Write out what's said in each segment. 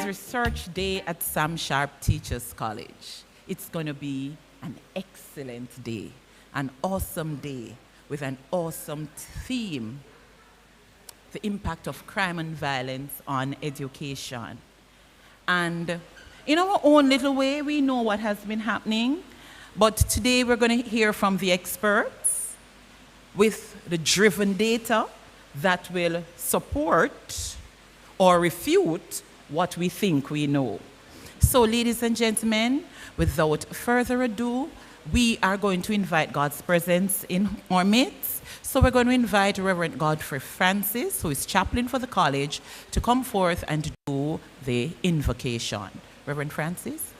Research Day at Sam Sharpe Teachers College. It's going to be an excellent day, an awesome day with an awesome theme, the impact of crime and violence on education. And in our own little way, we know what has been happening, but today we're going to hear from the experts with the driven data that will support or refute what we think we know. So, ladies and gentlemen, without further ado, we are going to invite God's presence in our midst. So we're going to invite Reverend Godfrey Francis, who is chaplain for the college, to come forth and do the invocation. Reverend Francis.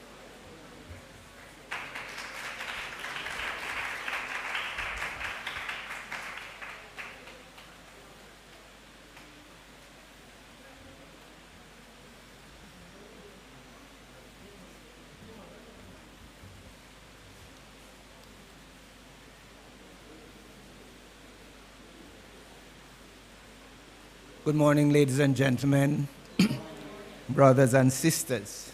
Good morning, ladies and gentlemen, brothers and sisters.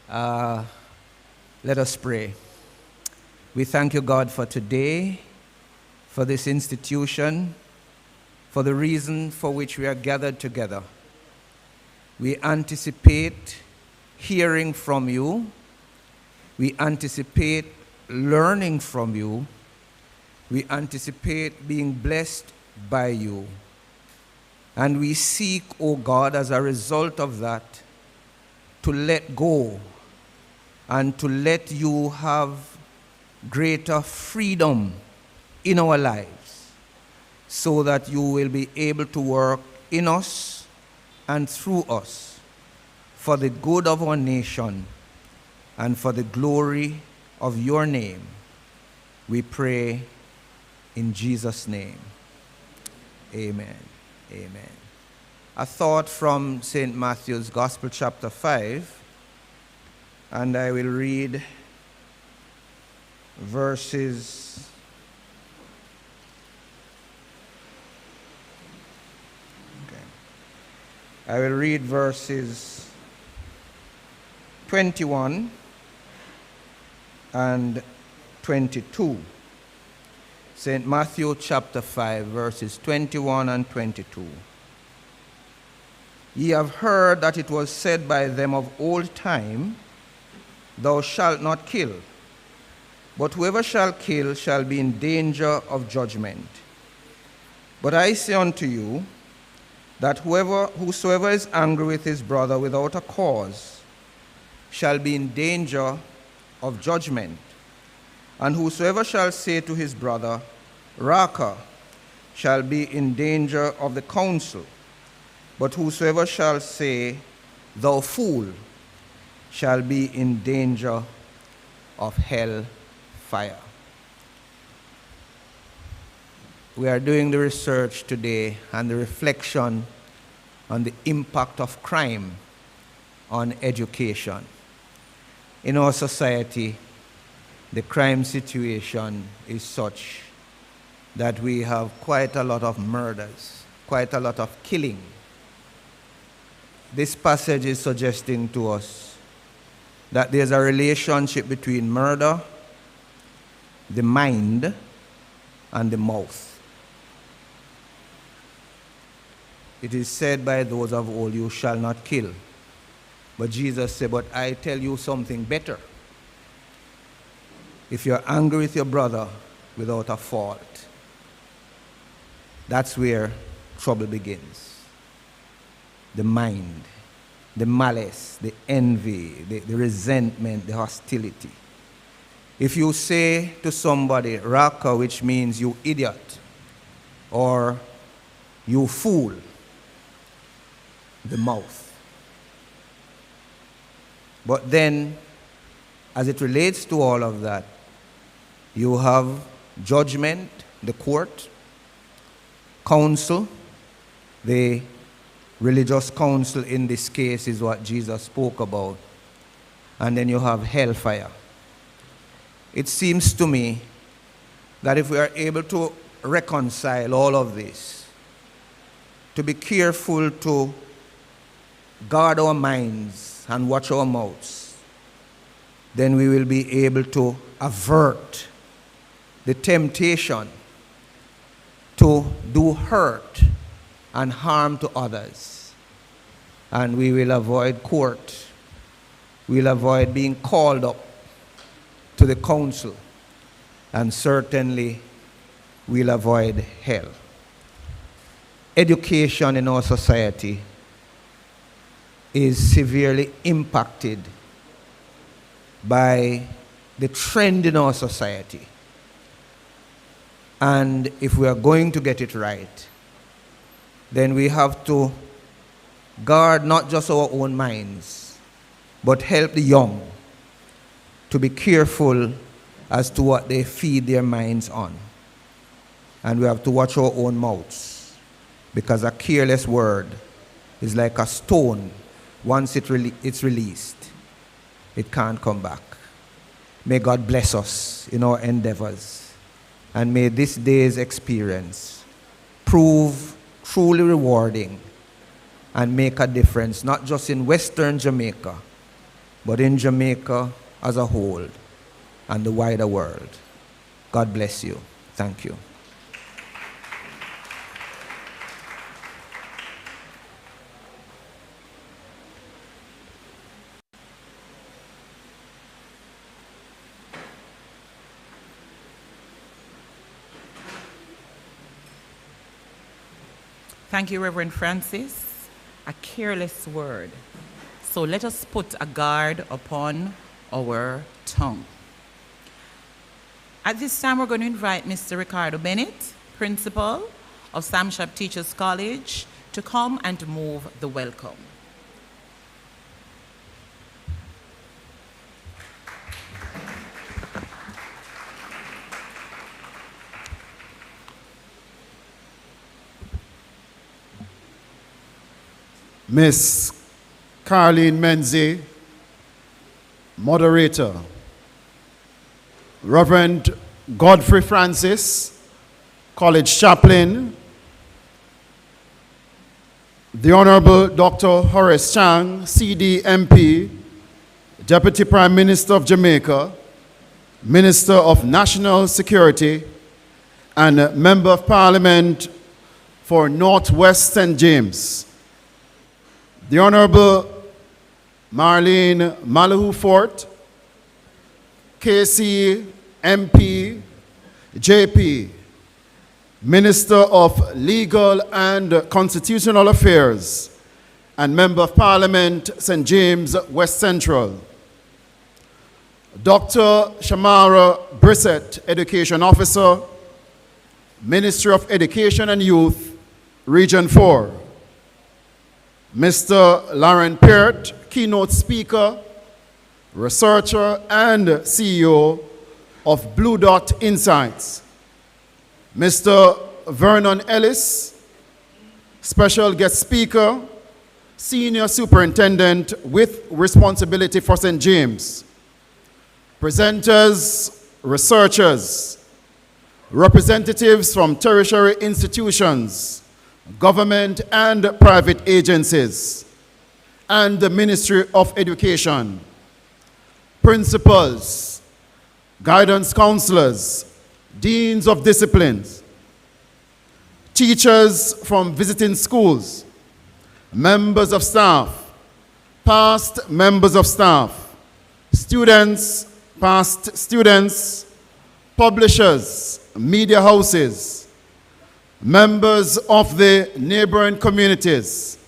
Let us pray. We thank you, God, for today, for this institution, for the reason for which we are gathered together. We anticipate hearing from you. We anticipate learning from you. We anticipate being blessed by you. And we seek, O God, as a result of that, to let go and to let you have greater freedom in our lives so that you will be able to work in us and through us for the good of our nation and for the glory of your name. We pray in Jesus' name. Amen. Amen. A thought from St. Matthew's Gospel, chapter 5, and I will read verses I will read verses 21 and 22. St. Matthew chapter 5, verses 21 and 22. Ye have heard that it was said by them of old time, Thou shalt not kill, but whoever shall kill shall be in danger of judgment. But I say unto you, that whosoever is angry with his brother without a cause shall be in danger of judgment. And whosoever shall say to his brother, Raka, shall be in danger of the council. But whosoever shall say, Thou fool, shall be in danger of hell fire. We are doing the research today and the reflection on the impact of crime on education. In our society, the crime situation is such that we have quite a lot of murders, quite a lot of killing. This passage is suggesting to us that there's a relationship between murder, the mind, and the mouth. It is said by those of old, you shall not kill. But Jesus said, but I tell you something better. If you're angry with your brother without a fault, that's where trouble begins. The mind, the malice, the envy, the resentment, the hostility. If you say to somebody, Raka, which means you idiot, or you fool, the mouth. But then, as it relates to all of that, you have judgment, the court, counsel, the religious council in this case is what Jesus spoke about. And then you have hellfire. It seems to me that if we are able to reconcile all of this, to be careful to guard our minds and watch our mouths, then we will be able to avert the temptation to do hurt and harm to others. And we will avoid court. We'll avoid being called up to the council. And certainly, we'll avoid hell. Education in our society is severely impacted by the trend in our society. And if we are going to get it right, then we have to guard not just our own minds, but help the young to be careful as to what they feed their minds on. And we have to watch our own mouths, because a careless word is like a stone. Once it's released, it can't come back. May God bless us in our endeavors, and may this day's experience prove truly rewarding and make a difference, not just in Western Jamaica, but in Jamaica as a whole and the wider world. God bless you. Thank you. Thank you, Reverend Francis. A careless word. So let us put a guard upon our tongue. At this time, we're going to invite Mr. Ricardo Bennett, Principal of Sharpe Teachers College, to come and move the welcome. Miss Carleen Menzie, Moderator. Reverend Godfrey Francis, College Chaplain. The Honorable Dr. Horace Chang, CD MP, Deputy Prime Minister of Jamaica, Minister of National Security, and Member of Parliament for Northwest St. James. The Honorable Marlene Malahoo Fort, KC MP, JP, Minister of Legal and Constitutional Affairs, and Member of Parliament, St. James West Central. Dr. Shamara Brissett, Education Officer, Ministry of Education and Youth, Region 4. Mr. Lauren Peart, Keynote Speaker, Researcher and CEO of Blue Dot Insights. Mr. Vernon Ellis, Special Guest Speaker, Senior Superintendent with responsibility for St. James. Presenters, researchers, representatives from tertiary institutions, government and private agencies, and the Ministry of Education, principals, guidance counselors, deans of disciplines, teachers from visiting schools, members of staff, past members of staff, students, past students, publishers, media houses, members of the neighboring communities,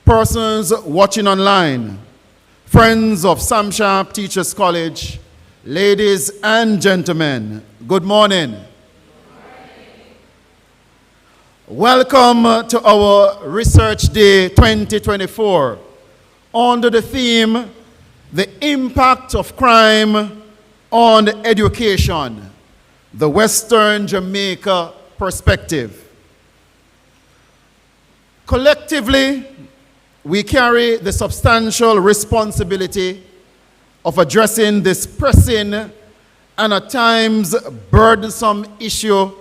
persons watching online, friends of Sharpe Teachers College, ladies and gentlemen, good morning. Welcome to our Research Day 2024 under the theme, The Impact of Crime on Education, the Western Jamaica Perspective. Collectively, we carry the substantial responsibility of addressing this pressing and at times burdensome issue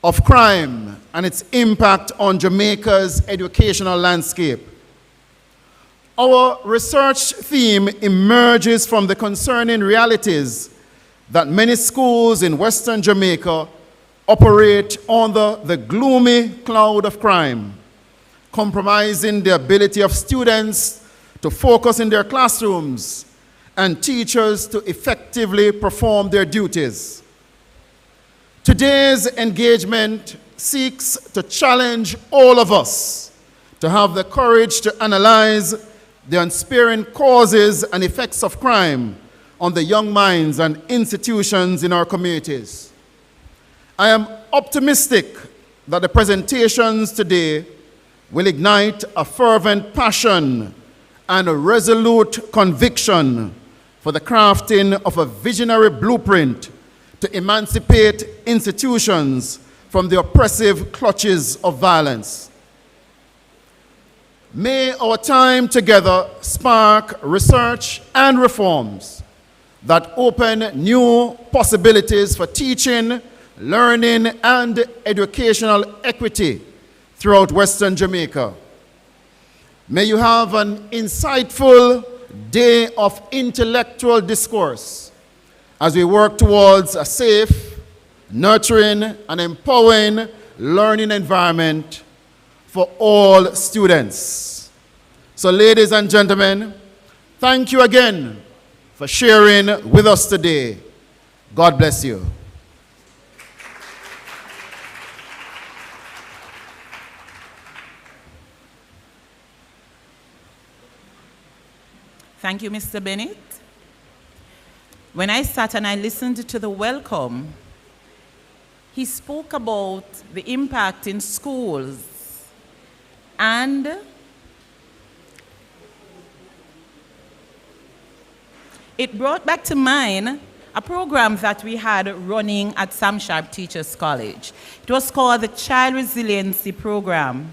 of crime and its impact on Jamaica's educational landscape. Our research theme emerges from the concerning realities that many schools in Western Jamaica operate under the gloomy cloud of crime, compromising the ability of students to focus in their classrooms and teachers to effectively perform their duties. Today's engagement seeks to challenge all of us to have the courage to analyze the unsparing causes and effects of crime on the young minds and institutions in our communities. I am optimistic that the presentations today will ignite a fervent passion and a resolute conviction for the crafting of a visionary blueprint to emancipate institutions from the oppressive clutches of violence. May our time together spark research and reforms that open new possibilities for teaching, learning, and educational equity throughout Western Jamaica. May you have an insightful day of intellectual discourse as we work towards a safe, nurturing, and empowering learning environment for all students. So, ladies and gentlemen, thank you again for sharing with us today. God bless you. Thank you, Mr. Bennett. When I sat and I listened to the welcome, he spoke about the impact in schools, and it brought back to mind a program that we had running at Sam Sharpe Teachers College. It was called the Child Resiliency Program.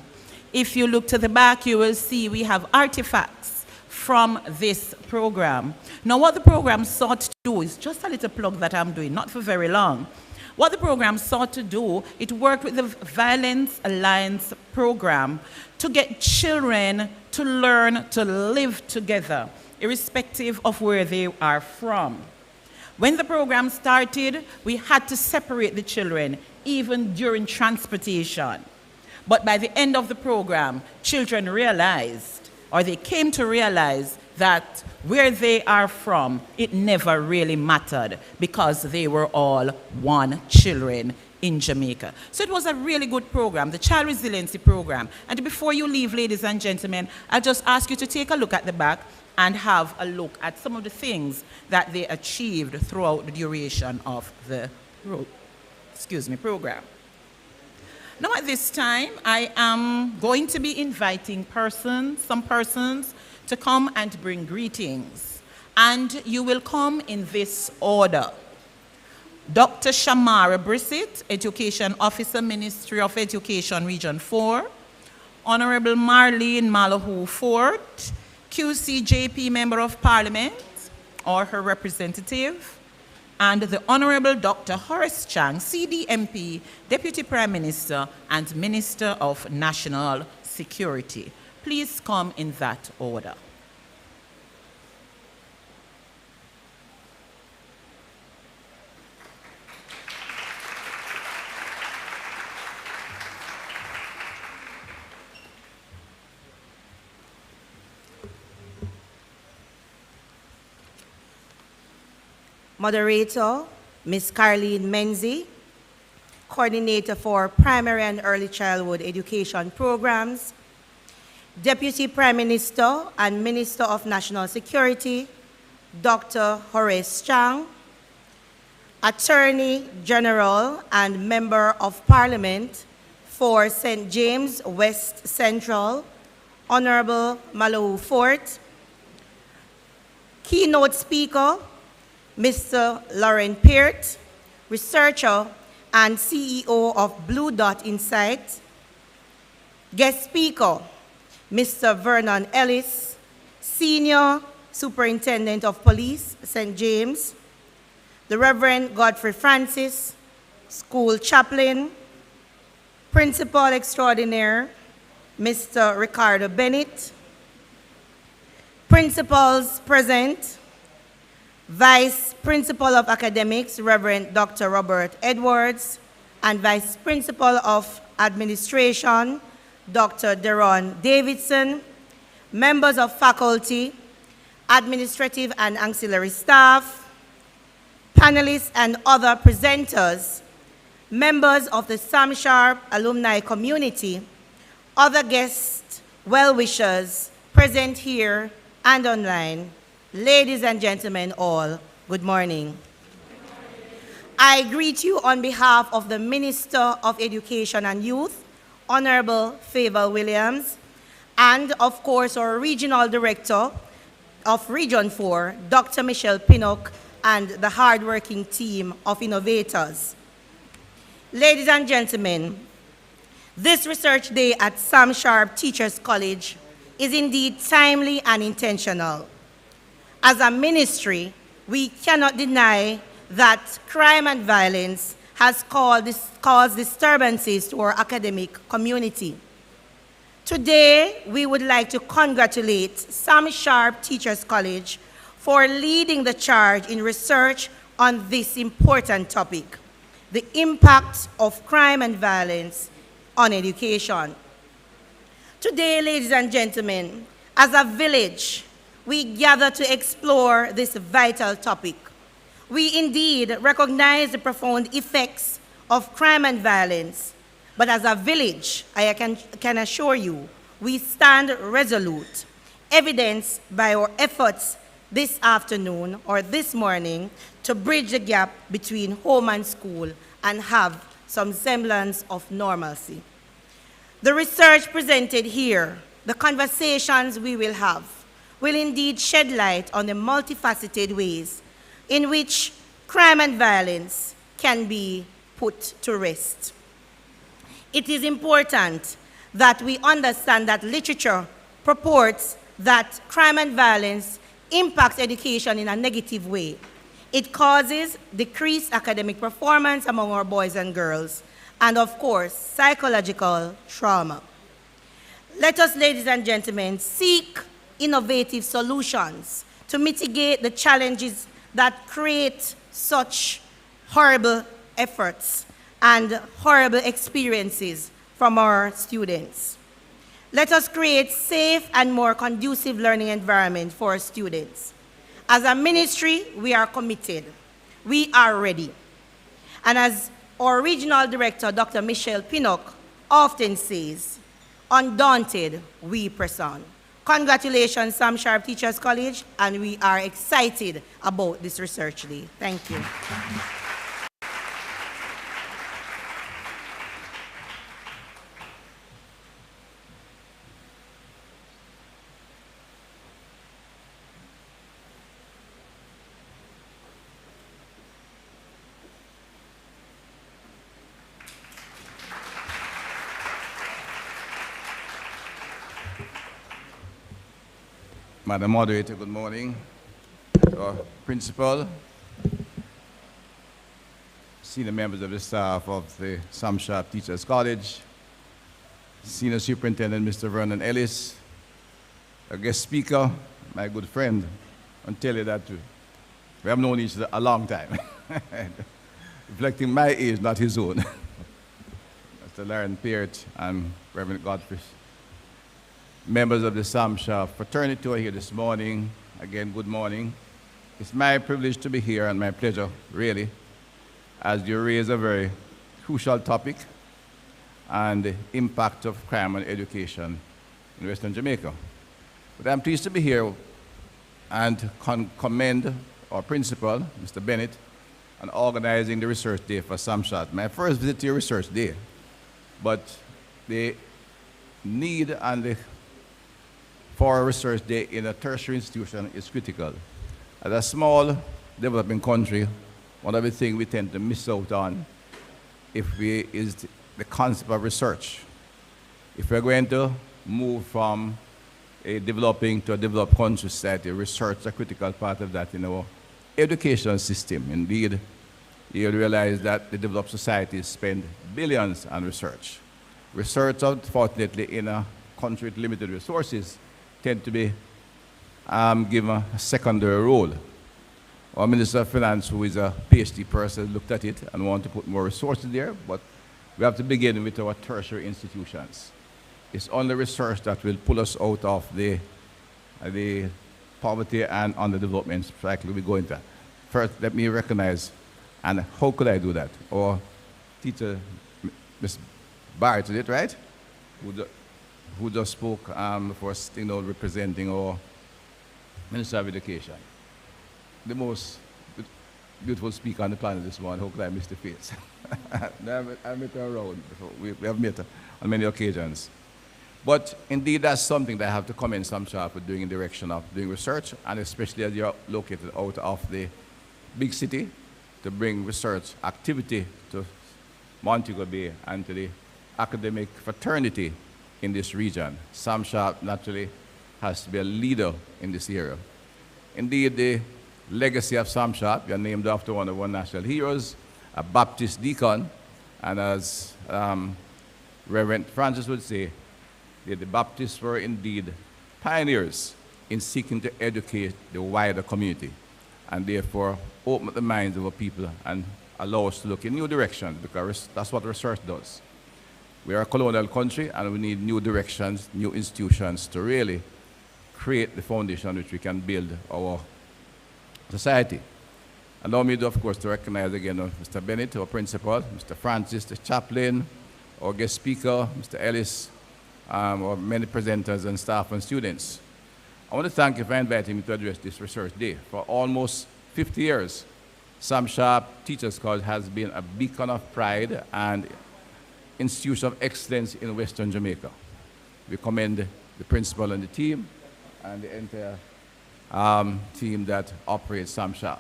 If you look to the back, you will see we have artifacts from this program. Now, what the program sought to do is just a little plug that I'm doing, not for very long. What the program sought to do, it worked with the Violence Alliance program to get children to learn to live together, irrespective of where they are from. When the program started, we had to separate the children, even during transportation. But by the end of the program, children realized, or they came to realize, that where they are from, it never really mattered because they were all one children in Jamaica. So it was a really good program, the Child Resiliency Program. And before you leave, ladies and gentlemen, I'll just ask you to take a look at the back and have a look at some of the things that they achieved throughout the duration of the program. Now at this time, I am going to be inviting some persons to come and bring greetings. And you will come in this order. Dr. Shamara Brissett, Education Officer, Ministry of Education, Region 4. Honorable Marlene Malahoo Fort, QCJP Member of Parliament, or her representative. And the Honorable Dr. Horace Chang, CDMP, Deputy Prime Minister and Minister of National Security. Please come in that order. Moderator, Ms. Carleen Menzie, Coordinator for Primary and Early Childhood Education Programs, Deputy Prime Minister and Minister of National Security, Dr. Horace Chang, Attorney General and Member of Parliament for St. James West Central, Honorable Malahoo Fort, Keynote Speaker, Mr. Lauren Peart, Researcher and CEO of Blue Dot Insight, Guest Speaker, Mr. Vernon Ellis, Senior Superintendent of Police, St. James, the Reverend Godfrey Francis, School Chaplain, Principal Extraordinaire, Mr. Ricardo Bennett, Principals present. Vice Principal of Academics, Reverend Dr. Robert Edwards, and Vice Principal of Administration, Dr. Deron Davidson, members of faculty, administrative and ancillary staff, panelists and other presenters, members of the Sam Sharpe alumni community, other guests, well-wishers present here and online, ladies and gentlemen all, good morning. I greet you on behalf of the Minister of Education and Youth, Honorable Favour Williams, and of course our Regional Director of Region 4, Dr. Michelle Pinnock, and the hardworking team of innovators. Ladies and gentlemen, this Research Day at Sam Sharpe Teachers College is indeed timely and intentional. As a ministry, we cannot deny that crime and violence has caused disturbances to our academic community. Today, we would like to congratulate Sam Sharpe Teachers College for leading the charge in research on this important topic, the impact of crime and violence on education. Today, ladies and gentlemen, as a village, we gather to explore this vital topic. We indeed recognize the profound effects of crime and violence, but as a village, I can assure you, we stand resolute, evidenced by our efforts this afternoon or this morning to bridge the gap between home and school and have some semblance of normalcy. The research presented here, the conversations we will have, will indeed shed light on the multifaceted ways in which crime and violence can be put to rest. It is important that we understand that literature purports that crime and violence impacts education in a negative way. It causes decreased academic performance among our boys and girls, and of course, psychological trauma. Let us, ladies and gentlemen, seek innovative solutions to mitigate the challenges that create such horrible efforts and horrible experiences from our students. Let us create safe and more conducive learning environment for our students. As a ministry, we are committed. We are ready. And as our regional director, Dr. Michelle Pinnock, often says, undaunted, we press on. Congratulations, Sam Sharpe Teachers College, and we are excited about this Research Day. Thank you. Madam Moderator, good morning. Principal, senior members of the staff of the Sam Sharpe Teachers College, Senior Superintendent Mr. Vernon Ellis, a guest speaker, my good friend, I'll tell you that we have known each other a long time, reflecting my age, not his own. Mr. Lauren Peart and Reverend Godfrey. Members of the Sam Sharpe fraternity who are here this morning, again, good morning. It's my privilege to be here and my pleasure, really, as you raise a very crucial topic and the impact of crime on education in Western Jamaica. But I'm pleased to be here and commend our principal, Mr. Bennett, on organizing the Research Day for Sam Sharpe. My first visit to your Research Day, but the need and for a Research Day in a tertiary institution is critical. As a small developing country, one of the things we tend to miss out on is the concept of research. If we're going to move from a developing to a developed country society, research is a critical part of that in our education system. Indeed, you'll realize that the developed societies spend billions on research. Research, unfortunately, in a country with limited resources, tend to be given a secondary role. Our Minister of Finance, who is a PhD person, looked at it and wanted to put more resources there, but we have to begin with our tertiary institutions. It's only research that will pull us out of the poverty and underdevelopment cycle we go into. First, let me recognize, and how could I do that? Our teacher, Ms. Barrett, is it right? Who just spoke for representing our Minister of Education. The most beautiful speaker on the planet this morning. How could I miss the face? I met her around before. We have met on many occasions. But indeed, that's something that I have to commend Sharpe for doing in the direction of doing research, and especially as you're located out of the big city, to bring research activity to Montego Bay and to the academic fraternity in this region. Sharpe naturally has to be a leader in this area. Indeed, the legacy of Sharpe, you're named after one of our national heroes, a Baptist deacon, and as Reverend Francis would say, the Baptists were indeed pioneers in seeking to educate the wider community and therefore open up the minds of our people and allow us to look in new directions, because that's what research does. We are a colonial country and we need new directions, new institutions to really create the foundation on which we can build our society. Allow me, of course, to recognize again Mr. Bennett, our principal, Mr. Francis, the chaplain, our guest speaker, Mr. Ellis, or many presenters and staff and students. I want to thank you for inviting me to address this research day. For almost 50 years, Sharpe Teachers College has been a beacon of pride and institution of excellence in Western Jamaica. We commend the principal and the team and the entire team that operates Sharpe.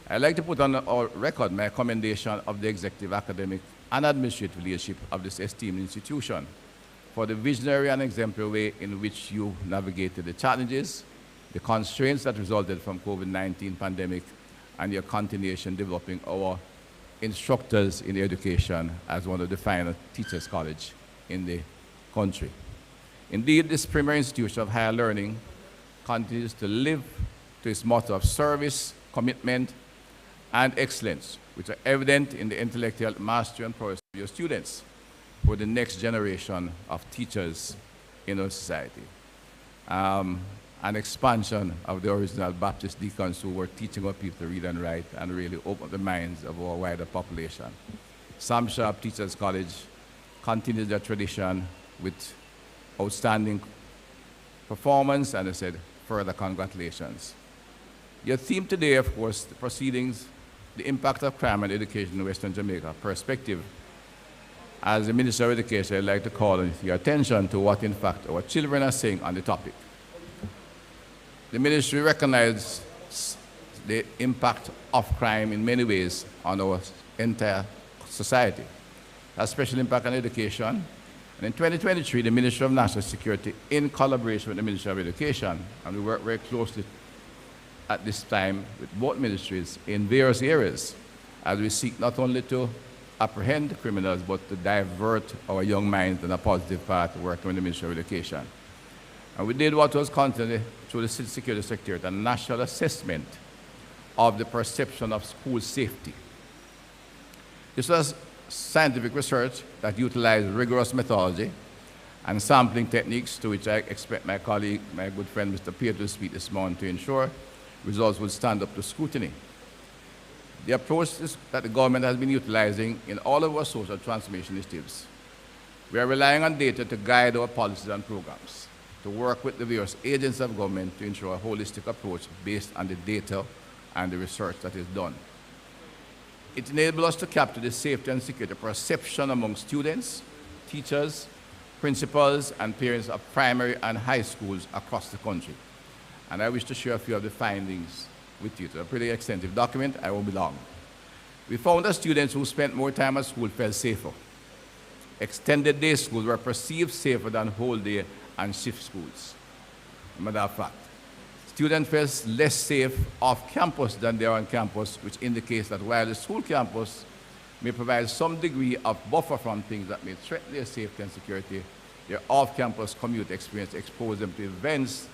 I'd like to put on our record my commendation of the executive, academic, and administrative leadership of this esteemed institution for the visionary and exemplary way in which you navigated the challenges, the constraints that resulted from COVID-19 pandemic, and your continuation developing our instructors in education as one of the finest teachers' college in the country. Indeed, this premier institution of higher learning continues to live to its motto of service, commitment, and excellence, which are evident in the intellectual mastery and prowess of your students for the next generation of teachers in our society. An expansion of the original Baptist deacons who were teaching our people to read and write and really open the minds of our wider population. Sharpe Teachers College continues their tradition with outstanding performance, and I said, further congratulations. Your theme today, of course, the proceedings, the impact of crime and education in Western Jamaica, perspective. As the Minister of Education, I'd like to call your attention to what, in fact, our children are saying on the topic. The ministry recognizes the impact of crime in many ways on our entire society. A special impact on education. And in 2023, the Ministry of National Security, in collaboration with the Ministry of Education, and we work very closely at this time with both ministries in various areas, as we seek not only to apprehend criminals, but to divert our young minds in a positive path, working with the Ministry of Education. And we did what was constantly through the City Security Secretariat, a national assessment of the perception of school safety. This was scientific research that utilized rigorous methodology and sampling techniques, to which I expect my colleague, my good friend Mr. Peter, to speak this morning to ensure results will stand up to scrutiny. The approach that the government has been utilizing in all of our social transformation initiatives. We are relying on data to guide our policies and programs, to work with the various agents of government to ensure a holistic approach based on the data and the research that is done. It enables us to capture the safety and security perception among students, teachers, principals, and parents of primary and high schools across the country. And I wish to share a few of the findings with you. It's a pretty extensive document. I won't be long. We found that students who spent more time at school felt safer. Extended day schools were perceived safer than whole day and shift schools. As a matter of fact, students felt less safe off campus than they are on campus, which indicates that while the school campus may provide some degree of buffer from things that may threaten their safety and security, their off-campus commute experience exposed them to events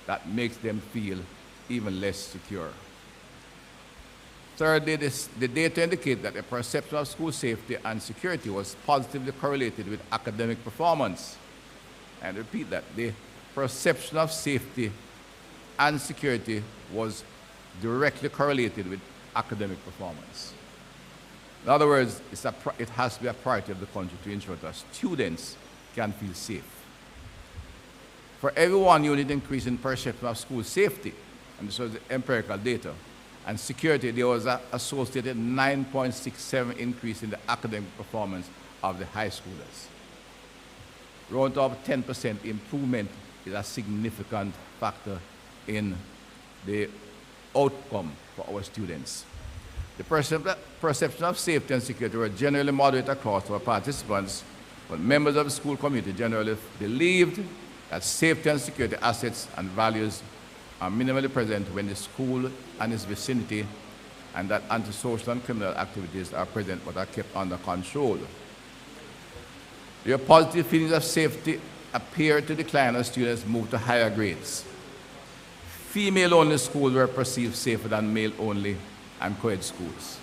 that makes them feel even less secure. Thirdly, the data indicate that the perception of school safety and security was positively correlated with academic performance. And repeat that, the perception of safety and security was directly correlated with academic performance. In other words, it has to be a priority of the country to ensure that students can feel safe. For every 1 unit increase in perception of school safety, and this was the empirical data, and security, there was an associated 9.67 increase in the academic performance of the high schoolers. Round up 10% improvement is a significant factor in the outcome for our students. The perception of safety and security were generally moderate across our participants, but members of the school community generally believed that safety and security assets and values are minimally present when the school and its vicinity, and that antisocial and criminal activities are present but are kept under control. Their positive feelings of safety appear to decline as students move to higher grades. Female-only schools were perceived safer than male-only and co-ed schools.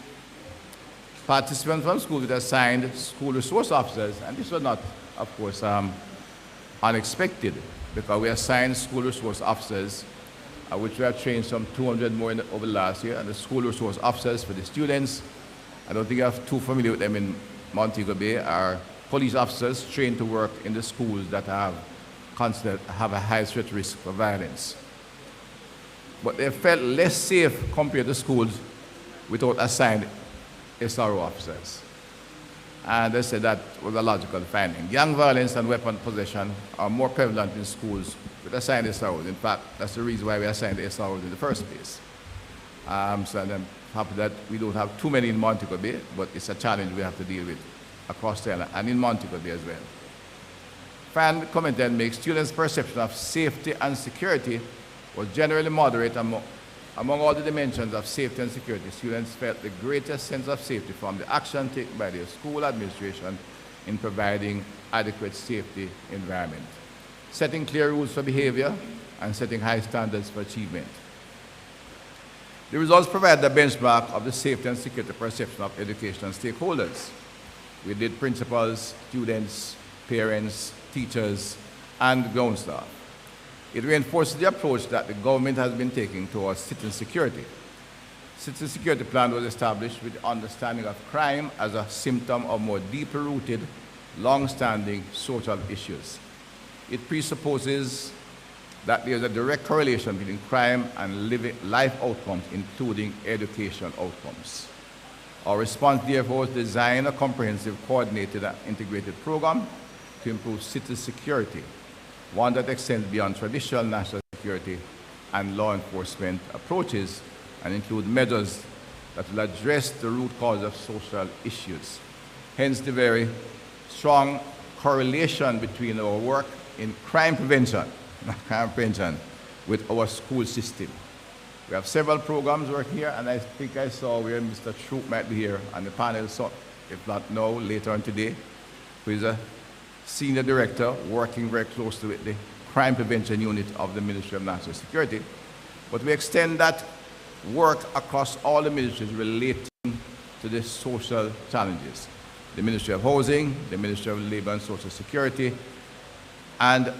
Participants from schools were assigned school resource officers, and this was not, of course, unexpected, because we assigned school resource officers, which we have trained some 200 more over the last year, and the school resource officers for the students, I don't think you're too familiar with them in Montego Bay, are police officers trained to work in the schools that have a high threat risk for violence. But they felt less safe compared to schools without assigned SRO officers. And they said that was a logical finding. Gang violence and weapon possession are more prevalent in schools with assigned SROs. In fact, that's the reason why we assigned the SROs in the first place. So I'm happy that we don't have too many in Montego Bay, but it's a challenge we have to deal with across the island and in Montego Bay as well. Fan comment then makes students' perception of safety and security was generally moderate among all the dimensions of safety and security. Students felt the greatest sense of safety from the action taken by their school administration in providing adequate safety environment, setting clear rules for behavior, and setting high standards for achievement. The results provide the benchmark of the safety and security perception of educational stakeholders. We did principals, students, parents, teachers, and ground staff. It reinforces the approach that the government has been taking towards citizen security. Citizen security plan was established with the understanding of crime as a symptom of more deeply rooted, long-standing social issues. It presupposes that there is a direct correlation between crime and life outcomes, including educational outcomes. Our response, therefore, was to design a comprehensive, coordinated, and integrated program to improve citizen security, one that extends beyond traditional national security and law enforcement approaches and include measures that will address the root cause of social issues. Hence the very strong correlation between our work in crime prevention with our school system. We have several programs working here, and I think I saw where Mr. Sharpe might be here on the panel, so if not now, later on today, who is a senior director working very closely with the crime prevention unit of the Ministry of National Security. But we extend that work across all the ministries relating to the social challenges. The Ministry of Housing, the Ministry of Labor and Social Security, and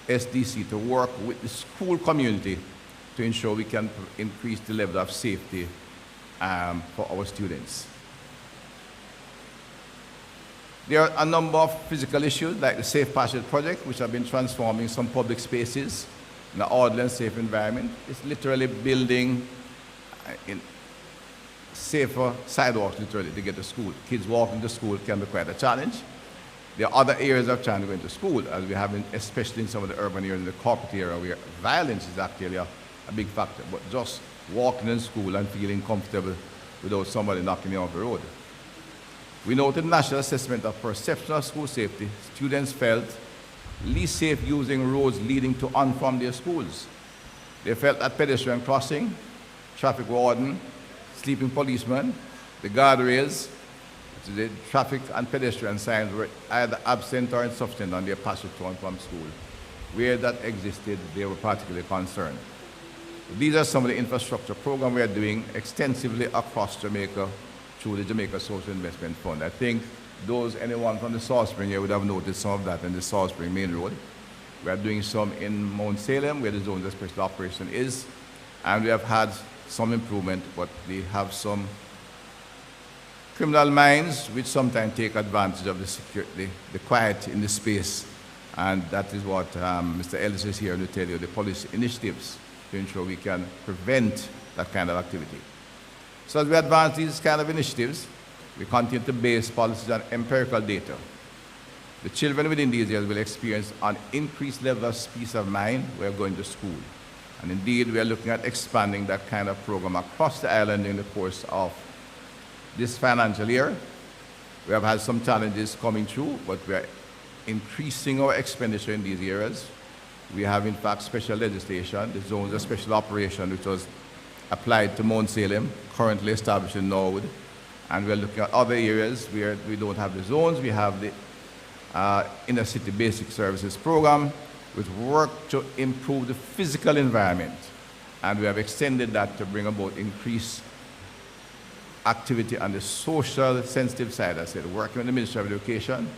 SDC to work with the school community to ensure we can increase the level of safety for our students. There are a number of physical issues like the Safe Passage Project, which have been transforming some public spaces in an orderly and safe environment. It's literally building in safer sidewalks, literally, to get to school. Kids walking to school can be quite a challenge. There are other areas of trying to go into school, as we have, especially in some of the urban areas, in the corporate area, where violence is actually a big factor. But just walking in school and feeling comfortable without somebody knocking you off the road. We noted national assessment of perception of school safety. Students felt least safe using roads leading to and from their schools. They felt at pedestrian crossing, traffic warden, sleeping policemen, the guardrails, the traffic and pedestrian signs were either absent or insufficient on their passage to and from school. where that existed, they were particularly concerned. These are some of the infrastructure programs we are doing extensively across Jamaica through the Jamaica Social Investment Fund. I think anyone from the Salt Spring here would have noticed some of that in the Salt Spring Main Road. We are doing some in Mount Salem, where the zones of special operation is, and we have had some improvement, but we have some criminal minds which sometimes take advantage of the security, the quiet in the space, and that is what Mr. Ellis is here to tell you, the policy initiatives to ensure we can prevent that kind of activity. So as we advance these kind of initiatives, we continue to base policies on empirical data. The children within these areas will experience an increased level of peace of mind while going to school. And indeed, we are looking at expanding that kind of program across the island in the course of this financial year. We have had some challenges coming through, but we are increasing our expenditure in these areas. We have, in fact, special legislation, the zones of special operation, which was applied to Mount Salem, currently established in Norwood. And we're looking at other areas where we don't have the zones. We have the Inner City Basic Services Program, which work to improve the physical environment. And we have extended that to bring about increased activity on the social sensitive side. I said, working with the Ministry of Education.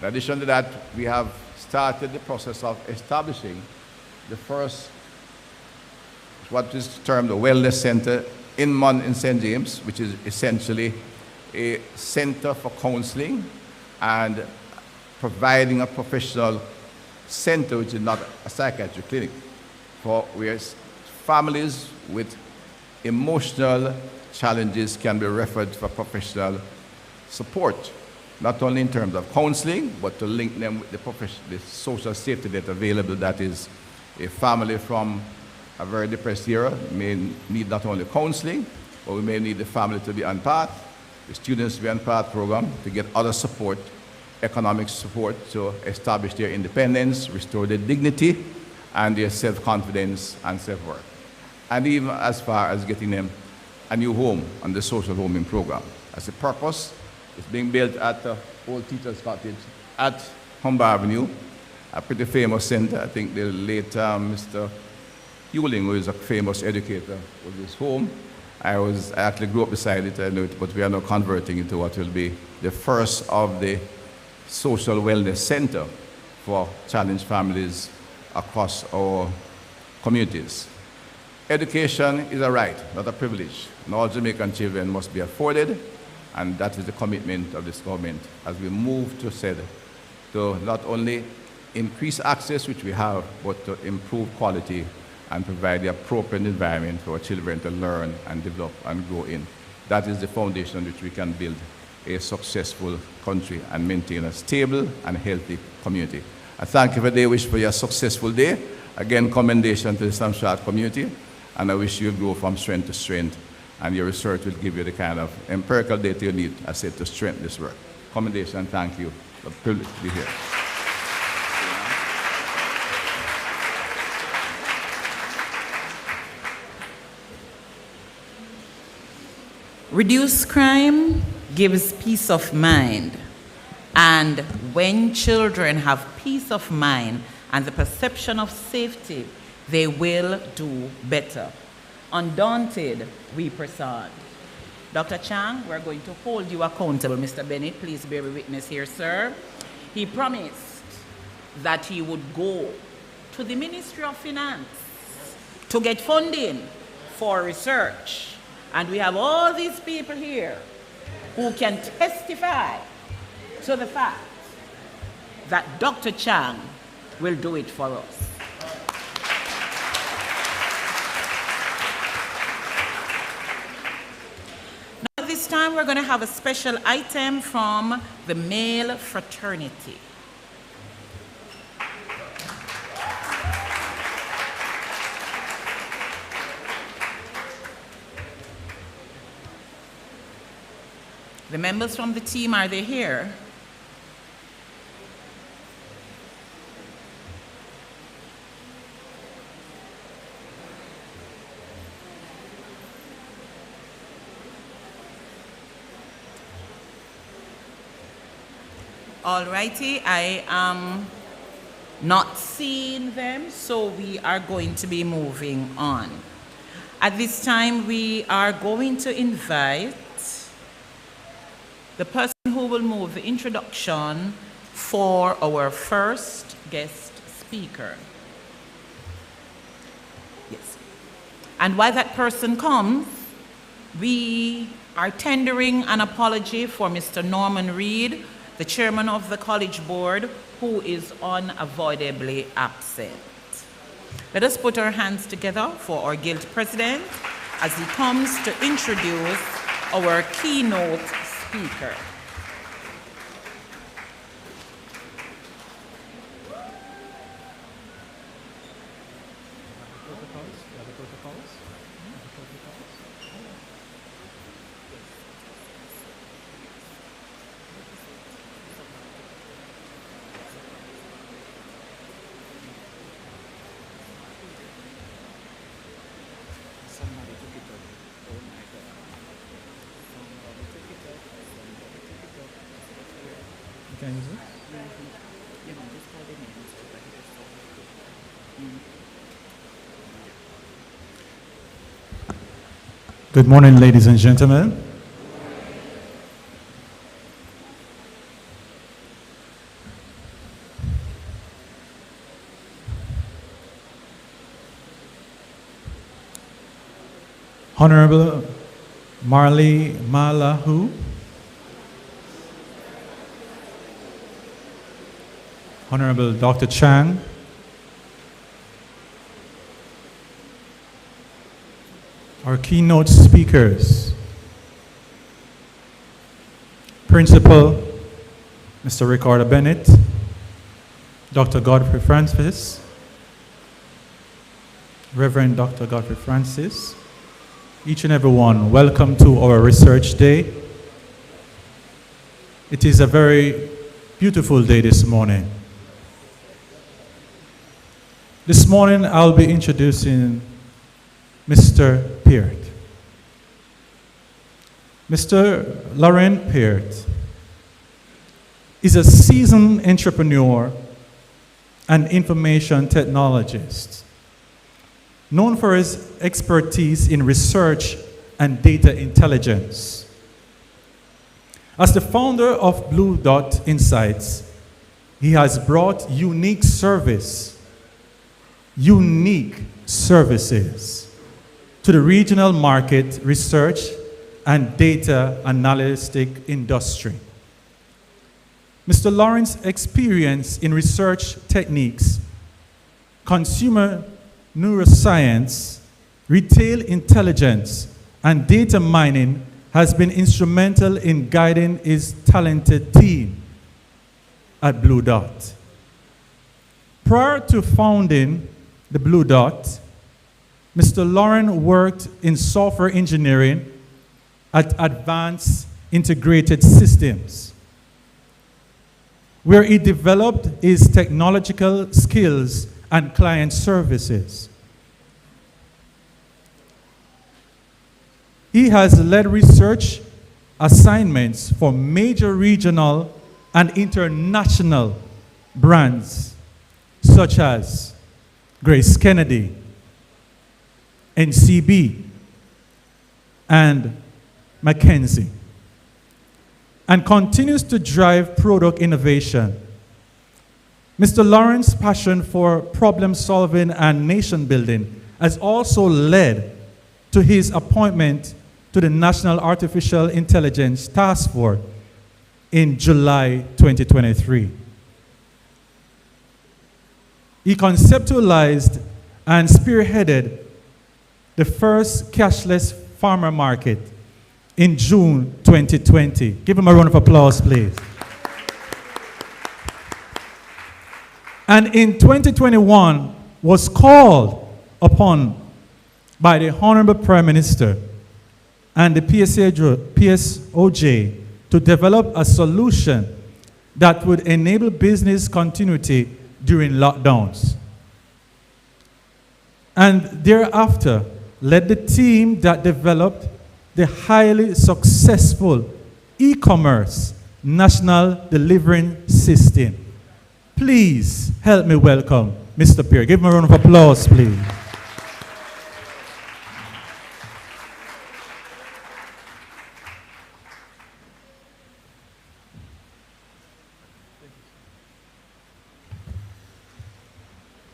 In addition to that, we have started the process of establishing the first, what is termed a wellness center in St. James, which is essentially a center for counseling and providing a professional center, which is not a psychiatric clinic, for where families with emotional challenges can be referred for professional support, not only in terms of counseling, but to link them with the social safety net available. That is, a family from a very depressed era may need not only counseling, but we may need the family to be on path, the students to be on path program, to get other support, economic support to establish their independence, restore their dignity, and their self-confidence and self-worth. And even as far as getting them a new home on the social homing program. As a purpose, it's being built at the Old Teacher's Cottage at Humber Avenue, a pretty famous center. I think the late Mr. Hewling, who is a famous educator, was his home. I actually grew up beside it, I know it, but we are now converting into what will be the first of the social wellness center for challenged families across our communities. Education is a right, not a privilege, and all Jamaican children must be afforded, and that is the commitment of this government as we move to not only increase access, which we have, but to improve quality and provide the appropriate environment for our children to learn and develop and grow in. That is the foundation which we can build a successful country and maintain a stable and healthy community. I thank you for the wish for your successful day. Again, commendation to the Sharpe community, and I wish you grow from strength to strength, and your research will give you the kind of empirical data you need, I said, to strengthen this work. Commendation, and thank you. It's a privilege to be here. Reduce crime gives peace of mind. And when children have peace of mind and the perception of safety, they will do better. Undaunted, we proceed. Dr. Chang, we're going to hold you accountable. Mr. Bennett, please bear witness here, sir. He promised that he would go to the Ministry of Finance to get funding for research. And we have all these people here who can testify to the fact that Dr. Chang will do it for us. Now, at this time, we're going to have a special item from the male fraternity. The members from the team, are they here? All righty, I am Not seeing them, so we are going to be moving on. At this time, we are going to invite the person who will move the introduction for our first guest speaker. Yes. And while that person comes, we are tendering an apology for Mr. Norman Reed, the chairman of the College Board, who is unavoidably absent. Let us put our hands together for our guild president as he comes to introduce our keynote speaker. Good morning, ladies and gentlemen. Honorable Marley Malahu, Honorable Dr. Chang, our keynote speakers, Principal Mr. Ricardo Bennett, Dr. Godfrey Francis, Reverend Dr. Godfrey Francis, each and every one, welcome to our research day. It is a very beautiful day this morning. This morning I'll be introducing Mr. Peart. Mr. Laurent Peart is a seasoned entrepreneur and information technologist, known for his expertise in research and data intelligence. As the founder of Blue Dot Insights, he has brought unique services to the regional market research and data analytic industry. Mr. Lawrence's experience in research techniques, consumer neuroscience, retail intelligence, and data mining has been instrumental in guiding his talented team at Blue Dot. Prior to founding the Blue Dot, Mr. Lauren worked in software engineering at Advanced Integrated Systems, where he developed his technological skills and client services. He has led research assignments for major regional and international brands such as Grace Kennedy, NCB, and McKinsey, and continues to drive product innovation. Mr. Lawrence's passion for problem solving and nation building has also led to his appointment to the National Artificial Intelligence Task Force in July 2023. He conceptualized and spearheaded the first cashless farmer market in June 2020. Give him a round of applause, please. And in 2021 was called upon by the Honorable Prime Minister and the PSOJ to develop a solution that would enable business continuity during lockdowns. And thereafter, led the team that developed the highly successful e-commerce national delivering system, Please help me welcome Mr. Pierre. Give him a round of applause, please.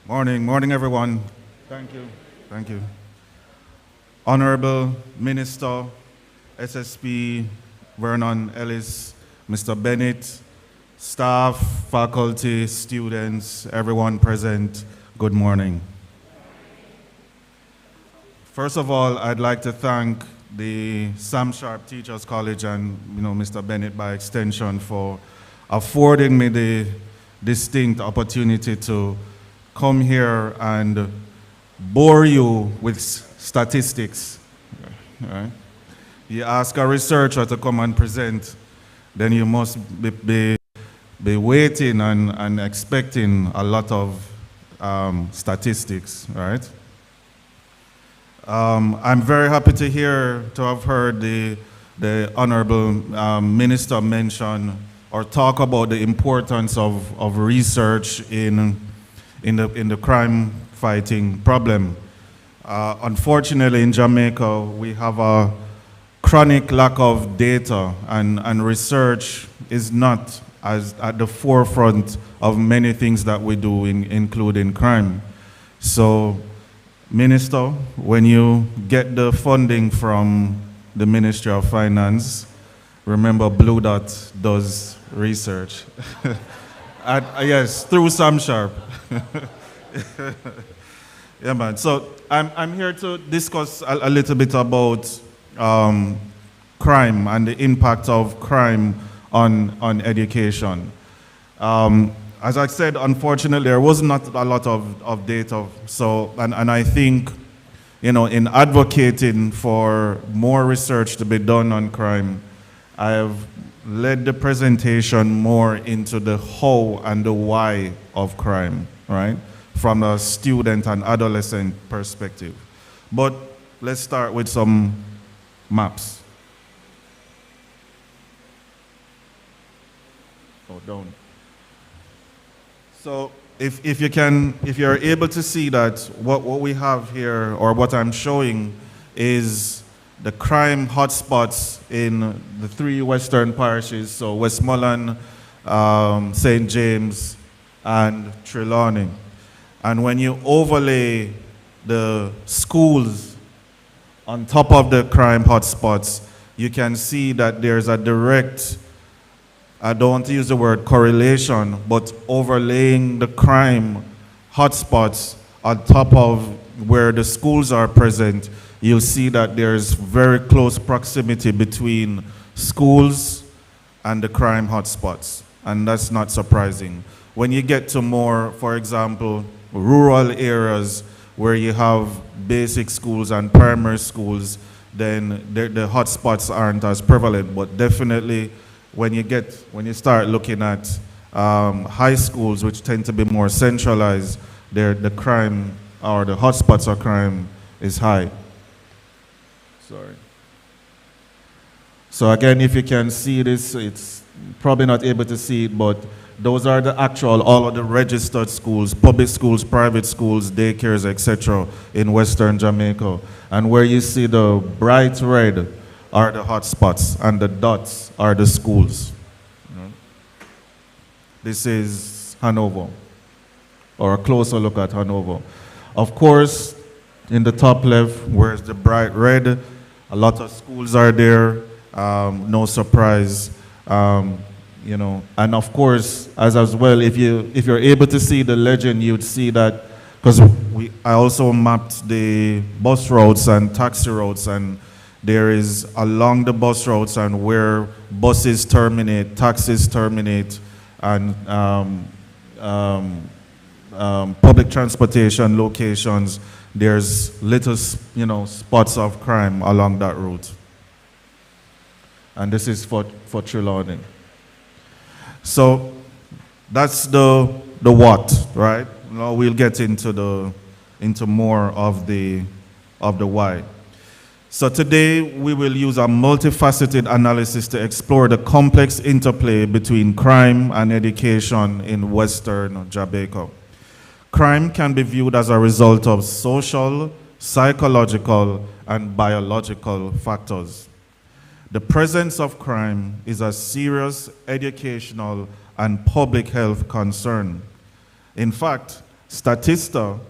Morning, everyone. Thank you. Honorable Minister, SSP Vernon Ellis, Mr. Bennett, staff, faculty, students, everyone present, good morning. First of all, I'd like to thank the Sam Sharpe Teachers College and Mr. Bennett by extension for affording me the distinct opportunity to come here and bore you with statistics. Right? You ask a researcher to come and present, then you must be waiting and expecting a lot of statistics, right? I'm very happy to have heard the Honorable Minister mention or talk about the importance of research in the crime fighting problem. Unfortunately, in Jamaica, we have a chronic lack of data, and research is not as at the forefront of many things that we do, including crime. So, Minister, when you get the funding from the Ministry of Finance, remember Blue Dot does research. Yes, through Sam Sharpe. Yeah, man. So I'm here to discuss a little bit about crime and the impact of crime on education. As I said, unfortunately, there was not a lot of data. So, and I think, in advocating for more research to be done on crime, I have led the presentation more into the how and the why of crime, right? From a student and adolescent perspective. But let's start with some maps. Oh, down. So if you're able to see that what we have here, or what I'm showing, is the crime hotspots in the 3 western parishes, so Westmoreland, St. James, and Trelawney. And when you overlay the schools on top of the crime hotspots, you can see that there's a direct, I don't want to use the word correlation, but overlaying the crime hotspots on top of where the schools are present, you'll see that there's very close proximity between schools and the crime hotspots. And that's not surprising. When you get to more, for example, rural areas where you have basic schools and primary schools, then the hotspots aren't as prevalent. But definitely, when you start looking at high schools, which tend to be more centralized, the crime or the hotspots of crime is high. Sorry. So again, if you can see this, it's probably not able to see it, but those are the all of the registered schools, public schools, private schools, daycares, etc. in Western Jamaica. And where you see the bright red are the hotspots, and the dots are the schools. This is Hanover, or a closer look at Hanover. Of course, in the top left, where's the bright red, a lot of schools are there, no surprise. And of course, as well, if you're able to see the legend, you'd see that, because I also mapped the bus routes and taxi routes, and there is along the bus routes and where buses terminate, taxis terminate, and public transportation locations, there's little, spots of crime along that route. And this is for Trelawney. So that's the what, right? Now we'll get into more of the why. So today we will use a multifaceted analysis to explore the complex interplay between crime and education in Western Jamaica. Crime can be viewed as a result of social, psychological, and biological factors. The presence of crime is a serious educational and public health concern. In fact, Statista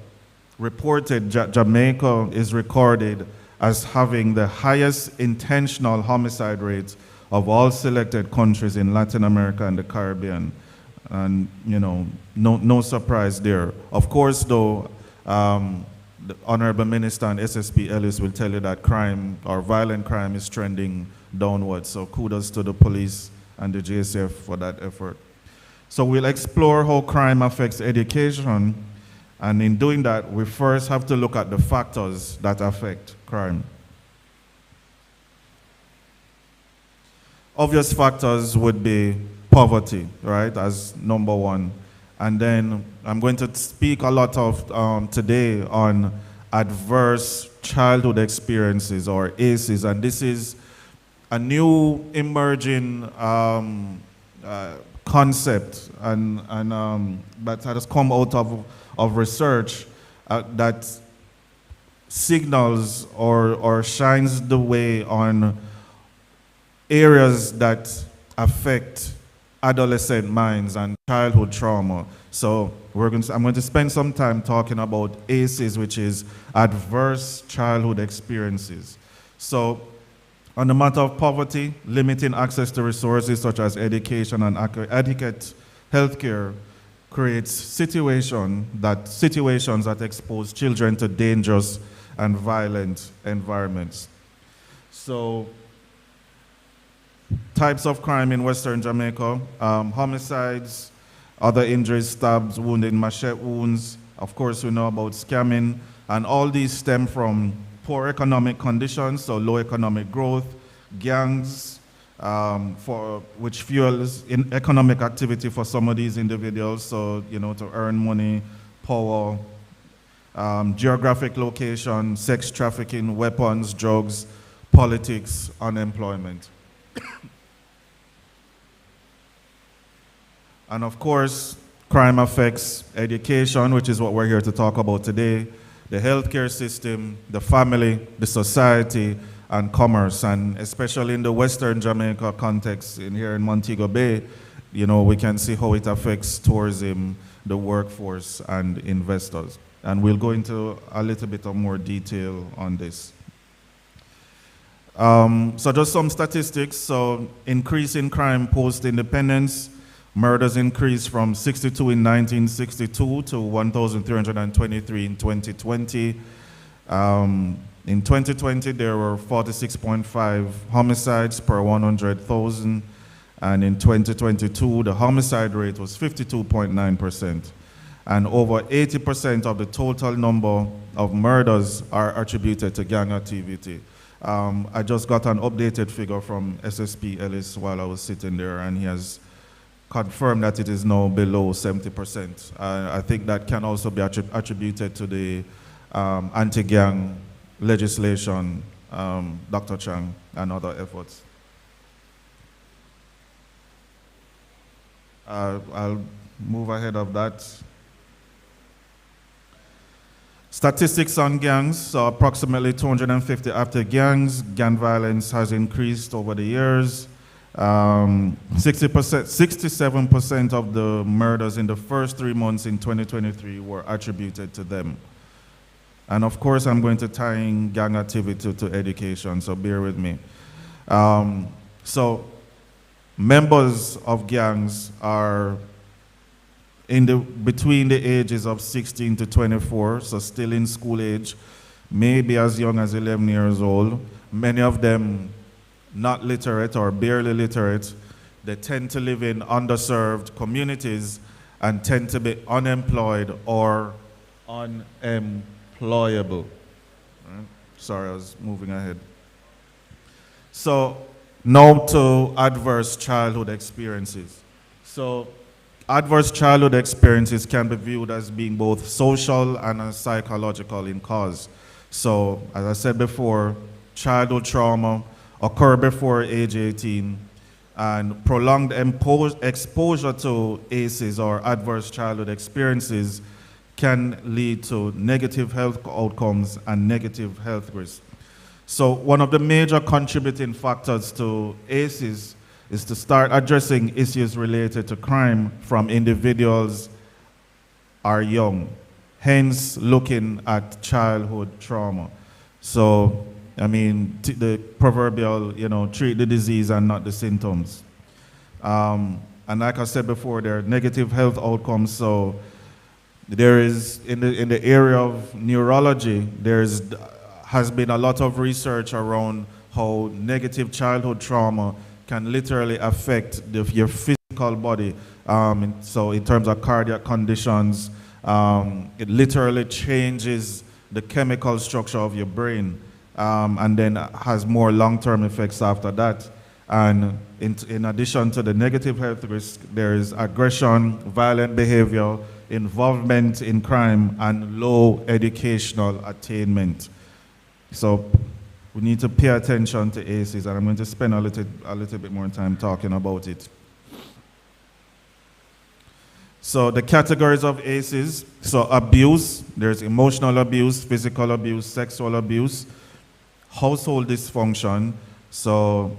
reported Jamaica is recorded as having the highest intentional homicide rates of all selected countries in Latin America and the Caribbean. And, you know, no surprise there. Of course, though, the Honorable Minister and SSP Ellis will tell you that crime or violent crime is trending downwards. So kudos to the police and the JSF for that effort. So we'll explore how crime affects education. And in doing that, we first have to look at the factors that affect crime. Obvious factors would be poverty, right, as number one. And then I'm going to speak a lot of today on adverse childhood experiences, or ACEs. And this is a new emerging concept and that has come out of research that signals or shines the way on areas that affect adolescent minds and childhood trauma. So I'm going to spend some time talking about ACEs, which is adverse childhood experiences. So on the matter of poverty, limiting access to resources such as education and adequate healthcare creates situations that expose children to dangerous and violent environments. So, types of crime in Western Jamaica: homicides, other injuries, stabs, wounded, machete wounds. Of course, we know about scamming, and all these stem from poor economic conditions, so low economic growth, gangs, which fuels economic activity for some of these individuals, so, you know, to earn money, power, geographic location, sex trafficking, weapons, drugs, politics, unemployment. And of course, crime affects education, which is what we're here to talk about today, the healthcare system, the family, the society, and commerce. And especially in the Western Jamaica context, here in Montego Bay, you know, we can see how it affects tourism, the workforce, and investors. And we'll go into a little bit of more detail on this. So just some statistics. So increase in crime post-independence. Murders increased from 62 in 1962 to 1,323 in 2020. In 2020, there were 46.5 homicides per 100,000. And in 2022, the homicide rate was 52.9%. And over 80% of the total number of murders are attributed to gang activity. I just got an updated figure from SSP Ellis while I was sitting there, and he has confirmed that it is now below 70%. I think that can also be attributed to the anti-gang legislation, Dr. Chang, and other efforts. I'll move ahead of that. Statistics on gangs, so approximately 250 active gangs. Gang violence has increased over the years. 67% of the murders in the first 3 months in 2023 were attributed to them. And of course, I'm going to tie in gang activity to education, so bear with me. So members of gangs are between the ages of 16 to 24, so still in school age, maybe as young as 11 years old. Many of them not literate or barely literate. They tend to live in underserved communities and tend to be unemployed or unemployable. Sorry, I was moving ahead. So now to adverse childhood experiences. So adverse childhood experiences can be viewed as being both social and psychological in cause. So as I said before, childhood trauma, occur before age 18, and prolonged exposure to ACEs or adverse childhood experiences can lead to negative health outcomes and negative health risks. So one of the major contributing factors to ACEs is to start addressing issues related to crime from individuals are young, hence looking at childhood trauma. So, I mean, the proverbial, treat the disease and not the symptoms. And like I said before, there are negative health outcomes. So there is, in the area of neurology, has been a lot of research around how negative childhood trauma can literally affect your physical body. So in terms of cardiac conditions, it literally changes the chemical structure of your brain, and then has more long-term effects after that. And in addition to the negative health risk, there is aggression, violent behavior, involvement in crime, and low educational attainment. So we need to pay attention to ACEs, and I'm going to spend a little bit more time talking about it. So the categories of ACEs, so abuse, there's emotional abuse, physical abuse, sexual abuse, household dysfunction, so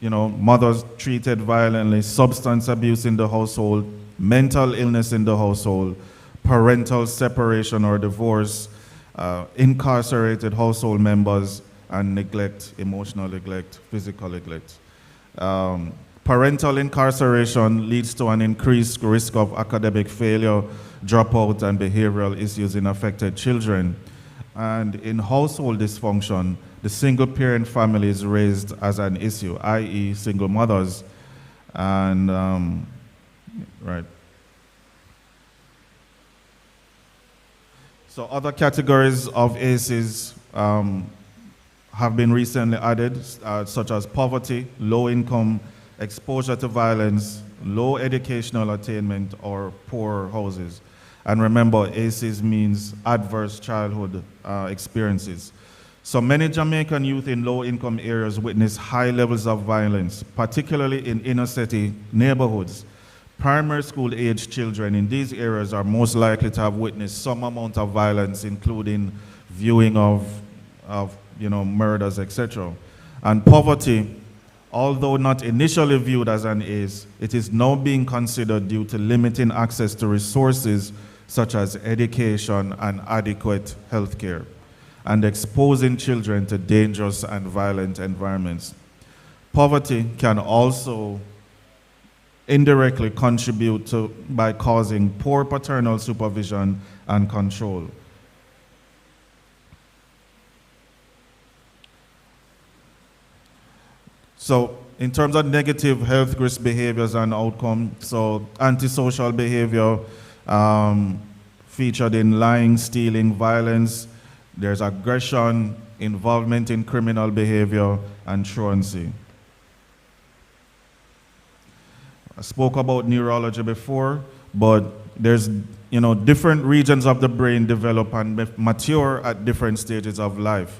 mothers treated violently, substance abuse in the household, mental illness in the household, parental separation or divorce, incarcerated household members, and neglect, emotional neglect, physical neglect. Parental incarceration leads to an increased risk of academic failure, dropout, and behavioral issues in affected children. And in household dysfunction, the single-parent family is raised as an issue, i.e. single mothers. And, right. So other categories of ACEs have been recently added, such as poverty, low income, exposure to violence, low educational attainment, or poor houses. And remember, ACEs means adverse childhood experiences. So many Jamaican youth in low-income areas witness high levels of violence, particularly in inner-city neighborhoods. Primary school-age children in these areas are most likely to have witnessed some amount of violence, including viewing of murders, etc. And poverty, although not initially viewed as an ACE, it is now being considered due to limiting access to resources such as education and adequate health care, and exposing children to dangerous and violent environments. Poverty can also indirectly contribute by causing poor paternal supervision and control. So in terms of negative health risk behaviors and outcome, so antisocial behavior featured in lying, stealing, violence, there's aggression, involvement in criminal behavior, and truancy. I spoke about neurology before, but there's different regions of the brain develop and mature at different stages of life.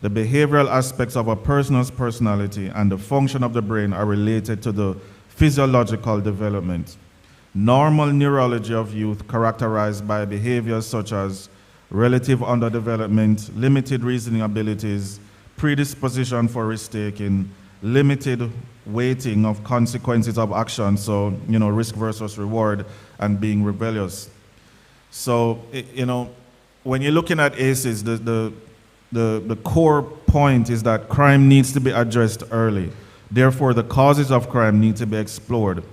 The behavioral aspects of a person's personality and the function of the brain are related to the physiological development. Normal neurology of youth characterized by behaviors such as relative underdevelopment, limited reasoning abilities, predisposition for risk-taking, limited weighting of consequences of action, so, risk versus reward, and being rebellious. So, when you're looking at ACEs, the core point is that crime needs to be addressed early. Therefore, the causes of crime need to be explored.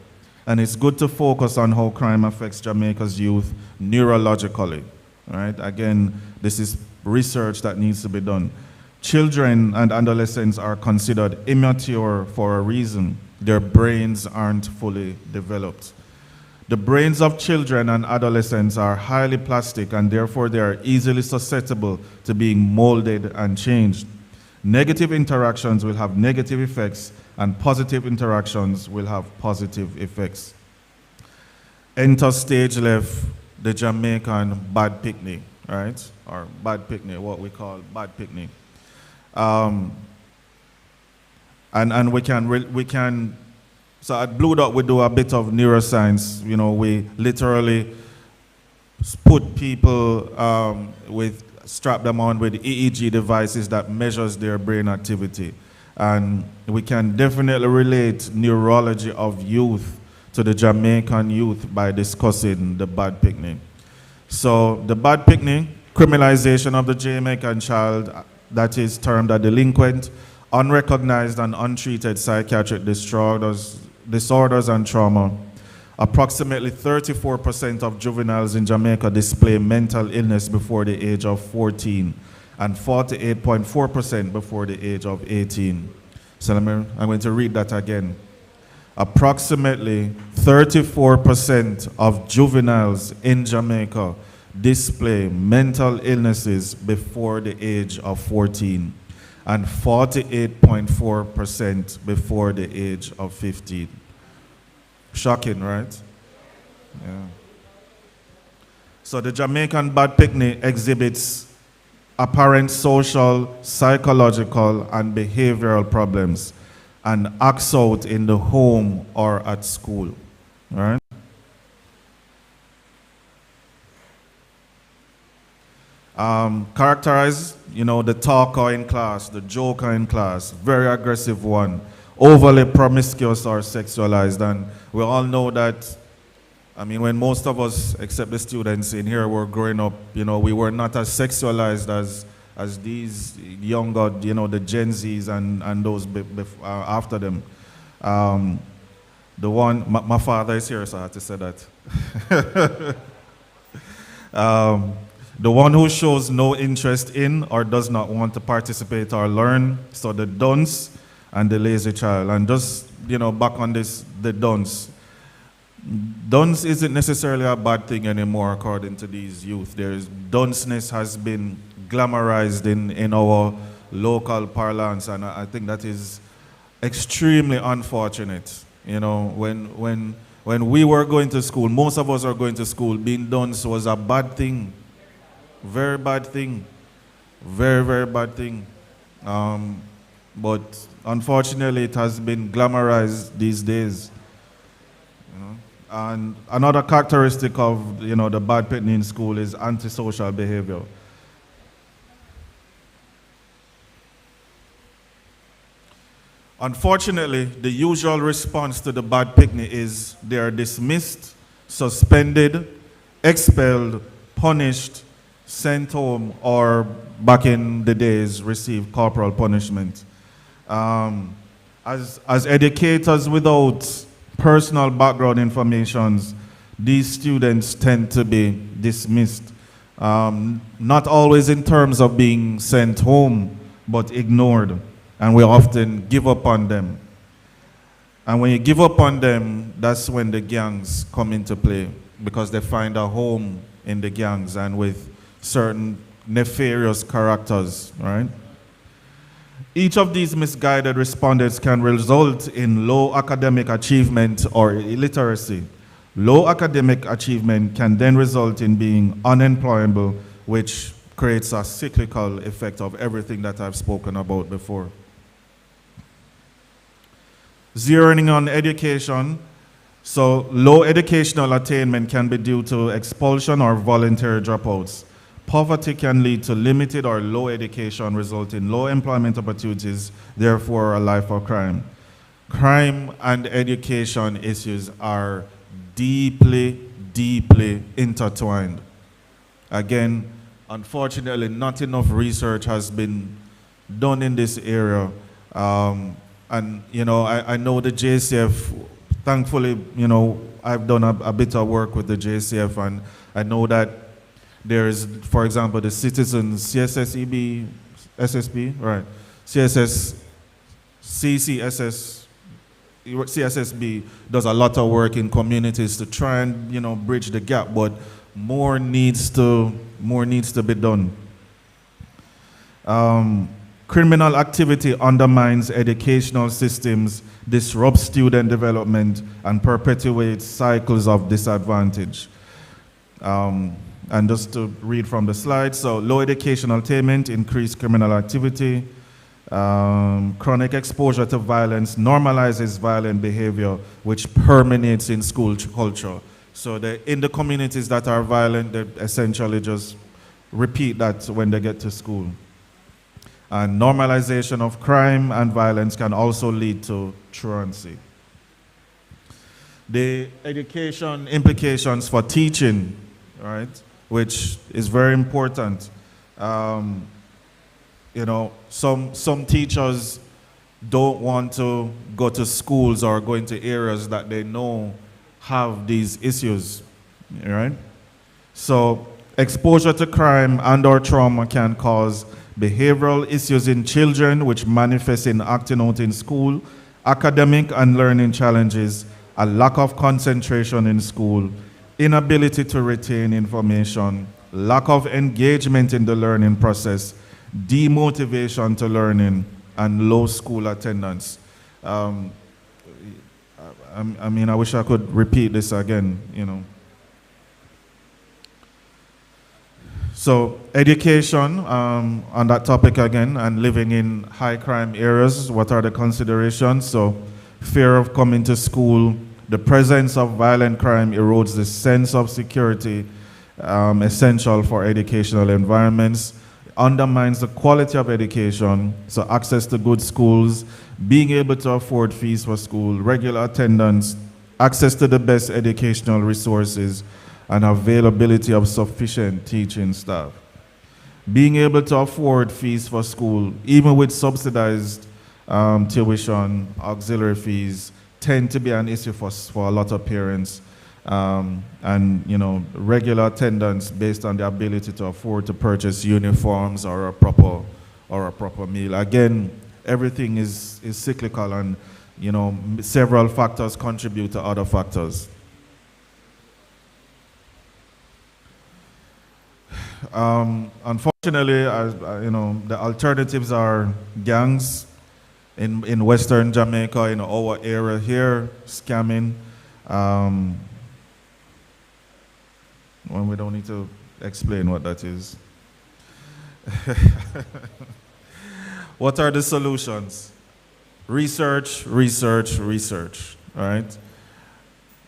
And it's good to focus on how crime affects Jamaica's youth neurologically. Right? Again, this is research that needs to be done. Children and adolescents are considered immature for a reason. Their brains aren't fully developed. The brains of children and adolescents are highly plastic, and therefore they are easily susceptible to being molded and changed. Negative interactions will have negative effects, and positive interactions will have positive effects. Enter stage left, the Jamaican bad picnic, right? Or bad picnic, what we call bad picnic. And we can, so at Blue Dot we do a bit of neuroscience. You know, we literally put people strap them on with EEG devices that measures their brain activity. And we can definitely relate neurology of youth to the Jamaican youth by discussing the bad picnic. So the bad picnic, criminalization of the Jamaican child that is termed a delinquent, unrecognized and untreated psychiatric disorders and trauma. Approximately 34% of juveniles in Jamaica display mental illness before the age of 14 and 48.4% before the age of 18. So I'm going to read that again. Approximately 34% of juveniles in Jamaica display mental illnesses before the age of 14 and 48.4% before the age of 15. Shocking, right? Yeah. So the Jamaican bad picnic exhibits apparent social, psychological, and behavioral problems and acts out in the home or at school. All right? Characterize, the talker in class, the joker in class, very aggressive one, overly promiscuous or sexualized. And we all know that, when most of us, except the students in here, were growing up, we were not as sexualized as these younger, the Gen Zs and those after them. The one, my father is here, so I had to say that. The one who shows no interest in or does not want to participate or learn, so the dunce and the lazy child. And just, back on this, the dunce. Dunce isn't necessarily a bad thing anymore, according to these youth. Dunceness has been glamorized in our local parlance, and I think that is extremely unfortunate. When we were going to school, most of us are going to school, being dunce was a bad thing. Very bad thing. Very, very bad thing. But unfortunately, it has been glamorized these days. And another characteristic of the bad picnic in school is antisocial behavior. Unfortunately, the usual response to the bad picnic is they are dismissed, suspended, expelled, punished, sent home, or back in the days received corporal punishment. As educators without personal background information, these students tend to be dismissed. Not always in terms of being sent home, but ignored. And we often give up on them. And when you give up on them, that's when the gangs come into play, because they find a home in the gangs and with certain nefarious characters, right? Each of these misguided respondents can result in low academic achievement or illiteracy. Low academic achievement can then result in being unemployable, which creates a cyclical effect of everything that I've spoken about before. Zeroing on education. So low educational attainment can be due to expulsion or voluntary dropouts. Poverty can lead to limited or low education, result in low employment opportunities, therefore a life of crime. Crime and education issues are deeply, deeply intertwined. Again, unfortunately, not enough research has been done in this area. And, I know the JCF, thankfully, I've done a bit of work with the JCF, and I know that there's, for example, the Citizens CSSEB, SSB, right? CSSB does a lot of work in communities to try and, bridge the gap, but more needs to be done. Criminal activity undermines educational systems, disrupts student development, and perpetuates cycles of disadvantage. And just to read from the slide, so low educational attainment, increased criminal activity, Chronic exposure to violence normalizes violent behavior, which permeates in school culture. So in the communities that are violent, they essentially just repeat that when they get to school. And normalization of crime and violence can also lead to truancy. The education implications for teaching, right, which is very important. You know, some teachers don't want to go to schools or go into areas that they know have these issues, right? So exposure to crime and/or trauma can cause behavioral issues in children, which manifest in acting out in school, academic and learning challenges, a lack of concentration in school, inability to retain information, lack of engagement in the learning process, demotivation to learning, and low school attendance. I mean, I wish I could repeat this again, you know. So education, on that topic again, and living in high crime areas, what are the considerations? So fear of coming to school, the presence of violent crime erodes the sense of security essential for educational environments, undermines the quality of education, so access to good schools, being able to afford fees for school, regular attendance, access to the best educational resources, and availability of sufficient teaching staff. Being able to afford fees for school, even with subsidized tuition, auxiliary fees, tend to be an issue for a lot of parents. And you know, regular attendance based on the ability to afford to purchase uniforms or a proper meal. Again, everything is cyclical, and you know, several factors contribute to other factors. Unfortunately, you know, the alternatives are gangs in Western Jamaica, in our area here, scamming. When we don't need to explain what that is. What are the solutions? Research, research, research, all right?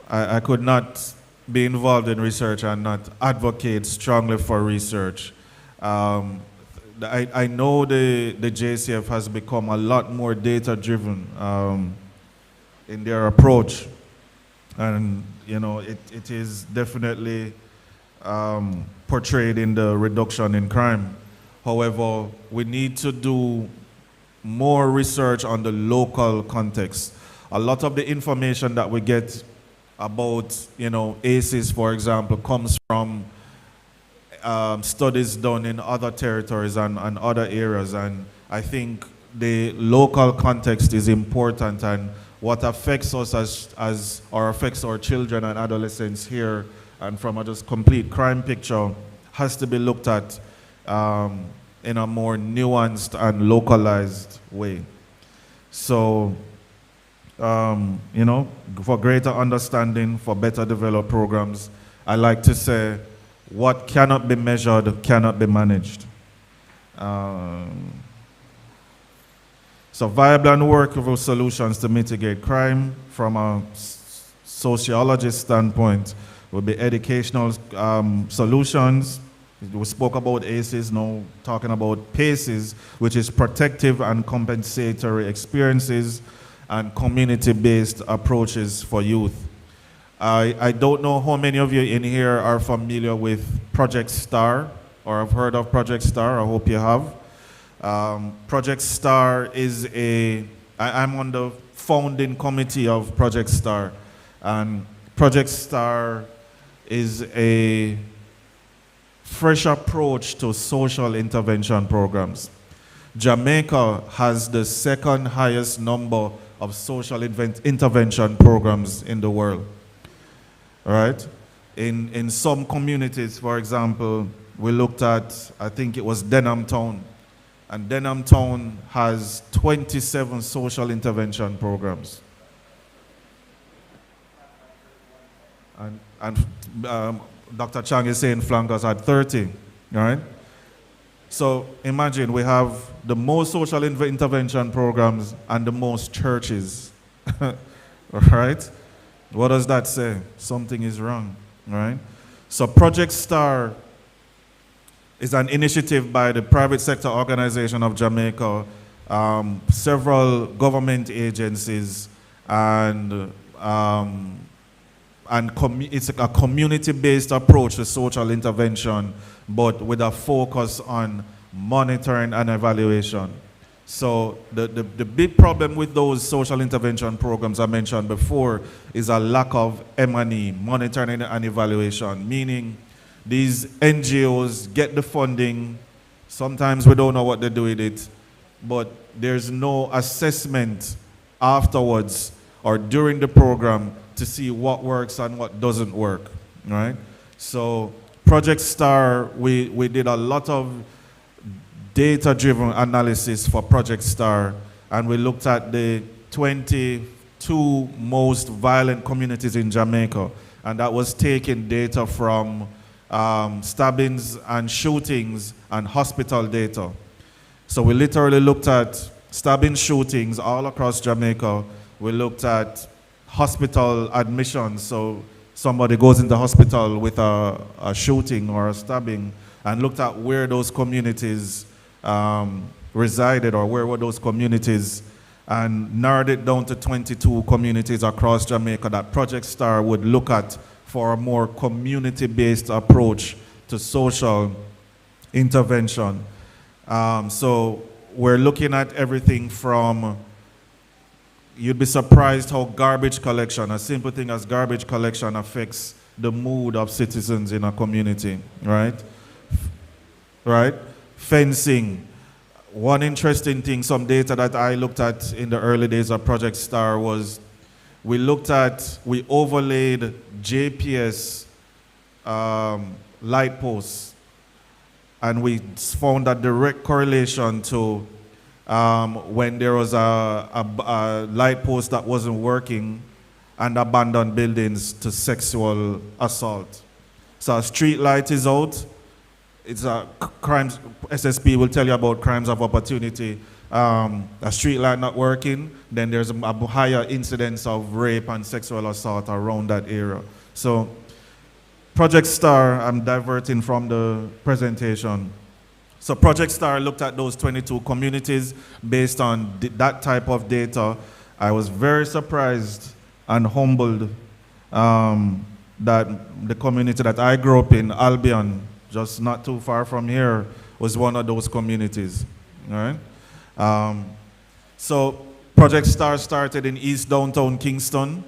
I could not be involved in research and not advocate strongly for research. I know the JCF has become a lot more data-driven in their approach. And, you know, it is definitely portrayed in the reduction in crime. However, we need to do more research on the local context. A lot of the information that we get about, you know, ACEs, for example, comes from studies done in other territories and other areas. And I think the local context is important, and what affects us or affects our children and adolescents here, and from a just complete crime picture, has to be looked at in a more nuanced and localized way. So, you know, for greater understanding, for better developed programs, I like to say, what cannot be measured cannot be managed. So viable and workable solutions to mitigate crime from a sociologist standpoint would be educational solutions. We spoke about ACEs, now talking about PACEs, which is protective and compensatory experiences and community-based approaches for youth. I don't know how many of you in here are familiar with Project STAR, or have heard of Project STAR. I hope you have. Project STAR is I'm on the founding committee of Project STAR, and Project STAR is a fresh approach to social intervention programs. Jamaica has the second highest number of social intervention programs in the world. All right? In some communities, for example, we looked at, I think it was Denham Town, and Denham Town has 27 social intervention programs. And Dr. Chang is saying Flankers had 30, right? So imagine we have the most social intervention programs and the most churches. All right? What does that say? Something is wrong, right? So Project STAR is an initiative by the private sector organization of Jamaica, several government agencies, and it's a community-based approach to social intervention, but with a focus on monitoring and evaluation. So the big problem with those social intervention programs I mentioned before is a lack of M&E, monitoring and evaluation, meaning these NGOs get the funding, sometimes we don't know what they do with it, but there's no assessment afterwards or during the program to see what works and what doesn't work, right? So Project STAR, we did a lot of data-driven analysis for Project STAR, and we looked at the 22 most violent communities in Jamaica, and that was taking data from stabbings and shootings and hospital data. So we literally looked at stabbing shootings all across Jamaica. We looked at hospital admissions, so somebody goes into hospital with a shooting or a stabbing, and looked at where those communities resided or where were those communities, and narrowed it down to 22 communities across Jamaica that Project STAR would look at for a more community-based approach to social intervention. So we're looking at everything from, you'd be surprised how garbage collection, a simple thing as garbage collection, affects the mood of citizens in a community, right? Right? Fencing. One interesting thing, some data that I looked at in the early days of Project STAR was we overlaid JPS light posts, and we found a direct correlation to when there was a light post that wasn't working and abandoned buildings to sexual assault. So a street light is out, it's a crimes, SSP will tell you about crimes of opportunity. A street light not working, then there's a higher incidence of rape and sexual assault around that area. So Project STAR, I'm diverting from the presentation. So Project STAR looked at those 22 communities based on that type of data. I was very surprised and humbled that the community that I grew up in, Albion, just not too far from here, was one of those communities, all right? So Project STAR started in East Downtown Kingston,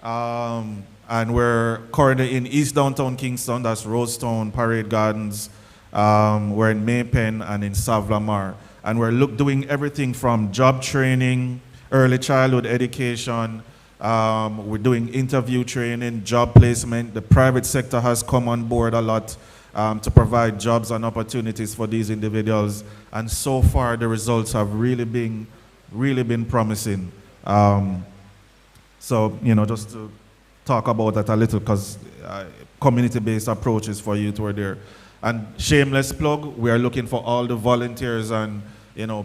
and we're currently in East Downtown Kingston, that's Rosetown, Parade Gardens. We're in Maypen and in Savlamar. And we're doing everything from job training, early childhood education, we're doing interview training, job placement. The private sector has come on board a lot to provide jobs and opportunities for these individuals. And so far, the results have really been promising. So, just to talk about that a little, because community-based approaches for youth were there. And shameless plug, we are looking for all the volunteers and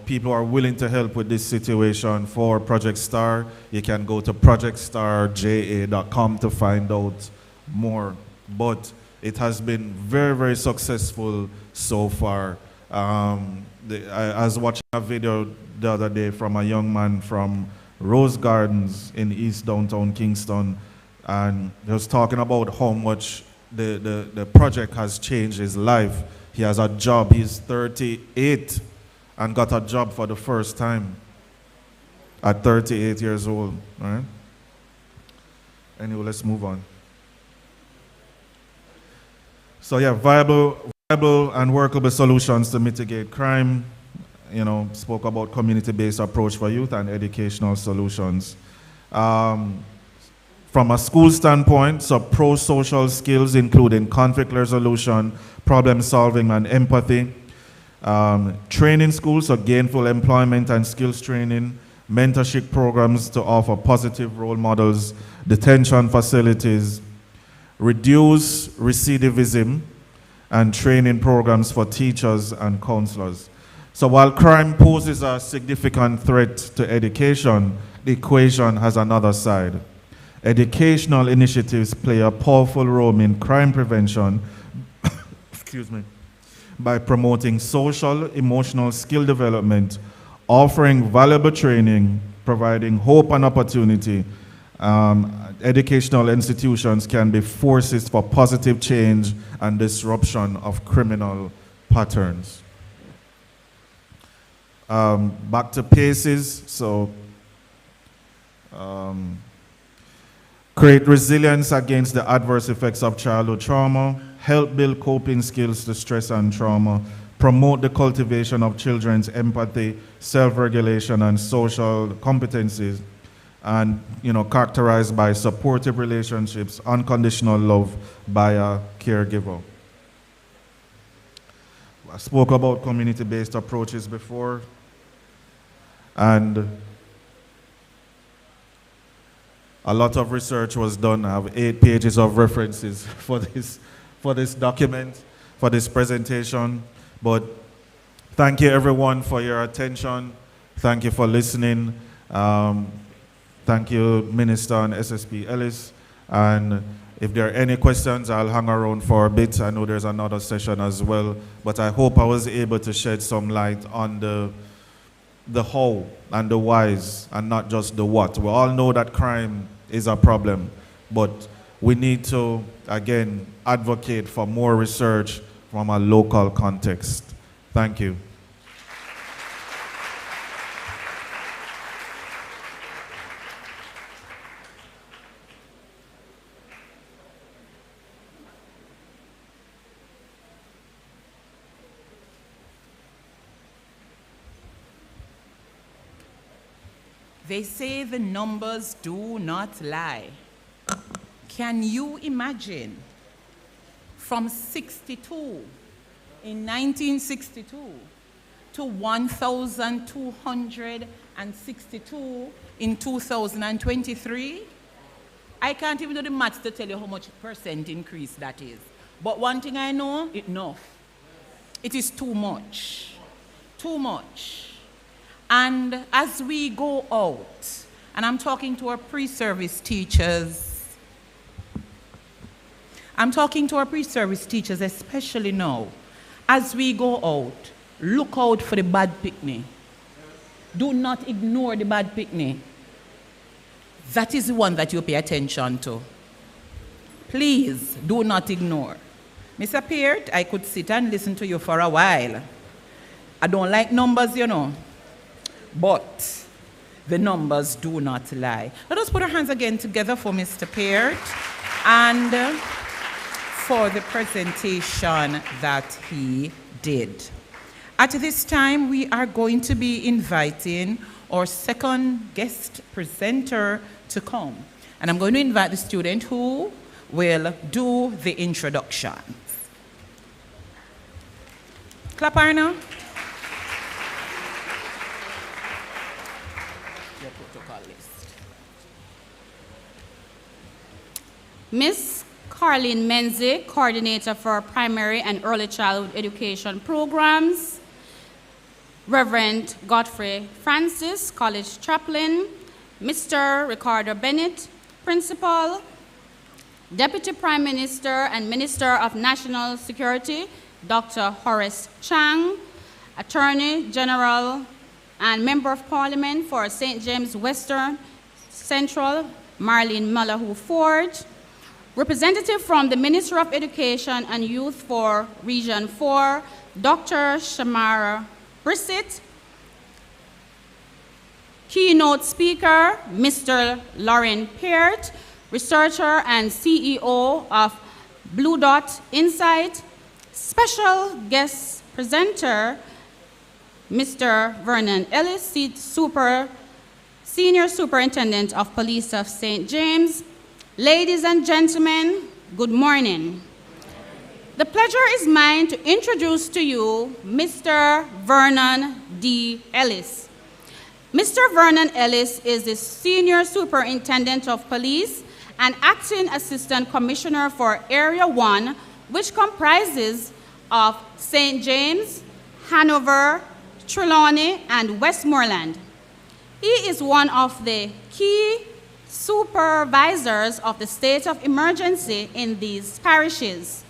people who are willing to help with this situation for Project STAR. You can go to projectstarja.com to find out more. But it has been very, very successful so far. I was watching a video the other day from a young man from Rose Gardens in East Downtown Kingston, and he was talking about how much the project has changed his life. He has a job. He's 38 and got a job for the first time at 38 years old. All right? Anyway, let's move on. So yeah, viable and workable solutions to mitigate crime. Spoke about community-based approach for youth and educational solutions. From a school standpoint, so pro-social skills including conflict resolution, problem solving, and empathy. Training schools, so gainful employment and skills training, mentorship programs to offer positive role models, detention facilities, reduce recidivism, and training programs for teachers and counselors. So while crime poses a significant threat to education, the equation has another side. Educational initiatives play a powerful role in crime prevention excuse me, by promoting social, emotional skill development, offering valuable training, providing hope and opportunity. Educational institutions can be forces for positive change and disruption of criminal patterns. Back to PACES. So, create resilience against the adverse effects of childhood trauma, help build coping skills to stress and trauma, promote the cultivation of children's empathy, self-regulation, and social competencies, and characterized by supportive relationships, unconditional love by a caregiver. I spoke about community-based approaches before, and a lot of research was done. I have 8 pages of references for this document, for this presentation. But thank you everyone for your attention. Thank you for listening. Thank you, Minister and SSP Ellis. And if there are any questions, I'll hang around for a bit. I know there's another session as well. But I hope I was able to shed some light on the how and the whys and not just the what. We all know that crime is a problem, but we need to, again, advocate for more research from a local context. Thank you. They say the numbers do not lie. Can you imagine from 62 in 1962 to 1,262 in 2023? I can't even do the maths to tell you how much percent increase that is. But one thing I know, enough. It is too much. Too much. And as we go out, and I'm talking to our pre-service teachers, especially now, as we go out, look out for the bad picnic. Do not ignore the bad picnic. That is the one that you pay attention to. Please do not ignore. Mr. Peart, I could sit and listen to you for a while. I don't like numbers, but the numbers do not lie. Let us put our hands again together for Mr. Peart and for the presentation that he did. At this time, we are going to be inviting our second guest presenter to come. And I'm going to invite the student who will do the introductions. Clap, Arna. Your protocol list. Miss Carleen Menzie, Coordinator for Primary and Early Childhood Education Programs. Reverend Godfrey Francis, College Chaplain. Mr. Ricardo Bennett, Principal. Deputy Prime Minister and Minister of National Security, Dr. Horace Chang. Attorney General and Member of Parliament for St. James Western Central, Marlene Mullahu Ford. Representative from the Ministry of Education and Youth for Region 4, Dr. Shamara Brissett. Keynote speaker, Mr. Lauren Peart, researcher and CEO of Blue Dot Insight. Special guest presenter, Mr. Vernon Ellis, Senior Superintendent of Police of St. James. Ladies and gentlemen, good morning. The pleasure is mine to introduce to you Mr. Vernon D. Ellis. Mr. Vernon Ellis is the Senior Superintendent of Police and Acting Assistant Commissioner for Area 1, which comprises of St. James, Hanover, Trelawney, and Westmoreland. He is one of the key supervisors of the state of emergency in these parishes.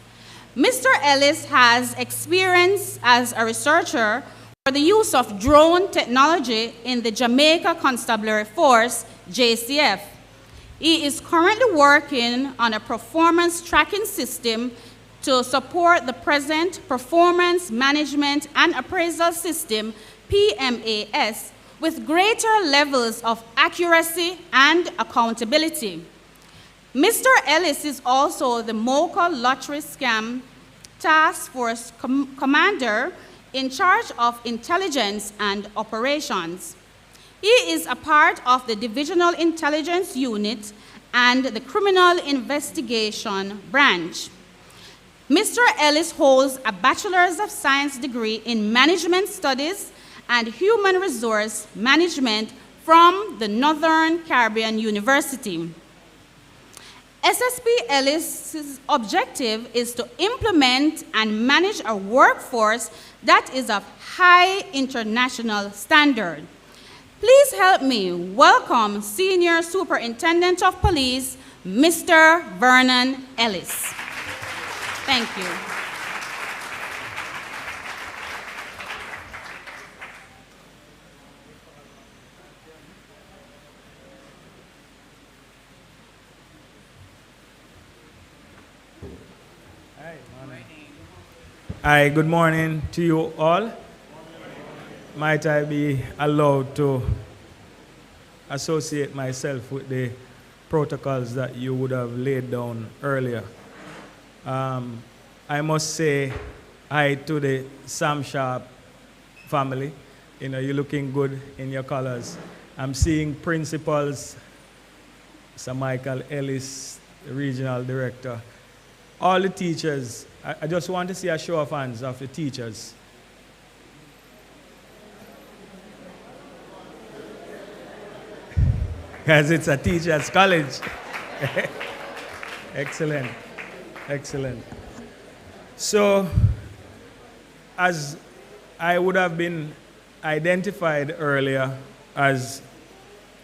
Mr. Ellis has experience as a researcher for the use of drone technology in the Jamaica Constabulary Force, JCF. He is currently working on a performance tracking system to support the present Performance Management and Appraisal System, PMAS, with greater levels of accuracy and accountability. Mr. Ellis is also the Mocha Lottery Scam Task Force Commander in charge of intelligence and operations. He is a part of the Divisional Intelligence Unit and the Criminal Investigation Branch. Mr. Ellis holds a Bachelor's of Science degree in Management Studies and Human Resource Management from the Northern Caribbean University. SSP Ellis's objective is to implement and manage a workforce that is of high international standard. Please help me welcome Senior Superintendent of Police, Mr. Vernon Ellis. Thank you. Hi, good morning to you all. Might I be allowed to associate myself with the protocols that you would have laid down earlier? I must say hi to the Sam Sharpe family. You know, you're looking good in your colors. I'm seeing principals, Sir Michael Ellis, the regional director, all the teachers. I just want to see a show of hands of the teachers. Because it's a teacher's college. Excellent, excellent. So, as I would have been identified earlier as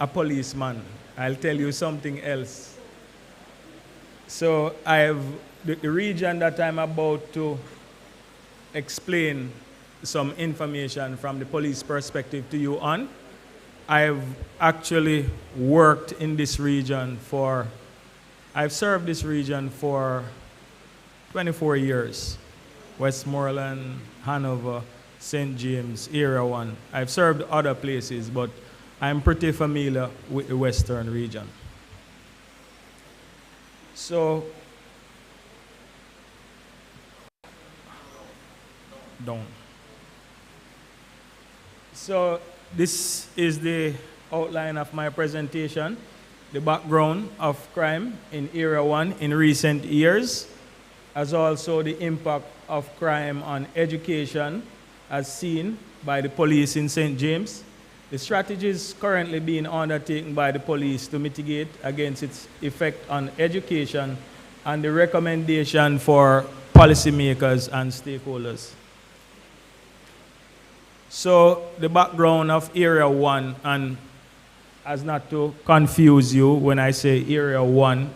a policeman, I'll tell you something else. So, the region that I'm about to explain some information from the police perspective to you on, I've actually worked in this region I've served this region for 24 years. Westmoreland, Hanover, St. James, Area 1. I've served other places, but I'm pretty familiar with the Western region. So, So this is the outline of my presentation, the background of crime in Area 1 in recent years, as also the impact of crime on education as seen by the police in St. James, the strategies currently being undertaken by the police to mitigate against its effect on education, and the recommendation for policymakers and stakeholders. So the background of Area 1, and as not to confuse you when I say Area 1,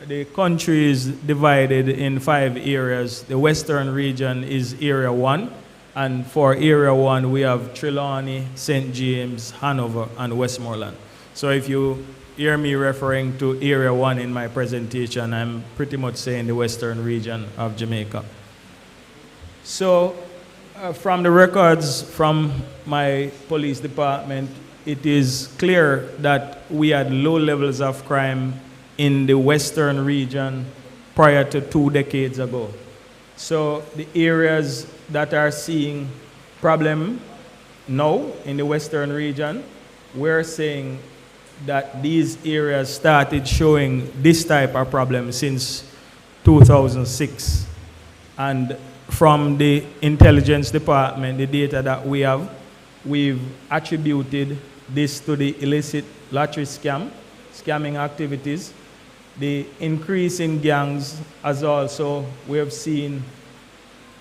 the country is divided in 5 areas. The western region is Area 1, and for Area 1 we have Trelawney, St. James, Hanover, and Westmoreland. So if you hear me referring to Area 1 in my presentation, I'm pretty much saying the western region of Jamaica. So from the records from my police department, it is clear that we had low levels of crime in the western region prior to 2 decades ago. So the areas that are seeing problem now in the western region, we're saying that these areas started showing this type of problem since 2006. And from the intelligence department, the data that we have, we've attributed this to the illicit lottery scamming activities, The increase in gangs as also we have seen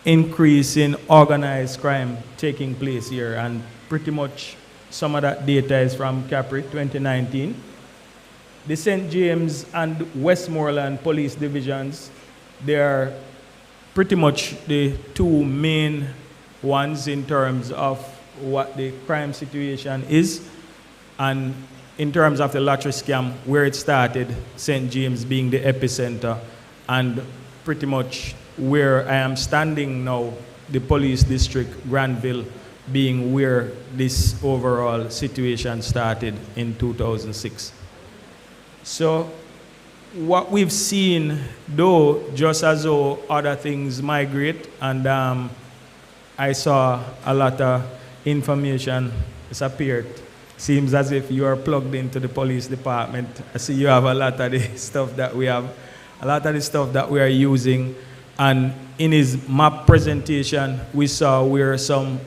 increase in organized crime taking place here, and pretty much some of that data is from Capri 2019. The St. James and Westmoreland police divisions, they are pretty much the two main ones in terms of what the crime situation is, and in terms of the lottery scam, where it started, St. James being the epicenter, and pretty much where I am standing now, the police district, Granville, being where this overall situation started in 2006. So what we've seen, though, just as though other things migrate, and I saw a lot of information disappeared. Seems as if you are plugged into the police department. I see you have a lot of the stuff that we have, a lot of the stuff that we are using. And in his map presentation, we saw where some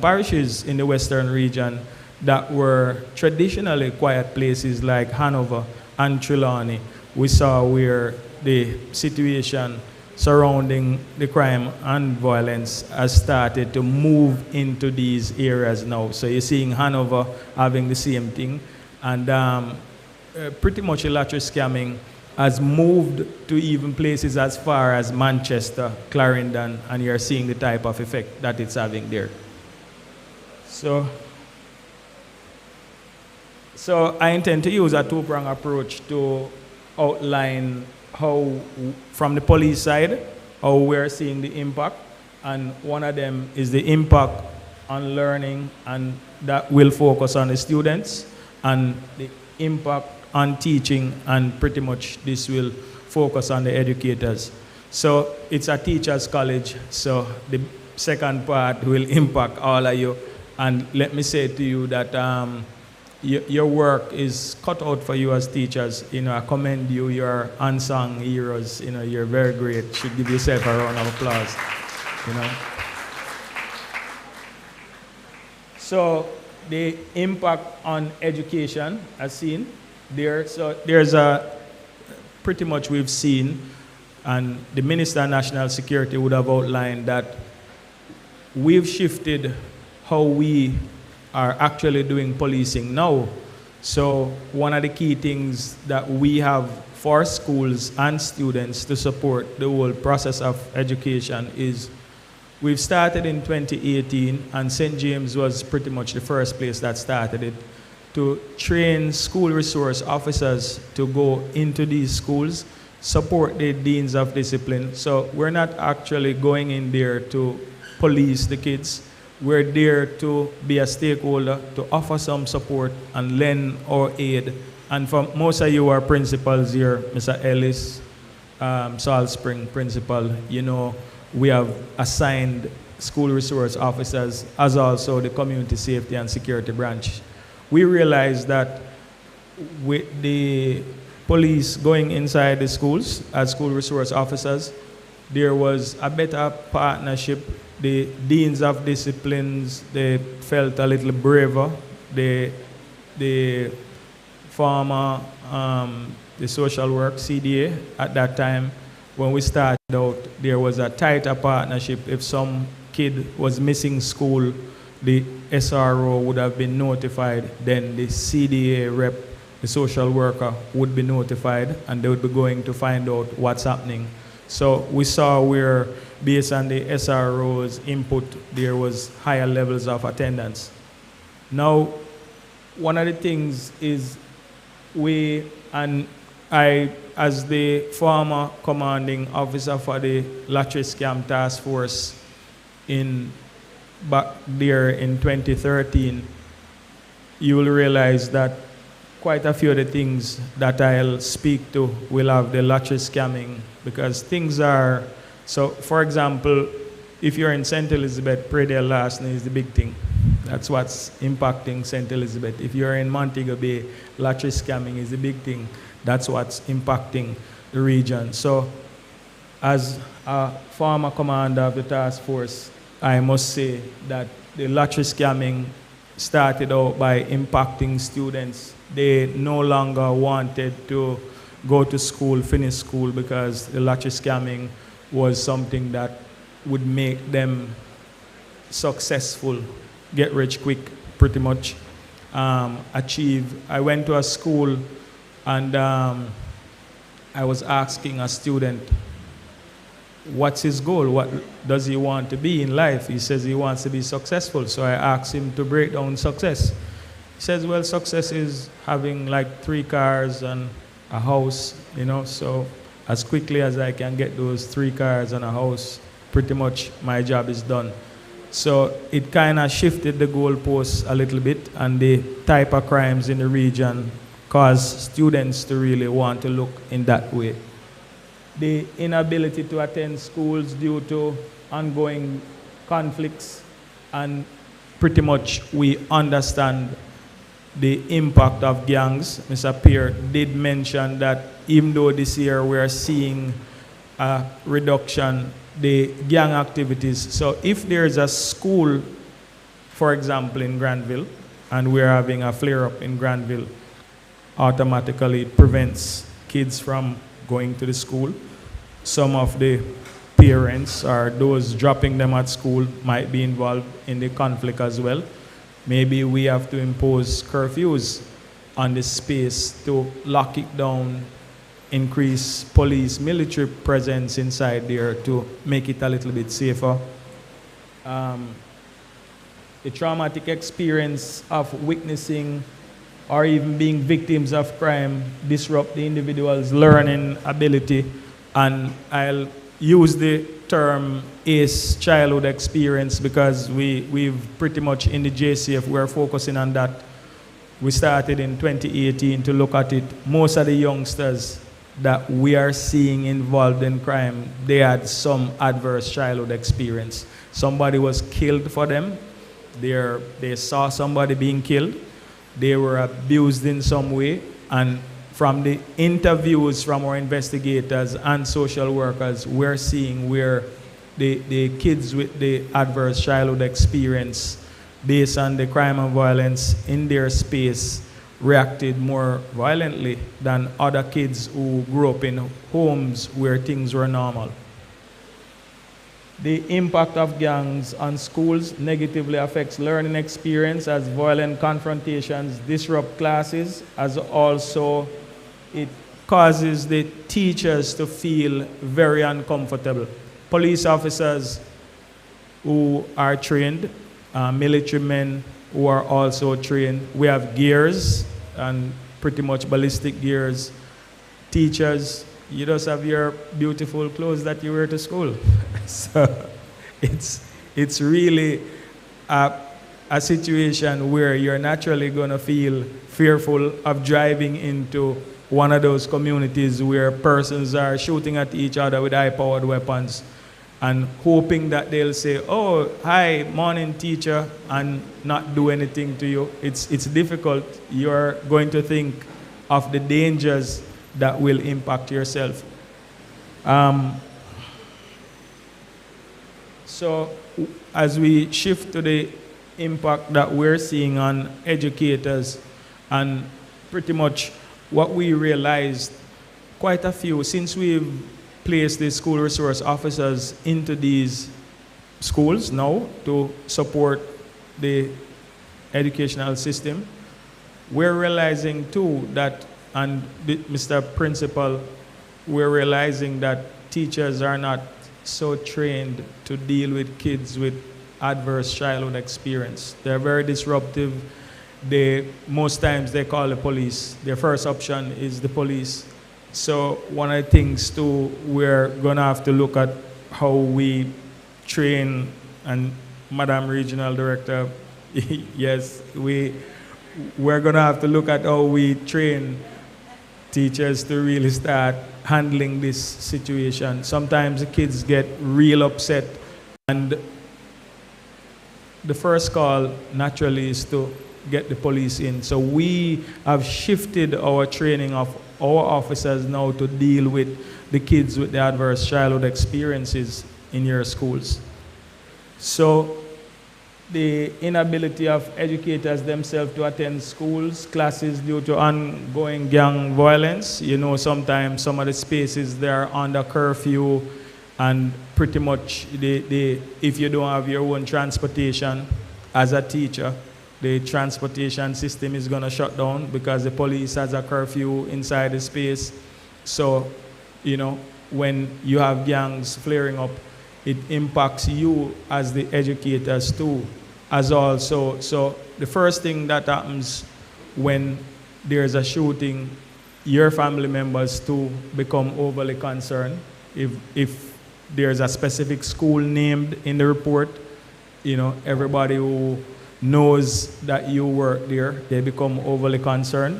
parishes in the western region that were traditionally quiet places like Hanover and Trelawney, we saw where the situation surrounding the crime and violence has started to move into these areas now. So you're seeing Hanover having the same thing, and pretty much the lottery scamming has moved to even places as far as Manchester, Clarendon, and you're seeing the type of effect that it's having there. So I intend to use a two-pronged approach to outline how, from the police side, how we're seeing the impact. And one of them is the impact on learning, and that will focus on the students, and the impact on teaching, and pretty much this will focus on the educators. So it's a teachers' college, so the second part will impact all of you. And let me say to you that your work is cut out for you as teachers. You know, I commend you. You're unsung heroes. You know, you're very great. Should give yourself a round of applause. You know. So the impact on education, as seen there. So there's a pretty much we've seen, and the Minister of National Security would have outlined that we've shifted how we are actually doing policing now. So one of the key things that we have for schools and students to support the whole process of education is we've started in 2018, and St. James was pretty much the first place that started it, to train school resource officers to go into these schools, support the deans of discipline. So we're not actually going in there to police the kids. We're there to be a stakeholder, to offer some support and lend our aid. And for most of you are principals here, Mr. Ellis, Salt Spring principal, you know, we have assigned school resource officers as also the community safety and security branch. We realized that with the police going inside the schools as school resource officers, there was a better partnership. The deans of disciplines, they felt a little braver. The former, the social work, CDA, at that time, when we started out, there was a tighter partnership. If some kid was missing school, the SRO would have been notified, then the CDA rep, the social worker, would be notified, and they would be going to find out what's happening. So we saw where, based on the SRO's input, there was higher levels of attendance. Now, one of the things is we, and I, as the former commanding officer for the Lottery Scam Task Force back there in 2013, you will realize that quite a few of the things that I'll speak to will have the lottery scamming, because things are, so for example, if you're in St. Elizabeth, Praedale Larceny is the big thing. That's what's impacting St. Elizabeth. If you're in Montego Bay, lottery scamming is the big thing. That's what's impacting the region. So as a former commander of the task force, I must say that the lottery scamming started out by impacting students. They no longer wanted to go to school, finish school, because the lottery scamming was something that would make them successful, get rich quick, pretty much, achieve. I went to a school and I was asking a student, what's his goal? What does he want to be in life? He says he wants to be successful. So I asked him to break down success. He says, well, success is having like 3 cars and a house, you know, so as quickly as I can get those 3 cars and a house, pretty much my job is done. So it kind of shifted the goalposts a little bit, and the type of crimes in the region caused students to really want to look in that way. The inability to attend schools due to ongoing conflicts, and pretty much we understand the impact of gangs. Mr. Pierre did mention that even though this year we are seeing a reduction, the gang activities. So if there's a school, for example, in Granville, and we're having a flare-up in Granville, automatically it prevents kids from going to the school. Some of the parents or those dropping them at school might be involved in the conflict as well. Maybe we have to impose curfews on the space to lock it down, increase police, military presence inside there to make it a little bit safer. The traumatic experience of witnessing or even being victims of crime disrupt the individual's learning ability. And I'll use the term ACE, childhood experience, because we've pretty much in the JCF, we're focusing on that. We started in 2018 to look at it. Most of the youngsters that we are seeing involved in crime, they had some adverse childhood experience. Somebody was killed for them. They saw somebody being killed. They were abused in some way. And from the interviews from our investigators and social workers, we're seeing where the kids with the adverse childhood experience, based on the crime and violence in their space, reacted more violently than other kids who grew up in homes where things were normal. The impact of gangs on schools negatively affects learning experience, as violent confrontations disrupt classes, as also it causes the teachers to feel very uncomfortable. Police officers who are trained, military men who are also trained. We have gears, and pretty much ballistic gears. Teachers, you just have your beautiful clothes that you wear to school. So it's really a situation where you're naturally going to feel fearful of driving into one of those communities where persons are shooting at each other with high-powered weapons, and hoping that they'll say, oh, hi, morning, teacher, and not do anything to you. It's difficult. You're going to think of the dangers that will impact yourself. So as we shift to the impact that we're seeing on educators, and pretty much what we realized, quite a few, since we've placed the school resource officers into these schools now to support the educational system, we're realizing too that, and Mr. Principal, we're realizing that teachers are not so trained to deal with kids with adverse childhood experience. They're very disruptive. Most times they call the police. Their first option is the police. So one of the things too, we're gonna have to look at how we train, and Madam Regional Director, yes, we're gonna have to look at how we train teachers to really start handling this situation. Sometimes the kids get real upset, and the first call naturally is to get the police in. So we have shifted our training of our officers now to deal with the kids with the adverse childhood experiences in your schools. So the inability of educators themselves to attend schools, classes due to ongoing gang violence. You know, sometimes some of the spaces they're under curfew, and pretty much if you don't have your own transportation as a teacher, the transportation system is going to shut down because the police has a curfew inside the space. So, you know, when you have gangs flaring up, it impacts you as the educators too, as also. So the first thing that happens when there's a shooting, your family members too become overly concerned. If there's a specific school named in the report, you know, everybody who knows that you work there, they become overly concerned.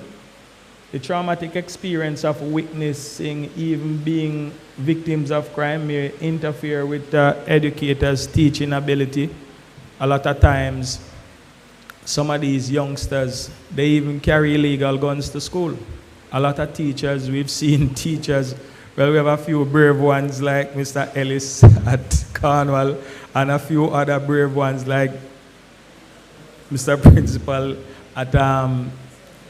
The traumatic experience of witnessing, even being victims of crime, may interfere with the educators' teaching ability. A lot of times, some of these youngsters, they even carry illegal guns to school. A lot of teachers, we've seen teachers, well, we have a few brave ones like Mr. Ellis at Cornwall, and a few other brave ones like Mr. Principal at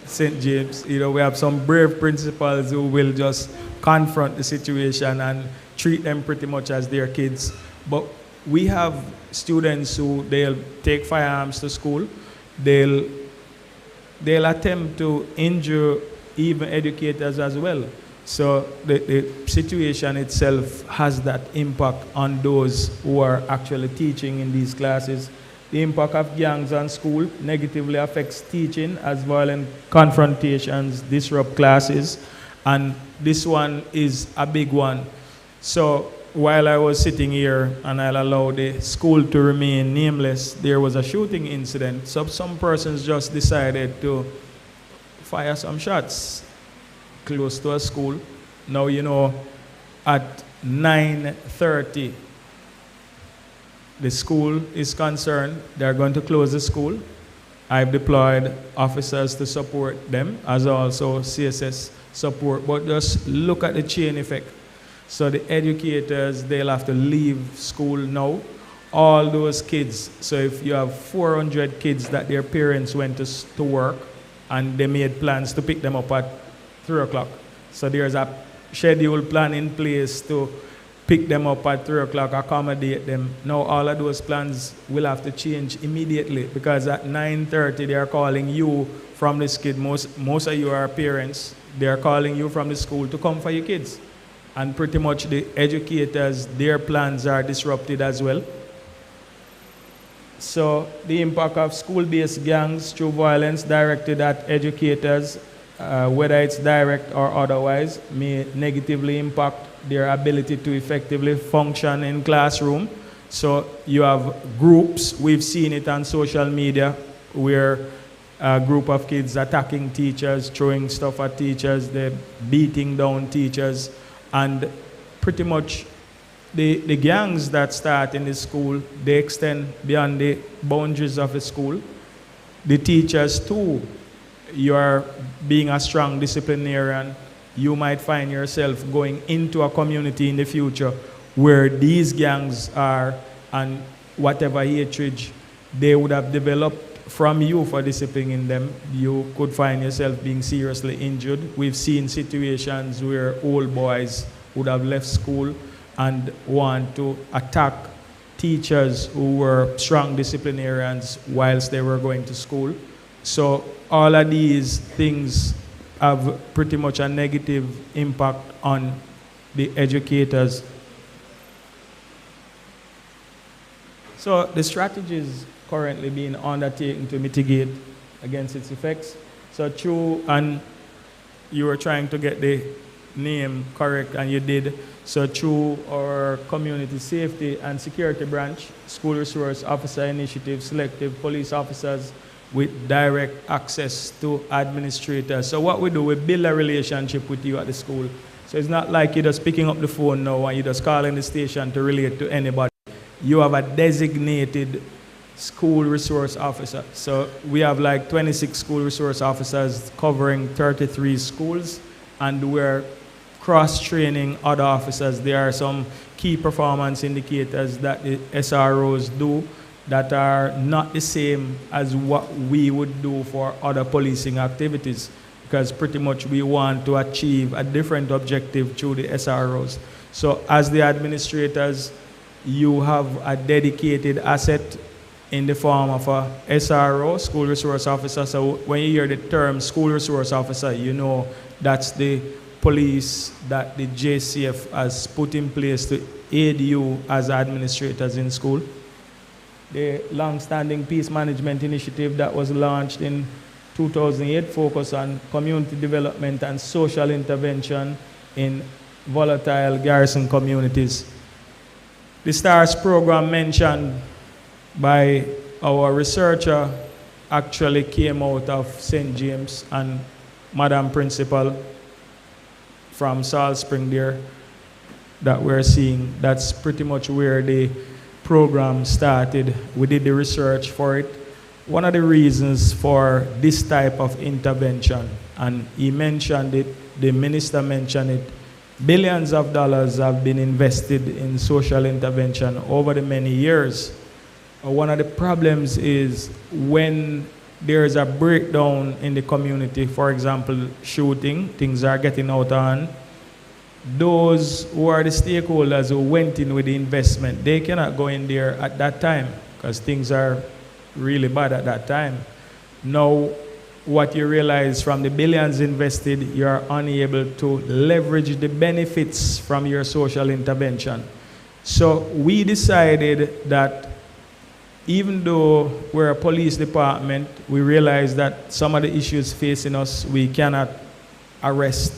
St. James. You know, we have some brave principals who will just confront the situation and treat them pretty much as their kids. But we have students who they'll take firearms to school. They'll attempt to injure even educators as well. So the situation itself has that impact on those who are actually teaching in these classes. The impact of gangs on school negatively affects teaching as violent confrontations disrupt classes. And this one is a big one. So while I was sitting here and I'll allow the school to remain nameless, there was a shooting incident. So some persons just decided to fire some shots close to a school. Now, you know, at 9:30, the school is concerned. They're going to close the school. I've deployed officers to support them, as also CSS support. But just look at the chain effect. So the educators, they'll have to leave school now. All those kids, so if you have 400 kids that their parents went to work and they made plans to pick them up at 3 o'clock. So there's a scheduled plan in place to pick them up at 3 o'clock, accommodate them. Now all of those plans will have to change immediately because at 9:30 they are calling you from this kid. Most of you are parents. They are calling you from the school to come for your kids. And pretty much the educators, their plans are disrupted as well. So the impact of school-based gangs through violence directed at educators, whether it's direct or otherwise, may negatively impact their ability to effectively function in classroom. So you have groups, we've seen it on social media, where a group of kids attacking teachers, throwing stuff at teachers, they're beating down teachers, and pretty much the gangs that start in the school, they extend beyond the boundaries of the school. The teachers too, you are being a strong disciplinarian, you might find yourself going into a community in the future where these gangs are, and whatever hatred they would have developed from you for disciplining them, you could find yourself being seriously injured. We've seen situations where old boys would have left school and want to attack teachers who were strong disciplinarians whilst they were going to school. So all of these things have pretty much a negative impact on the educators. So the strategies currently being undertaken to mitigate against its effects. So through, and you were trying to get the name correct, and you did. So through our community safety and security branch, school resource officer initiative, selective police officers with direct access to administrators. So what we do, we build a relationship with you at the school. So it's not like you're just picking up the phone now and you're just calling the station to relate to anybody. You have a designated school resource officer. So we have like 26 school resource officers covering 33 schools, and we're cross-training other officers. There are some key performance indicators that the SROs do that are not the same as what we would do for other policing activities, because pretty much we want to achieve a different objective through the SROs. So as the administrators, you have a dedicated asset in the form of a SRO, school resource officer. So when you hear the term school resource officer, you know that's the police that the JCF has put in place to aid you as administrators in school. The long-standing peace management initiative that was launched in 2008 focused on community development and social intervention in volatile garrison communities. The STARS program mentioned by our researcher actually came out of St. James, and Madam Principal from Salt Spring there that we're seeing. That's pretty much where the program started. We did the research for it. One of the reasons for this type of intervention, and he mentioned it, the minister mentioned it, billions of dollars have been invested in social intervention over the many years. One of the problems is when there is a breakdown in the community, for example, shooting, things are getting out of hand, those who are the stakeholders who went in with the investment, they cannot go in there at that time because things are really bad at that time. Now, what you realize from the billions invested, you're unable to leverage the benefits from your social intervention. So we decided that even though we're a police department, we realize that some of the issues facing us, we cannot arrest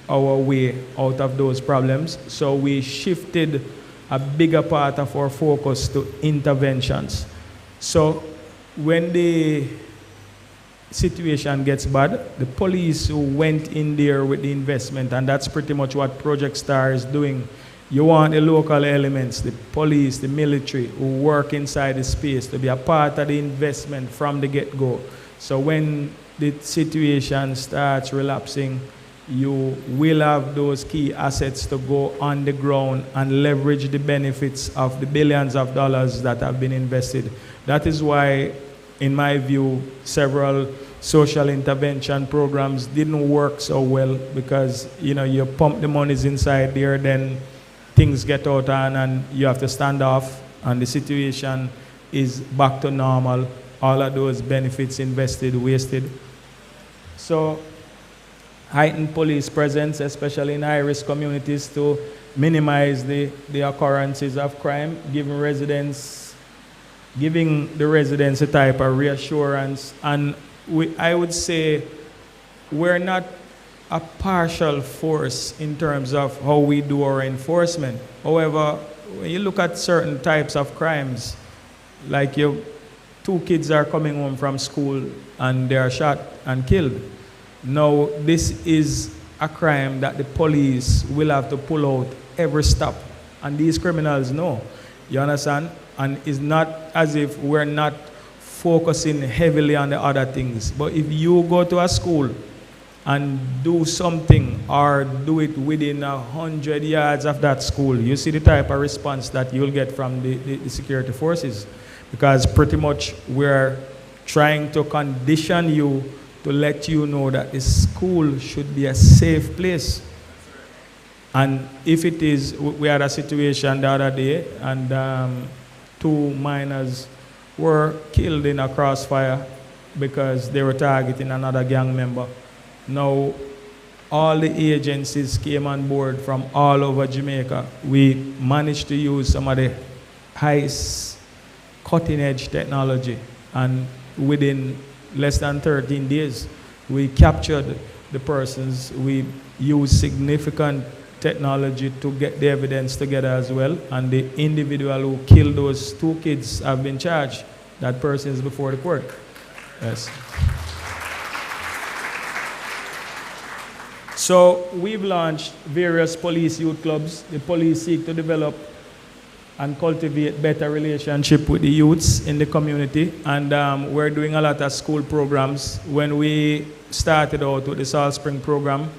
our way out of those problems. So we shifted a bigger part of our focus to interventions. So when the situation gets bad, the police who went in there with the investment, and that's pretty much what Project STAR is doing. You want the local elements, the police, the military, who work inside the space to be a part of the investment from the get-go. So when the situation starts relapsing, you will have those key assets to go on the ground and leverage the benefits of the billions of dollars that have been invested. That is why, in my view, several social intervention programs didn't work so well, because you pump the monies inside there, then things get out and you have to stand off, and the situation is back to normal. All of those benefits invested, wasted. So heightened police presence, especially in high-risk communities, to minimize the occurrences of crime, giving the residents a type of reassurance. And I would say we're not a partial force in terms of how we do our enforcement. However, when you look at certain types of crimes, like two kids are coming home from school and they are shot and killed. Now, this is a crime that the police will have to pull out every stop. And these criminals know. You understand? And it's not as if we're not focusing heavily on the other things. But if you go to a school and do something or do it within 100 yards of that school, you see the type of response that you'll get from the security forces. Because pretty much we're trying to condition you to let you know that the school should be a safe place. And if it is, we had a situation the other day, and 2 minors were killed in a crossfire because they were targeting another gang member. Now, all the agencies came on board from all over Jamaica. We managed to use some of the highest cutting-edge technology, and within less than 13 days, we captured the persons. We used significant technology to get the evidence together as well, and the individual who killed those 2 kids have been charged. That person is before the court. Yes. So we've launched various police youth clubs. The police seek to develop and cultivate better relationship with the youths in the community. And we're doing a lot of school programs. When we started out with the Salt Spring program,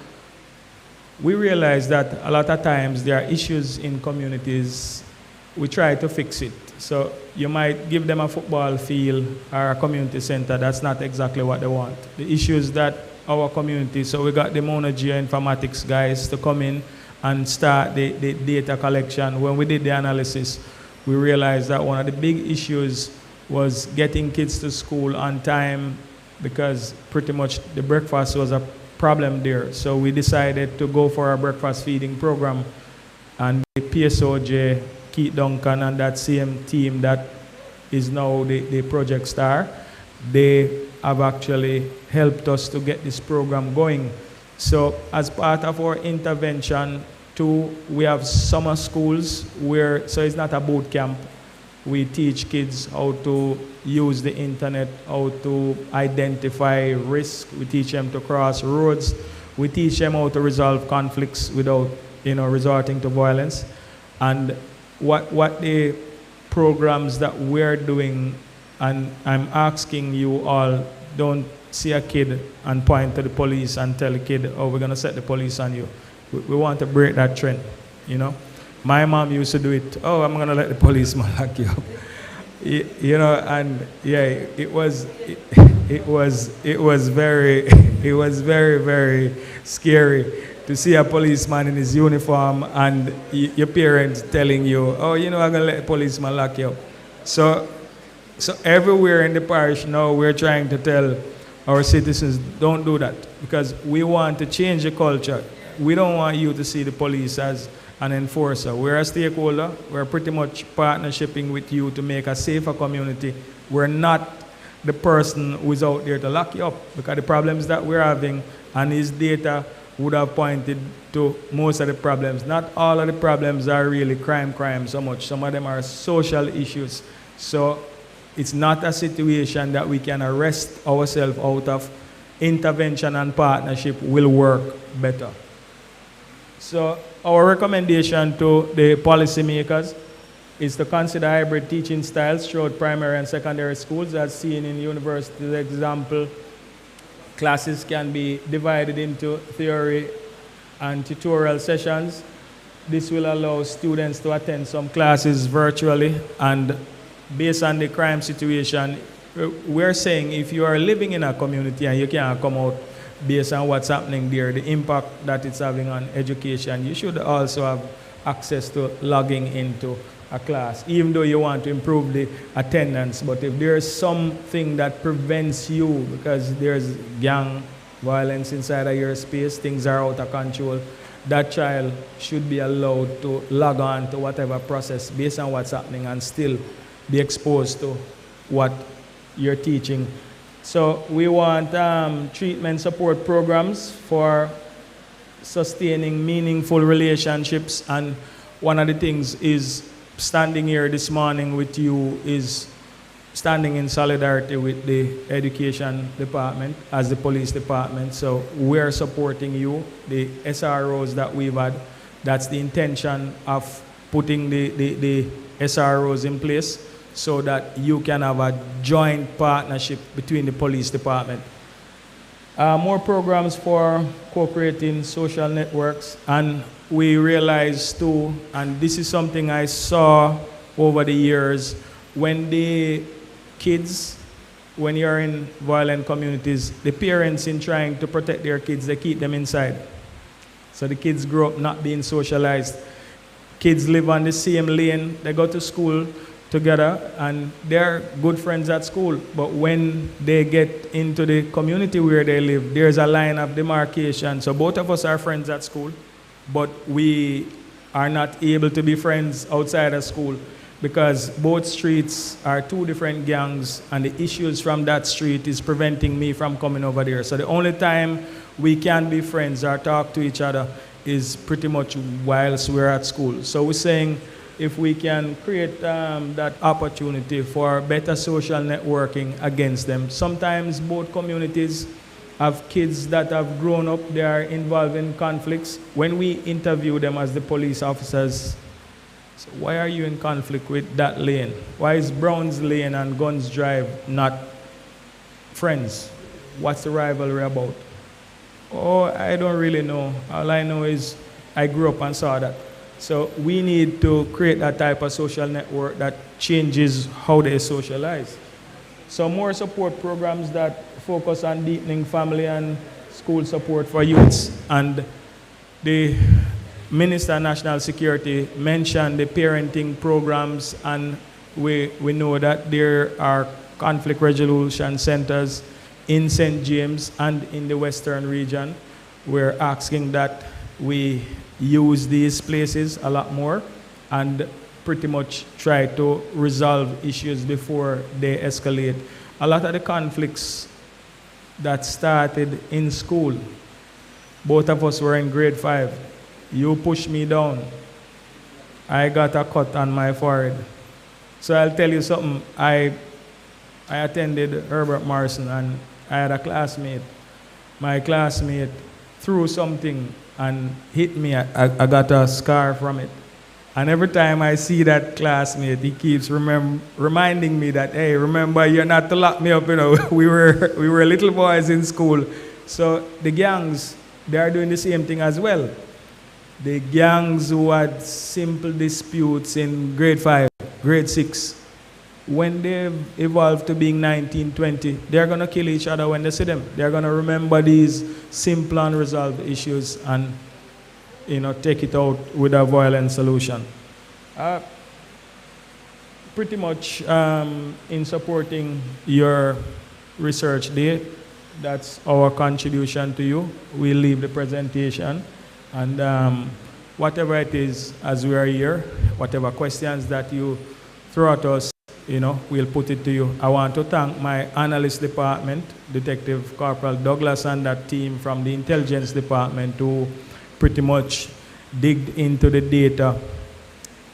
we realized that a lot of times there are issues in communities we try to fix it. So you might give them a football field or a community center. That's not exactly what they want. The issue is that our community, so we got the Mona geoinformatics guys to come in and start the data collection. When we did the analysis, we realized that one of the big issues was getting kids to school on time, because pretty much the breakfast was a problem there. So we decided to go for a breakfast feeding program, and the PSOJ, Keith Duncan, and that same team that is now the Project Star, they have actually helped us to get this program going. So as part of our intervention, too, we have summer schools where, so it's not a boot camp. We teach kids how to use the internet, how to identify risk. We teach them to cross roads. We teach them how to resolve conflicts without, resorting to violence. And what the programs that we're doing, and I'm asking you all, don't see a kid and point to the police and tell the kid, oh, we're going to set the police on you. We want to break that trend, My mom used to do it. Oh, I'm going to let the policeman lock you up. And yeah, it was very, very scary to see a policeman in his uniform and your parents telling you, oh, I'm going to let the policeman lock you up. So everywhere in the parish now, we're trying to tell our citizens, don't do that, because we want to change the culture. We don't want you to see the police as an enforcer. We're a stakeholder. We're pretty much partnershiping with you to make a safer community. We're not the person who's out there to lock you up, because the problems that we're having, and his data would have pointed to most of the problems. Not all of the problems are really crime so much. Some of them are social issues. So it's not a situation that we can arrest ourselves out of. Intervention and partnership will work better. So our recommendation to the policymakers is to consider hybrid teaching styles throughout primary and secondary schools, as seen in universities. Example, classes can be divided into theory and tutorial sessions. This will allow students to attend some classes virtually, and based on the crime situation, we're saying if you are living in a community and you can't come out based on what's happening there, the impact that it's having on education, you should also have access to logging into a class, even though you want to improve the attendance. But if there's something that prevents you, because there's gang violence inside of your space, things are out of control, that child should be allowed to log on to whatever process based on what's happening and still be exposed to what you're teaching. So we want treatment support programs for sustaining meaningful relationships, and one of the things is standing here this morning with you is standing in solidarity with the education department as the police department. So we're supporting you, the SROs that we've had. That's the intention of putting the SROs in place, so that you can have a joint partnership between the police department. More programs for cooperating social networks, and we realized too, and this is something I saw over the years, when the kids, when you're in violent communities, the parents, in trying to protect their kids, they keep them inside. So the kids grow up not being socialized. Kids live on the same lane, they go to school together, and they're good friends at school. But when they get into the community where they live, there's a line of demarcation. So both of us are friends at school, but we are not able to be friends outside of school, because both streets are two different gangs, and the issues from that street is preventing me from coming over there. So the only time we can be friends or talk to each other is pretty much whilst we're at school. So we're saying, if we can create that opportunity for better social networking against them. Sometimes both communities have kids that have grown up, they are involved in conflicts. When we interview them as the police officers, so why are you in conflict with that lane? Why is Brown's Lane and Guns Drive not friends? What's the rivalry about? Oh, I don't really know. All I know is I grew up and saw that. So we need to create that type of social network that changes how they socialize. So more support programs that focus on deepening family and school support for youths. And the Minister of National Security mentioned the parenting programs, and we know that there are conflict resolution centers in St. James and in the Western region. We're asking that we use these places a lot more and pretty much try to resolve issues before they escalate. A lot of the conflicts that started in school, both of us were in grade 5. You pushed me down. I got a cut on my forehead. So I'll tell you something. I attended Herbert Morrison, and I had a classmate. My classmate threw something and hit me. I got a scar from it. And every time I see that classmate, he keeps reminding me that, hey, remember, you're not to lock me up, you know. we were little boys in school. So the gangs, they are doing the same thing as well. The gangs who had simple disputes in grade 5, grade 6, when they evolve to being 19, 20, they're going to kill each other when they see them. They're going to remember these simple unresolved issues and, you know, take it out with a violent solution. Pretty much in supporting your research day, that's our contribution to you. We'll leave the presentation. And whatever it is, as we are here, whatever questions that you throw at us, you know, we'll put it to you. I want to thank my analyst department, Detective Corporal Douglas and that team from the intelligence department who pretty much digged into the data.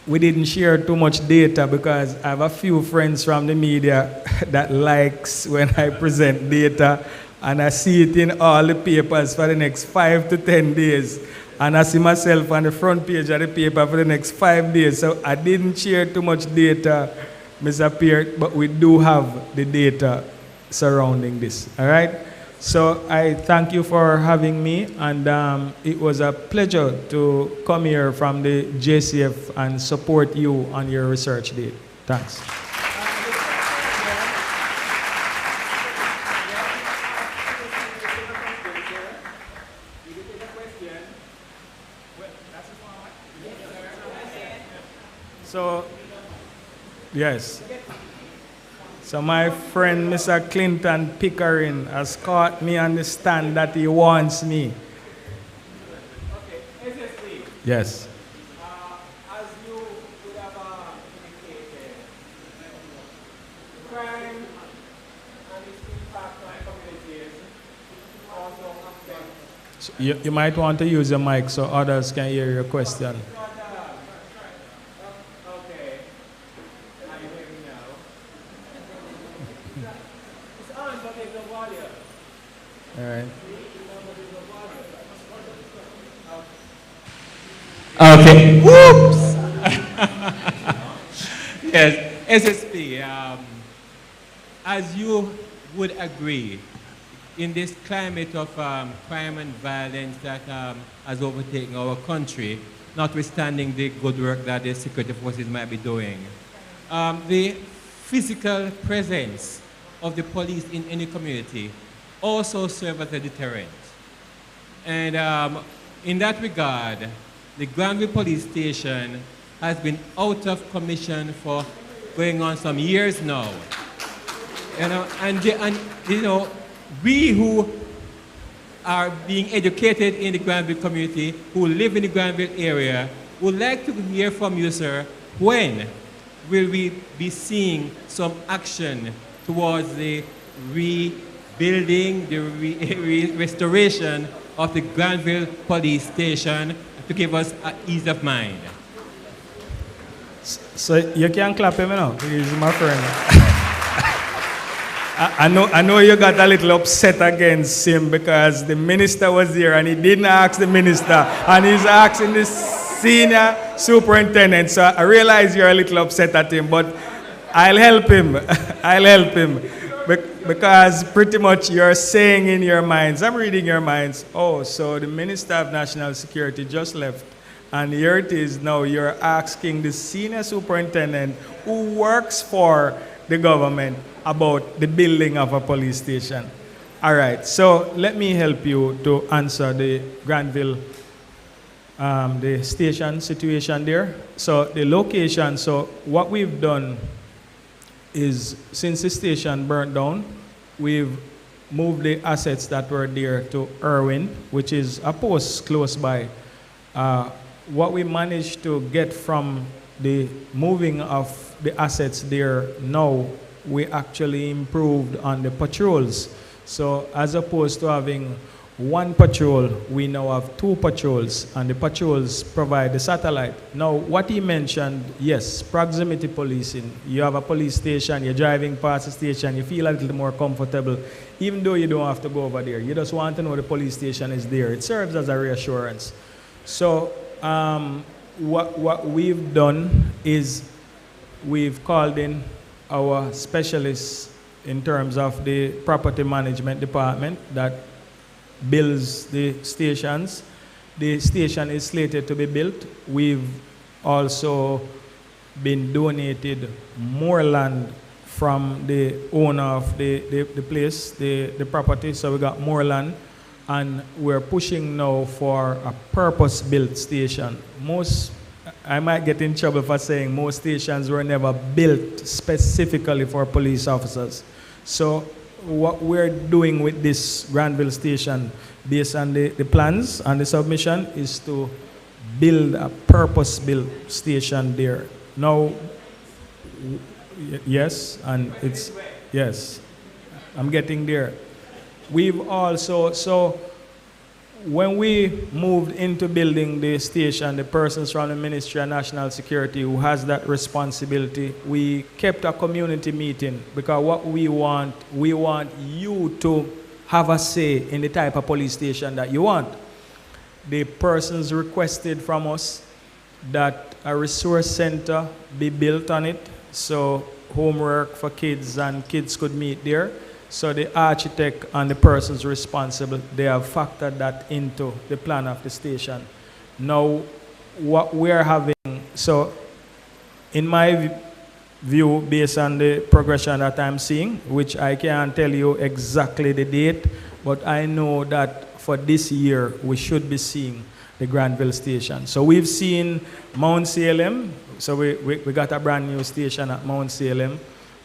We didn't share too much data because I have a few friends from the media that likes when I present data, and I see it in all the papers for the next 5 to 10 days. And I see myself on the front page of the paper for the next 5 days. So I didn't share too much data, Mr. Pierre, but we do have the data surrounding this, all right? So I thank you for having me, and it was a pleasure to come here from the JCF and support you on your research day. Thanks. So, yes. So my friend, Mr. Clinton Pickering, has caught me on the stand that he wants me. Okay, SSP. Yes. As you would have indicated, crime and its impact on communities also affect. So you might want to use your mic so others can hear your question. All right. Okay. Whoops. Yes, SSP. As you would agree, in this climate of crime and violence that has overtaken our country, notwithstanding the good work that the security forces might be doing, the physical presence of the police in any community also serve as a deterrent. And in that regard, the Granville Police Station has been out of commission for going on some years now. You know, and you know, we who are being educated in the Granville community, who live in the Granville area, would like to hear from you, sir, when will we be seeing some action towards the rebuilding, the restoration of the Granville Police Station to give us ease of mind? So you can clap him now. He's my friend. I know you got a little upset against him because the minister was there and he didn't ask the minister and he's asking the senior superintendent. So I realize you're a little upset at him, but I'll help him. I'll help him. Because pretty much you're saying in your minds, I'm reading your minds, oh, so the Minister of National Security just left And here it is now, you're asking the senior superintendent who works for the government about the building of a police station. All right, so let me help you to answer the Granville, the station situation there. So the location, so what we've done is since the station burnt down, we've moved the assets that were there to Irwin, which is a post close by. What we managed to get from the moving of the assets there now, we actually improved on the patrols. So as opposed to having one patrol, we now have 2 patrols, and the patrols provide the satellite. Now, what he mentioned, yes, proximity policing. You have a police station, you're driving past the station, you feel a little more comfortable, even though you don't have to go over there. You just want to know the police station is there. It serves as a reassurance. So what we've done is we've called in our specialists in terms of the property management department that builds the stations. The station is slated to be built. We've also been donated more land from the owner of the place, the property, so we got more land. And we're pushing now for a purpose-built station. I might get in trouble for saying most stations were never built specifically for police officers. So what we're doing with this Granville station, based on the plans and the submission, is to build a purpose-built station there. Now, yes, and it's, yes, I'm getting there. We've also, so when we moved into building the station, the persons from the Ministry of National Security who has that responsibility, we kept a community meeting, because what we want you to have a say in the type of police station that you want. The persons requested from us that a resource center be built on it, so homework for kids and kids could meet there. So the architect and the persons responsible, they have factored that into the plan of the station. Now, what we're having, so in my view, based on the progression that I'm seeing, which I can't tell you exactly the date, but I know that for this year, we should be seeing the Granville station. So we've seen Mount Salem, so we got a brand new station at Mount Salem.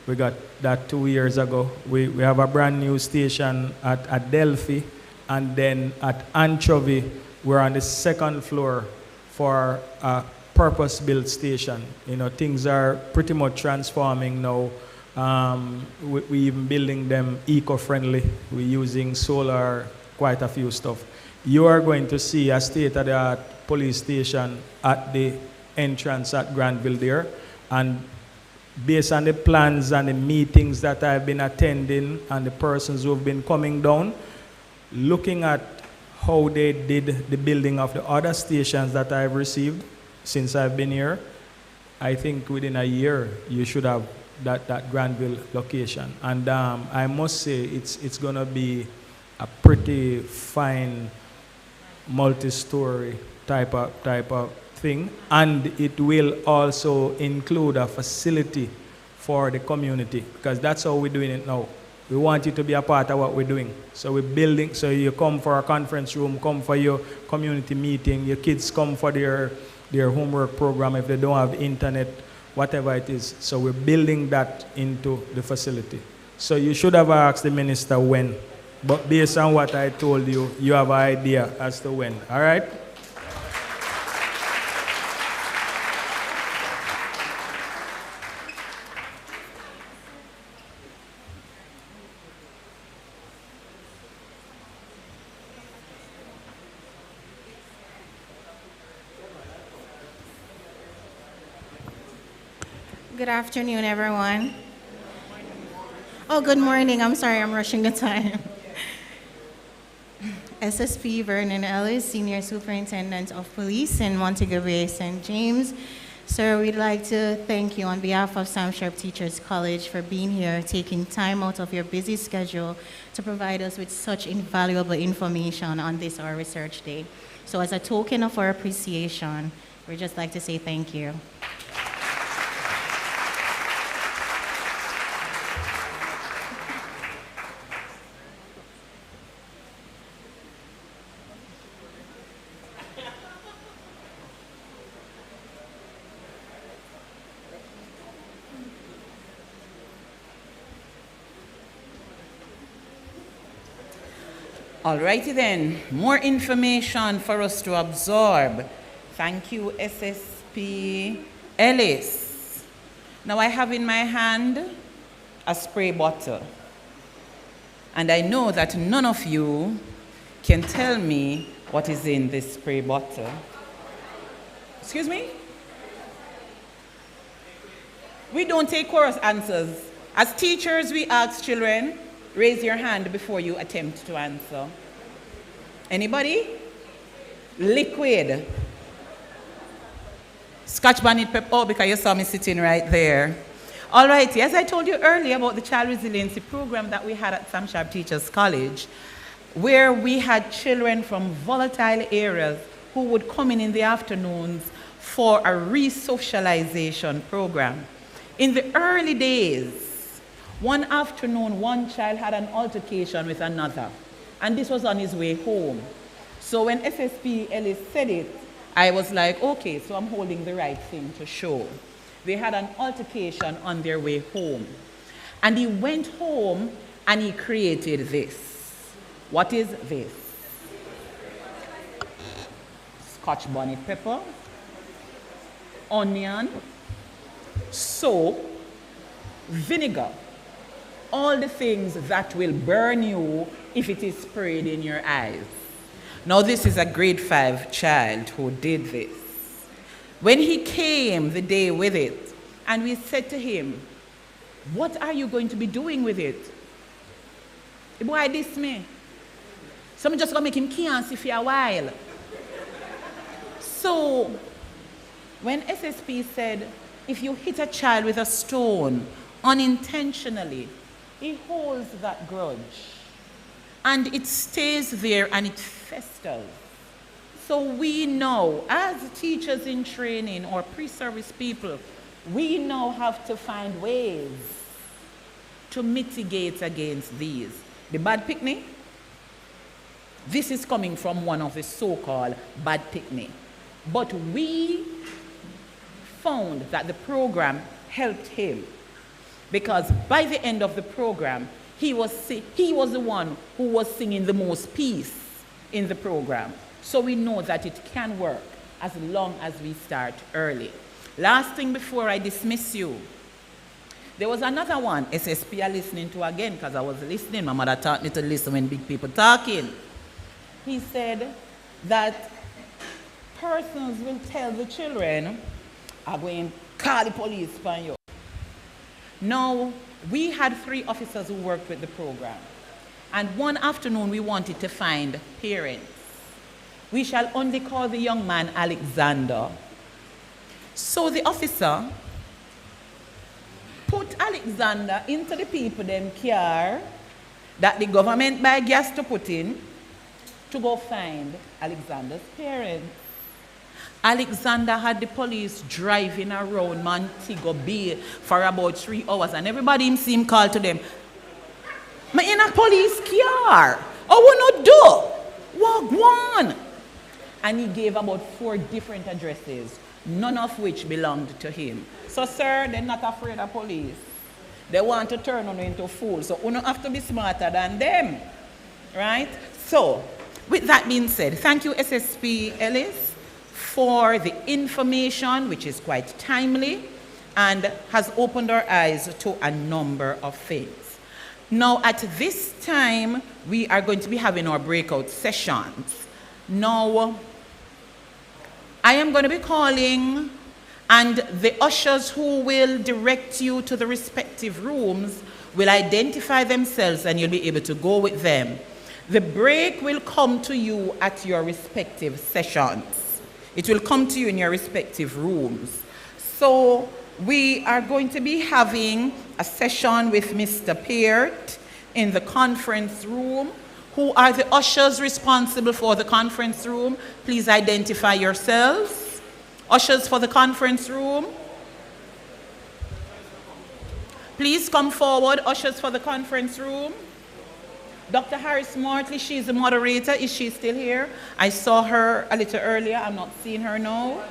We got that 2 years ago. We have a brand new station at Delphi, and then at Anchovy, we're on the 2nd floor for a purpose-built station. You know, things are pretty much transforming now. We even building them eco-friendly. We're using solar, quite a few stuff. You are going to see a state-of-the-art police station at the entrance at Granville there, and based on the plans and the meetings that I've been attending and the persons who've been coming down, looking at how they did the building of the other stations that I've received since I've been here, I think within a year you should have that Granville location. And I must say it's going to be a pretty fine multi-story type of thing, and it will also include a facility for the community, because that's how we're doing it now. We want you to be a part of what we're doing. So we're building, so you come for a conference room, come for your community meeting, your kids come for their homework program if they don't have internet, whatever it is. So we're building that into the facility. So you should have asked the minister when, but based on what I told you, you have an idea as to when, all right? Good afternoon, everyone. Oh, good morning. I'm sorry, I'm rushing the time. SSP Vernon Ellis, Senior Superintendent of Police in Montego Bay, St. James. Sir, we'd like to thank you on behalf of Sam Sharpe Teachers College for being here, taking time out of your busy schedule to provide us with such invaluable information on this, our research day. So as a token of our appreciation, we'd just like to say thank you. Alrighty then, more information for us to absorb. Thank you, SSP Ellis. Now I have in my hand a spray bottle. And I know that none of you can tell me what is in this spray bottle. Excuse me? We don't take chorus answers. As teachers, we ask children, raise your hand before you attempt to answer. Anybody? Liquid. Scotch bonnet pepper. Oh, because you saw me sitting right there. All right, as I told you earlier about the Child Resiliency Program that we had at Sam Sharpe Teachers College, where we had children from volatile areas who would come in the afternoons for a re-socialization program. In the early days, one afternoon, one child had an altercation with another, and this was on his way home. So when SSP Ellis said it, I was like, okay, so I'm holding the right thing to show. They had an altercation on their way home. And he went home and he created this. What is this? Scotch bonnet pepper, onion, soap, vinegar. All the things that will burn you if it is sprayed in your eyes. Now this is a grade 5 child who did this. When he came the day with it, and we said to him, what are you going to be doing with it? The boy dissed me. So I'm just going to make him can't see for a while. So when SSP said, if you hit a child with a stone unintentionally, he holds that grudge. And it stays there and it festers. So we know, as teachers in training or pre-service people, we now have to find ways to mitigate against these. The bad picnic, this is coming from one of the so-called bad picnic. But we found that the program helped him, because by the end of the program, he was the one who was singing the most peace in the program. So we know that it can work as long as we start early. Last thing before I dismiss you, there was another one SSP are listening to again, because I was listening. My mother taught me to listen when big people talking. He said that persons will tell the children, I'm going to call the police for you. Now, we had 3 officers who worked with the program. And one afternoon, we wanted to find parents. We shall only call the young man Alexander. So the officer put Alexander into the people them car that the government buy gas to put in to go find Alexander's parents. Alexander had the police driving around Montego Bay for about 3 hours, and everybody him called to them, "I'm in a police car. Oh, what not do? Walk one." And he gave about 4 different addresses, none of which belonged to him. So, sir, they're not afraid of police. They want to turn on you into fools. So, you don't have to be smarter than them, right? So, with that being said, thank you, SSP Ellis, for the information, which is quite timely and has opened our eyes to a number of things. Now, at this time, we are going to be having our breakout sessions. Now, I am going to be calling, and the ushers who will direct you to the respective rooms will identify themselves, and you'll be able to go with them. The break will come to you at your respective sessions. It will come to you in your respective rooms. So we are going to be having a session with Mr. Peart in the conference room, Who are the ushers responsible for the conference room? Please identify yourselves. Ushers for the conference room. Please come forward, ushers for the conference room. Dr. Harris Mortley, she's the moderator. Is she still here? I saw her a little earlier. I'm not seeing her now.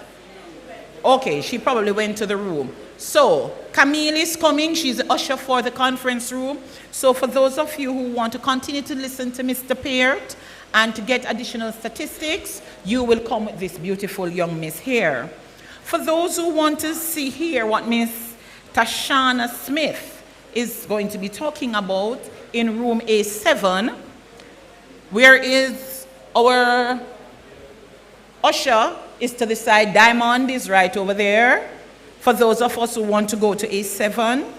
Okay, she probably went to the room. So, Camille is coming. She's the usher for the conference room. So for those of you who want to continue to listen to Mr. Peart and to get additional statistics, you will come with this beautiful young miss here. For those who want to hear what Miss Tashana Smith is going to be talking about in room A7, where is our usher is to the side. Diamond is right over there. For those of us who want to go to A7,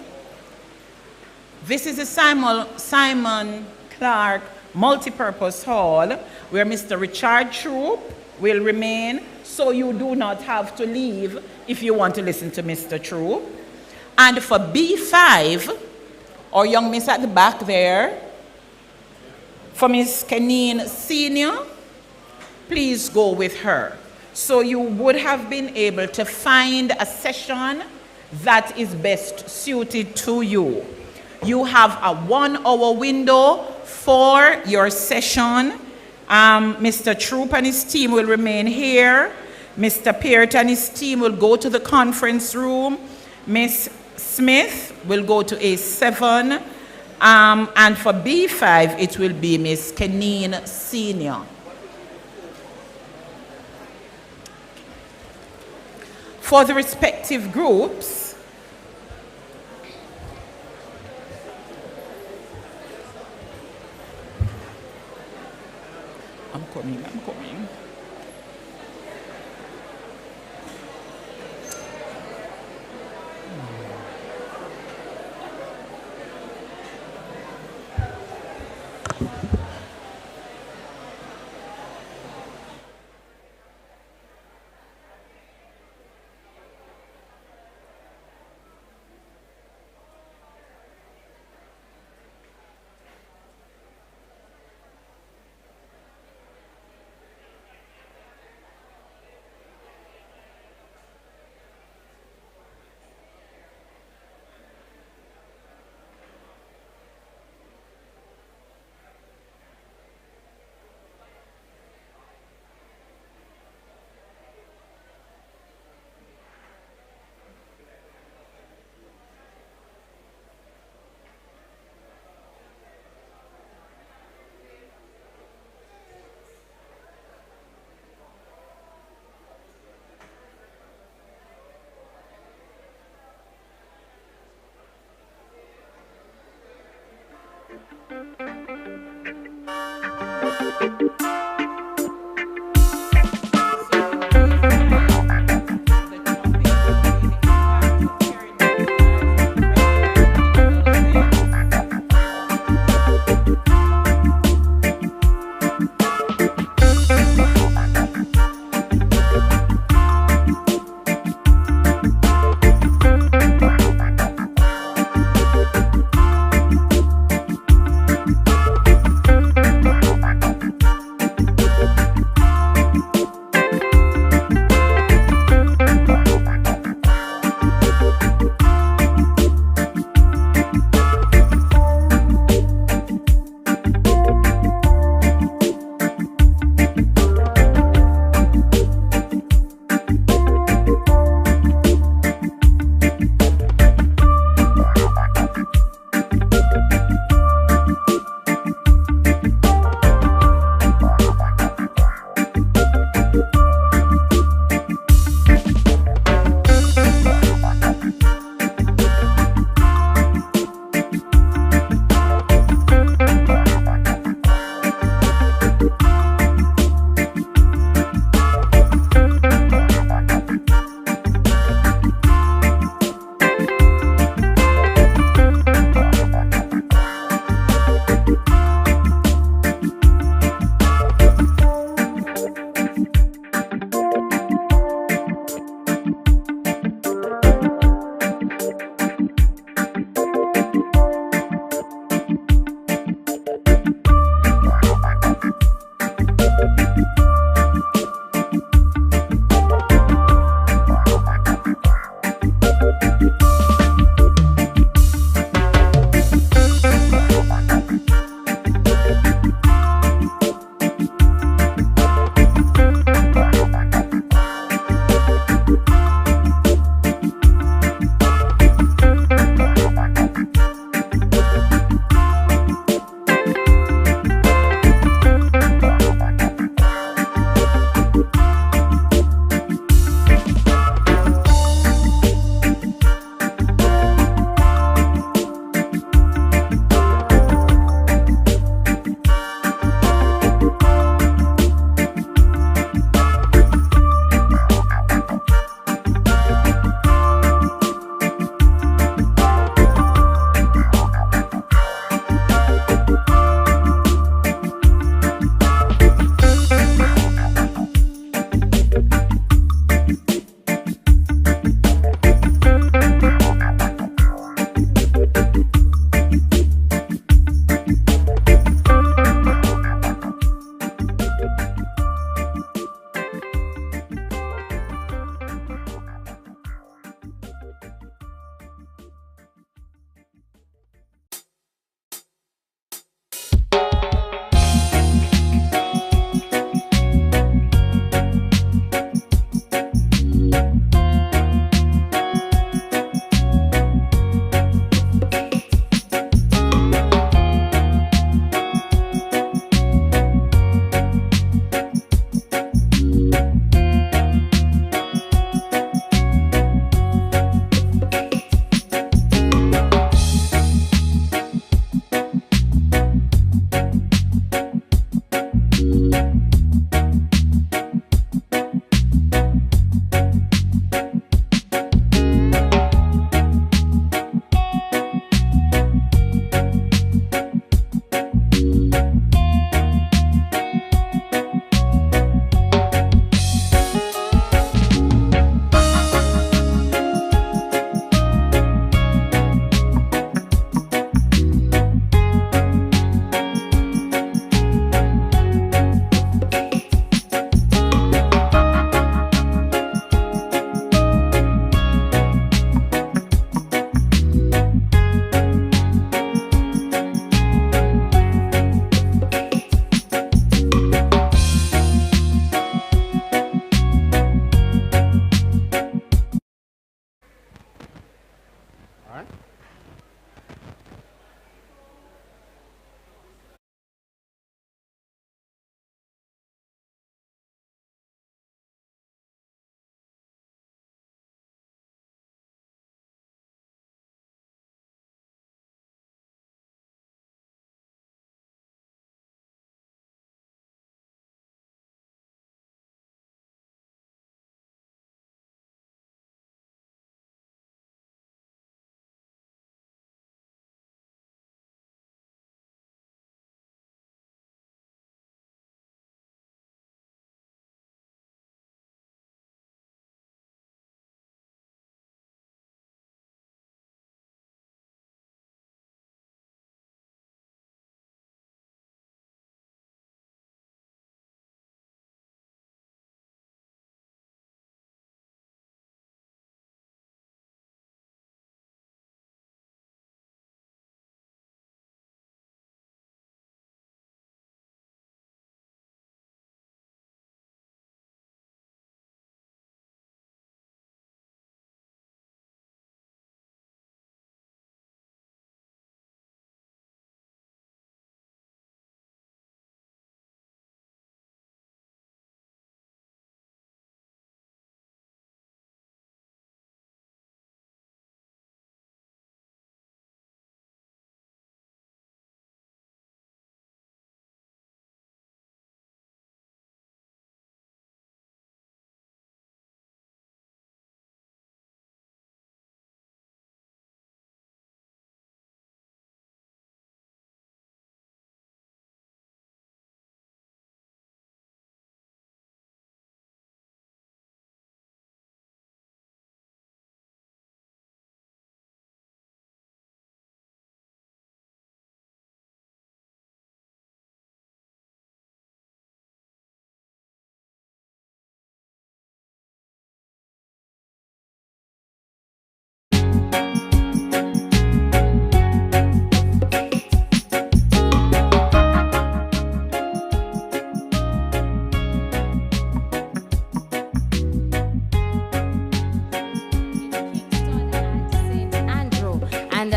this is the Simon Clark Multipurpose Hall, where Mr. Richard Troop will remain, so you do not have to leave if you want to listen to Mr. Troop. And for B5, our young miss at the back there, for Miss Kenine Senior, please go with her. So you would have been able to find a session that is best suited to you. You have a 1 hour window for your session. Mr. Troop and his team will remain here. Mr. Peart and his team will go to the conference room. Miss Smith will go to A7. And for B5, it will be Miss Kenine Senior. For the respective groups, I'm coming.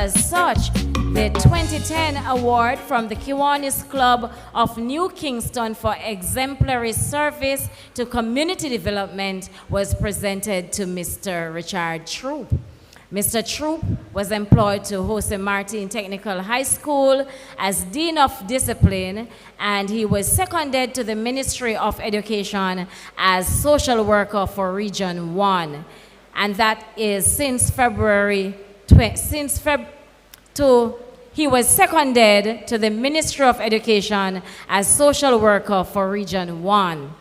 as such, the 2010 award from the Kiwanis Club of New Kingston for exemplary service to community development was presented to Mr. Richard Troop. Mr. Troop was employed to Jose Martin Technical High School as Dean of Discipline, and he was seconded to the Ministry of Education as social worker for Region 1. And that is since he was seconded to the Ministry of Education as social worker for Region 1.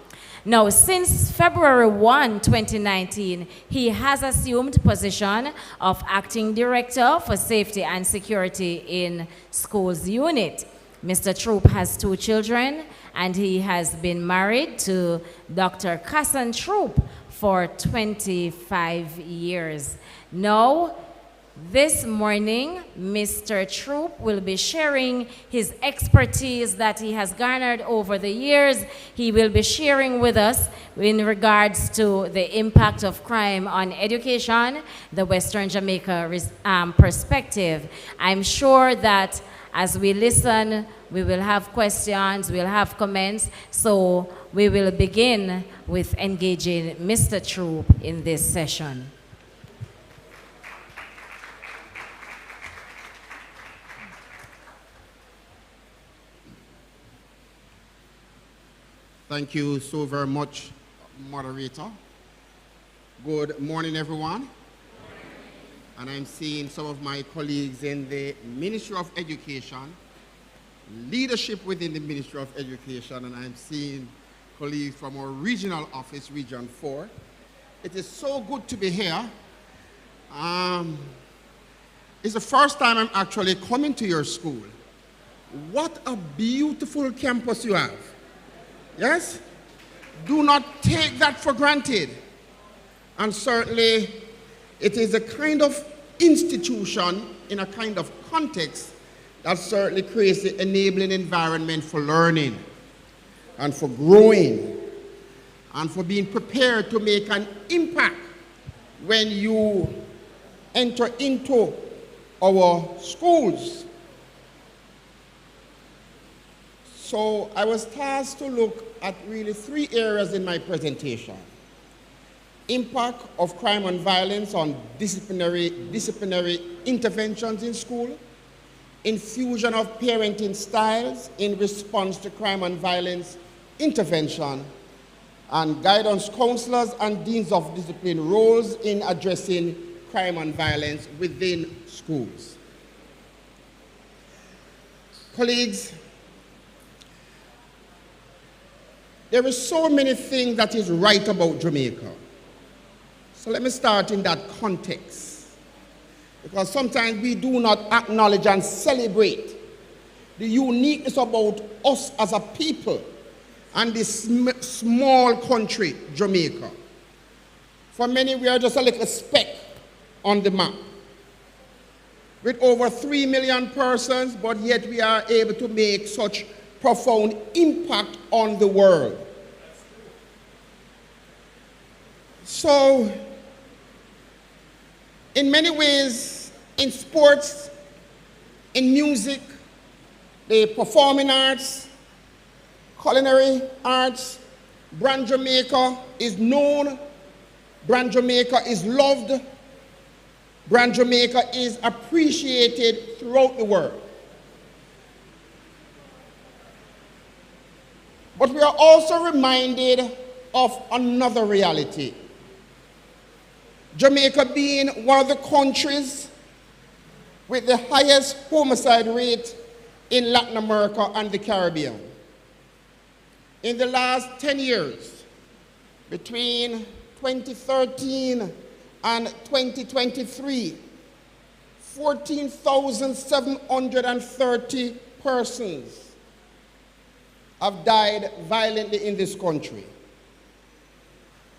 Now, since February 1, 2019, he has assumed position of Acting Director for Safety and Security in Schools Unit. Mr. Troop has 2 children, and he has been married to Dr. Casson Troop for 25 years. Now, this morning, Mr. Troop will be sharing his expertise that he has garnered over the years. He will be sharing with us in regards to the impact of crime on education, the Western Jamaica perspective. I'm sure that as we listen, we will have questions, we'll have comments, so we will begin with engaging Mr. Troop in this session. Thank you so very much, moderator. Good morning, everyone. And I'm seeing some of my colleagues in the Ministry of Education, leadership within the Ministry of Education, and I'm seeing colleagues from our regional office, Region 4. It is so good to be here. It's the first time I'm actually coming to your school. What a beautiful campus you have. Yes? Do not take that for granted. And certainly, it is a kind of institution in a kind of context that certainly creates the enabling environment for learning and for growing and for being prepared to make an impact when you enter into our schools. So I was tasked to look at really 3 areas in my presentation. Impact of crime and violence on disciplinary interventions in school, infusion of parenting styles in response to crime and violence intervention, and guidance counselors and deans of discipline roles in addressing crime and violence within schools. Colleagues, there is so many things that is right about Jamaica. So let me start in that context, because sometimes we do not acknowledge and celebrate the uniqueness about us as a people and this small country, Jamaica. For many, we are just a little speck on the map with over 3 million persons, but yet we are able to make such profound impact on the world. So, in many ways, in sports, in music, the performing arts, culinary arts, Brand Jamaica is known, Brand Jamaica is loved, Brand Jamaica is appreciated throughout the world. But we are also reminded of another reality. Jamaica being one of the countries with the highest homicide rate in Latin America and the Caribbean. In the last 10 years, between 2013 and 2023, 14,730 persons have died violently in this country.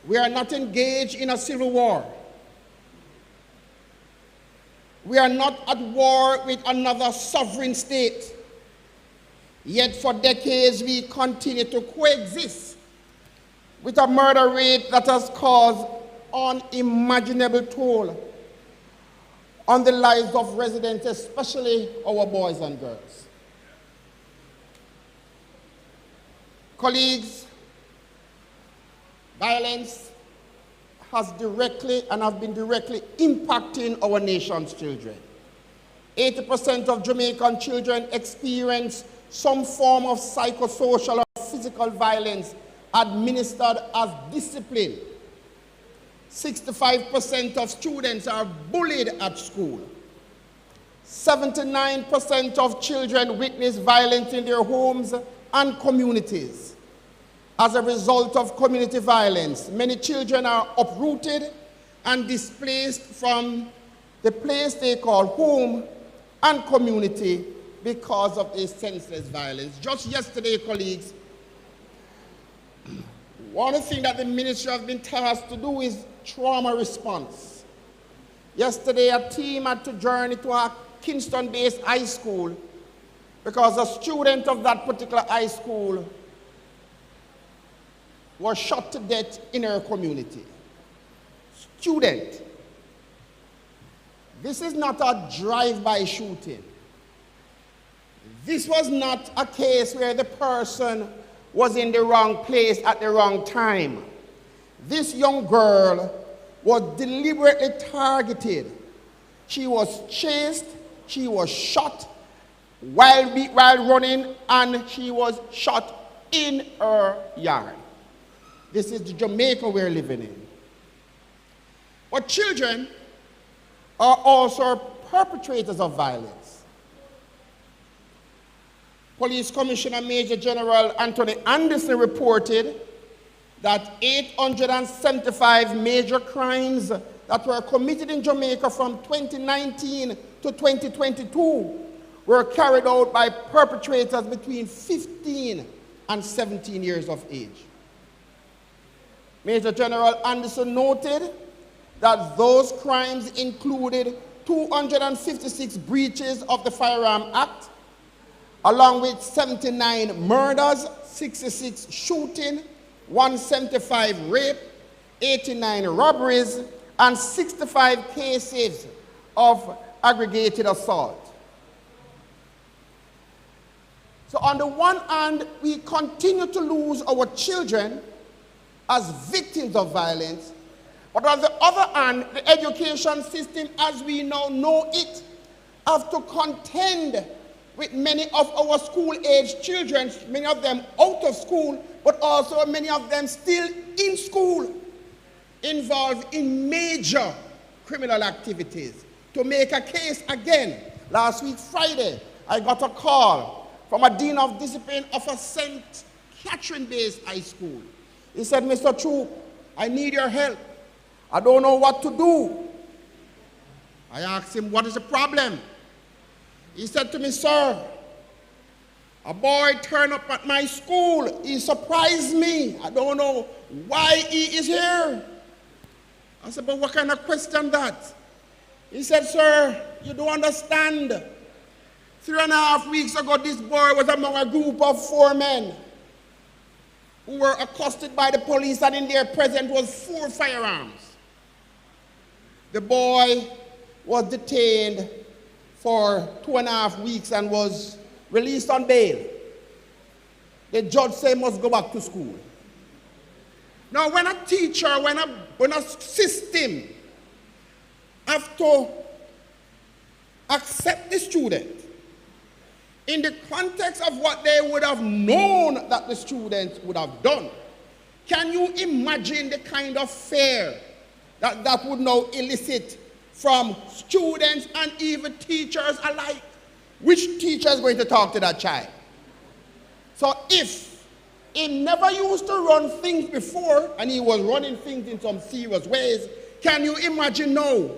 We are not engaged in a civil war. We are not at war with another sovereign state. Yet for decades we continue to coexist with a murder rate that has caused unimaginable toll on the lives of residents, especially our boys and girls. Colleagues, violence has directly and have been directly impacting our nation's children. 80% of Jamaican children experience some form of psychosocial or physical violence administered as discipline. 65% of students are bullied at school. 79% of children witness violence in their homes and communities. As a result of community violence, many children are uprooted and displaced from the place they call home and community because of this senseless violence. Just yesterday, colleagues, one of the things that the ministry has been tasked to do is trauma response. Yesterday, a team had to journey to a Kingston-based high school because a student of that particular high school was shot to death in her community. Student. This is not a drive-by shooting. This was not a case where the person was in the wrong place at the wrong time. This young girl was deliberately targeted. She was chased, she was shot while running, and she was shot in her yard. This is the Jamaica we're living in. But children are also perpetrators of violence. Police Commissioner Major General Anthony Anderson reported that 875 major crimes that were committed in Jamaica from 2019 to 2022 were carried out by perpetrators between 15 and 17 years of age. Major General Anderson noted that those crimes included 256 breaches of the Firearm Act, along with 79 murders, 66 shooting, 175 rape, 89 robberies, and 65 cases of aggregated assault. So on the one hand, we continue to lose our children as victims of violence, but on the other hand, the education system, as we now know it, have to contend with many of our school-age children, many of them out of school, but also many of them still in school, involved in major criminal activities. To make a case again, last week Friday, I got a call from a dean of discipline of a St. Catherine-based high school. He said, Mr. Troop, I need your help. I don't know what to do. I asked him, what is the problem? He said to me, sir, a boy turned up at my school. He surprised me. I don't know why he is here. I said, but what kind of question that? He said, sir, you don't understand. 3.5 weeks ago, this boy was among a group of 4 men who were accosted by the police, and in their presence was 4 firearms. The boy was detained for 2.5 weeks and was released on bail. The judge said he must go back to school. Now, when a teacher, when a system have to accept the student in the context of what they would have known that the students would have done, can you imagine the kind of fear that would now elicit from students and even teachers alike? Which teacher is going to talk to that child? So if he never used to run things before, and he was running things in some serious ways, can you imagine now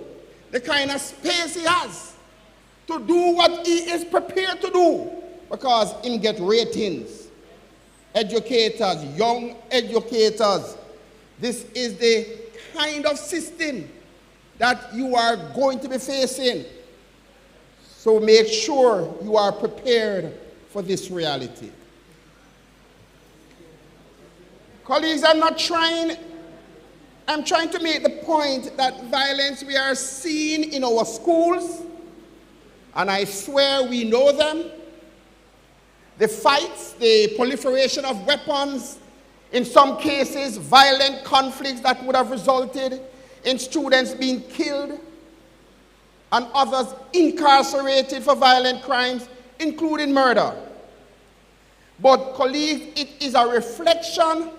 the kind of space he has to do what he is prepared to do? Because him get ratings. Educators, young educators, this is the kind of system that you are going to be facing. So make sure you are prepared for this reality. Colleagues, I'm not trying I'm trying to make the point that violence we are seeing in our schools, and I swear we know them, the fights, the proliferation of weapons, in some cases violent conflicts that would have resulted in students being killed and others incarcerated for violent crimes, including murder. But colleagues, it is a reflection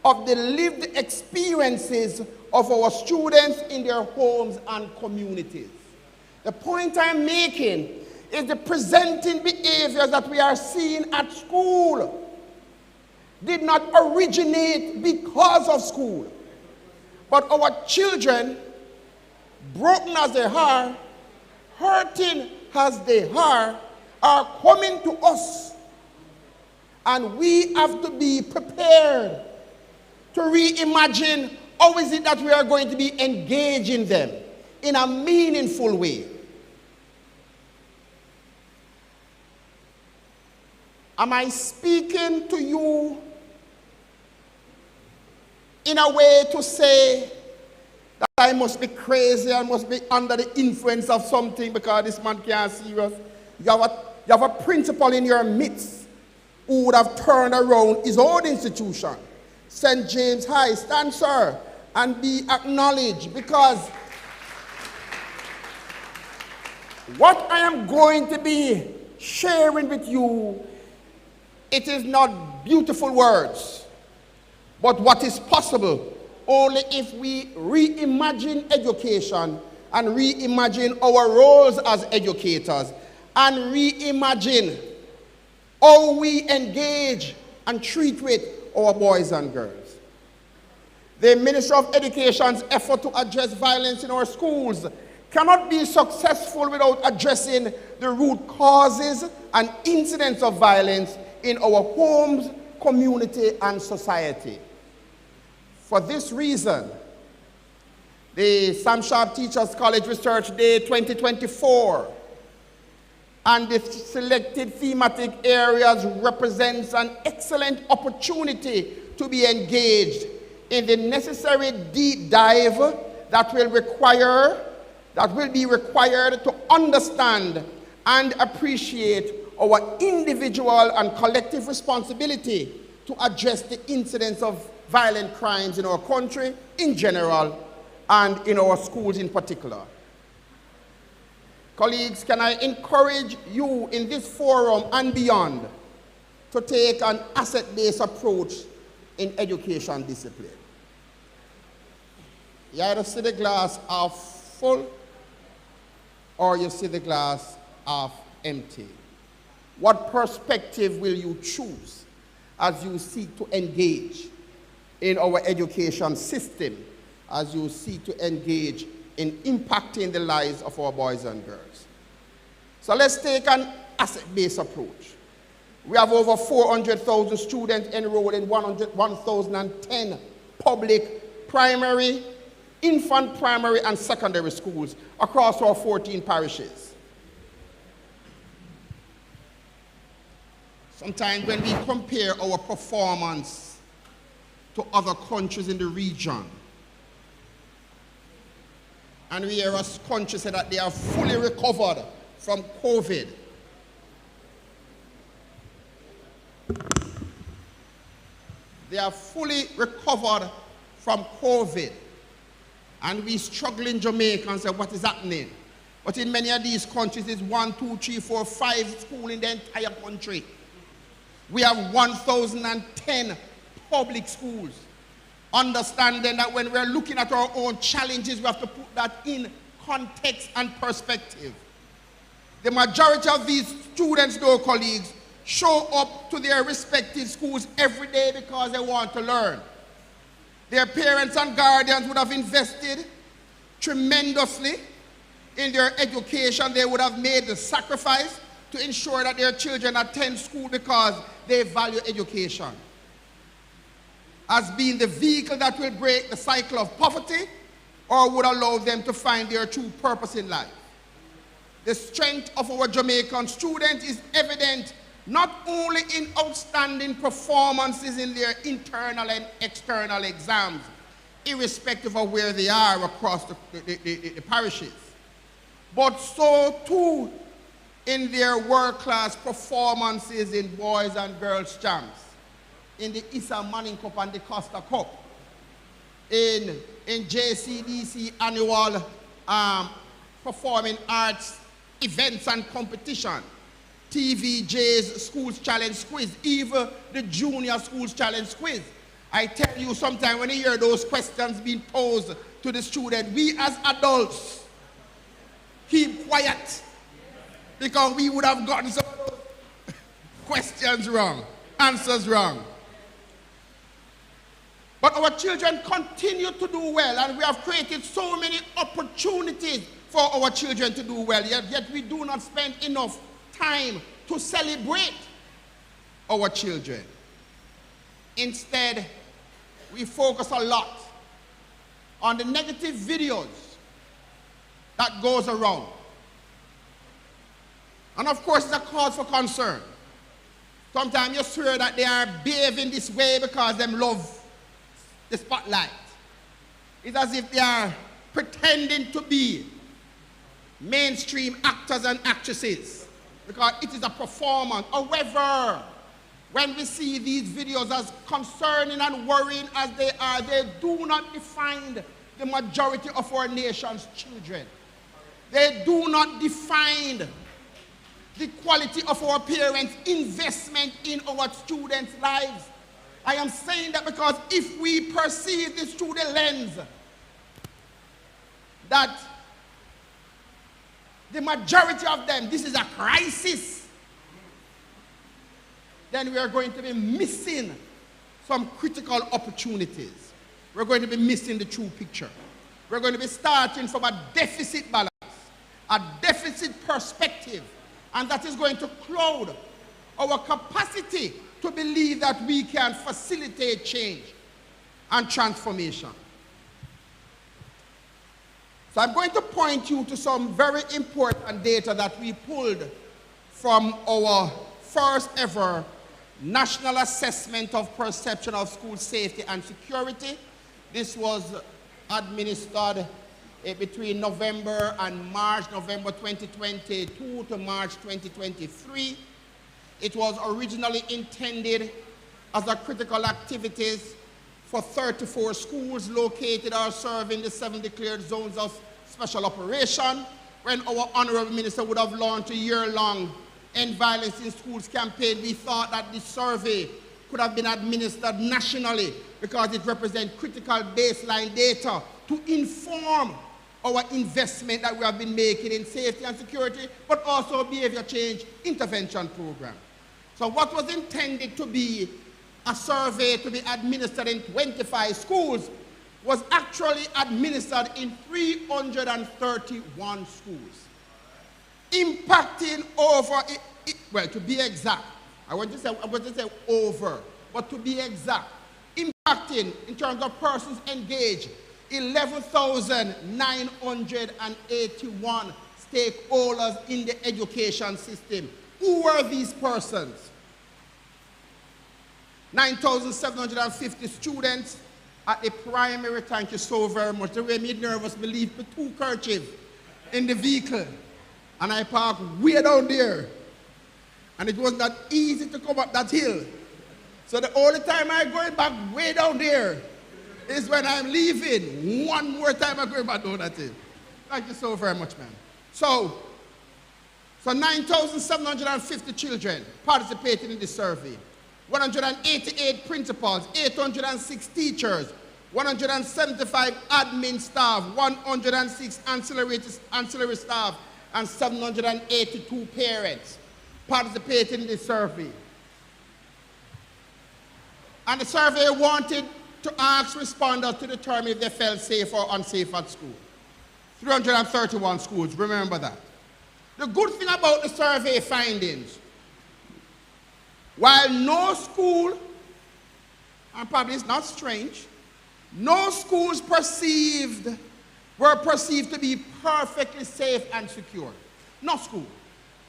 of the lived experiences of our students in their homes and communities. The point I'm making is the presenting behaviors that we are seeing at school did not originate because of school. But our children, broken as they are, hurting as they are coming to us. And we have to be prepared to reimagine how is it that we are going to be engaging them in a meaningful way. Am I speaking to you in a way to say that I must be crazy, I must be under the influence of something because this man can't see us? You have a principal in your midst who would have turned around his own institution. St. James High, stand, sir, and be acknowledged, because what I am going to be sharing with you, it is not beautiful words, but what is possible only if we reimagine education and reimagine our roles as educators and reimagine how we engage and treat with our boys and girls. The Ministry of Education's effort to address violence in our schools cannot be successful without addressing the root causes and incidents of violence in our homes, community, and society. For this reason, the Sam Sharpe Teachers College Research Day 2024 and the selected thematic areas represents an excellent opportunity to be engaged in the necessary deep dive that will be required to understand and appreciate our individual and collective responsibility to address the incidence of violent crimes in our country in general and in our schools in particular. Colleagues, can I encourage you in this forum and beyond to take an asset-based approach in education discipline? You either see the glass half full or you see the glass half empty. What perspective will you choose as you seek to engage in our education system, as you seek to engage in impacting the lives of our boys and girls? So let's take an asset-based approach. We have over 400,000 students enrolled in 1,010 public primary, infant primary, and secondary schools across our 14 parishes. Sometimes when we compare our performance to other countries in the region, and we hear us countries say that they are fully recovered from COVID, they are fully recovered from COVID, and we struggle in Jamaica and say, what is happening? But in many of these countries, it's 1, 2, 3, 4, 5 schools in the entire country. We have 1,010 public schools. Understanding that when we're looking at our own challenges, we have to put that in context and perspective. The majority of these students, though, colleagues, show up to their respective schools every day because they want to learn. Their parents and guardians would have invested tremendously in their education. They would have made the sacrifice to ensure that their children attend school because they value education as being the vehicle that will break the cycle of poverty or would allow them to find their true purpose in life. The strength of our Jamaican students is evident not only in outstanding performances in their internal and external exams, irrespective of where they are across the parishes. But so too in their world-class performances in boys and girls champs, in the Issa Manning Cup and the Costa Cup, in JCDC annual performing arts events and competition, TVJ's Schools Challenge Quiz, even the Junior Schools Challenge Quiz. I tell you, sometimes when you hear those questions being posed to the student, we as adults keep quiet, because we would have gotten some of those questions wrong, answers wrong. But our children continue to do well, and we have created so many opportunities for our children to do well, yet we do not spend enough time to celebrate our children. Instead, we focus a lot on the negative videos that goes around. And of course, it's a cause for concern. Sometimes you swear that they are behaving this way because they love the spotlight. It's as if they are pretending to be mainstream actors and actresses, because it is a performance. However, when we see these videos, as concerning and worrying as they are, they do not define the majority of our nation's children. They do not define the quality of our parents' investment in our students' lives. I am saying that because if we perceive this through the lens that the majority of them, this is a crisis, then we are going to be missing some critical opportunities. We're going to be missing the true picture. We're going to be starting from a deficit balance, a deficit perspective, and that is going to cloud our capacity to believe that we can facilitate change and transformation. So I'm going to point you to some very important data that we pulled from our first ever National Assessment of Perception of School Safety and Security. This was administered between November and March, November 2022 to March 2023. It was originally intended as a critical activities for 34 schools located or serving the 7 declared zones of special operation, when our Honorable Minister would have launched a year-long End Violence in Schools campaign. We thought that this survey could have been administered nationally because it represents critical baseline data to inform our investment that we have been making in safety and security, but also behavior change intervention program. So what was intended to be a survey to be administered in 25 schools was actually administered in 331 schools, impacting over, well, to be exact, I want to say over, but to be exact, impacting in terms of persons engaged, 11,981 stakeholders in the education system. Who were these persons? 9,750 students at the primary. Thank you so very much. The way made nervous, believe me, 2 kerchiefs in the vehicle. And I parked way down there. And it wasn't that easy to come up that hill. So the only time I'm going back way down there is when I'm leaving. One more time I'm going back down that hill. Thank you so very much, man. So 9,750 children participated in this survey. 188 principals, 806 teachers, 175 admin staff, 106 ancillary staff, and 782 parents participated in this survey. And the survey wanted to ask respondents to determine if they felt safe or unsafe at school. 331 schools, remember that. The good thing about the survey findings, while no school, and probably it's not strange, no schools were perceived to be perfectly safe and secure. No school.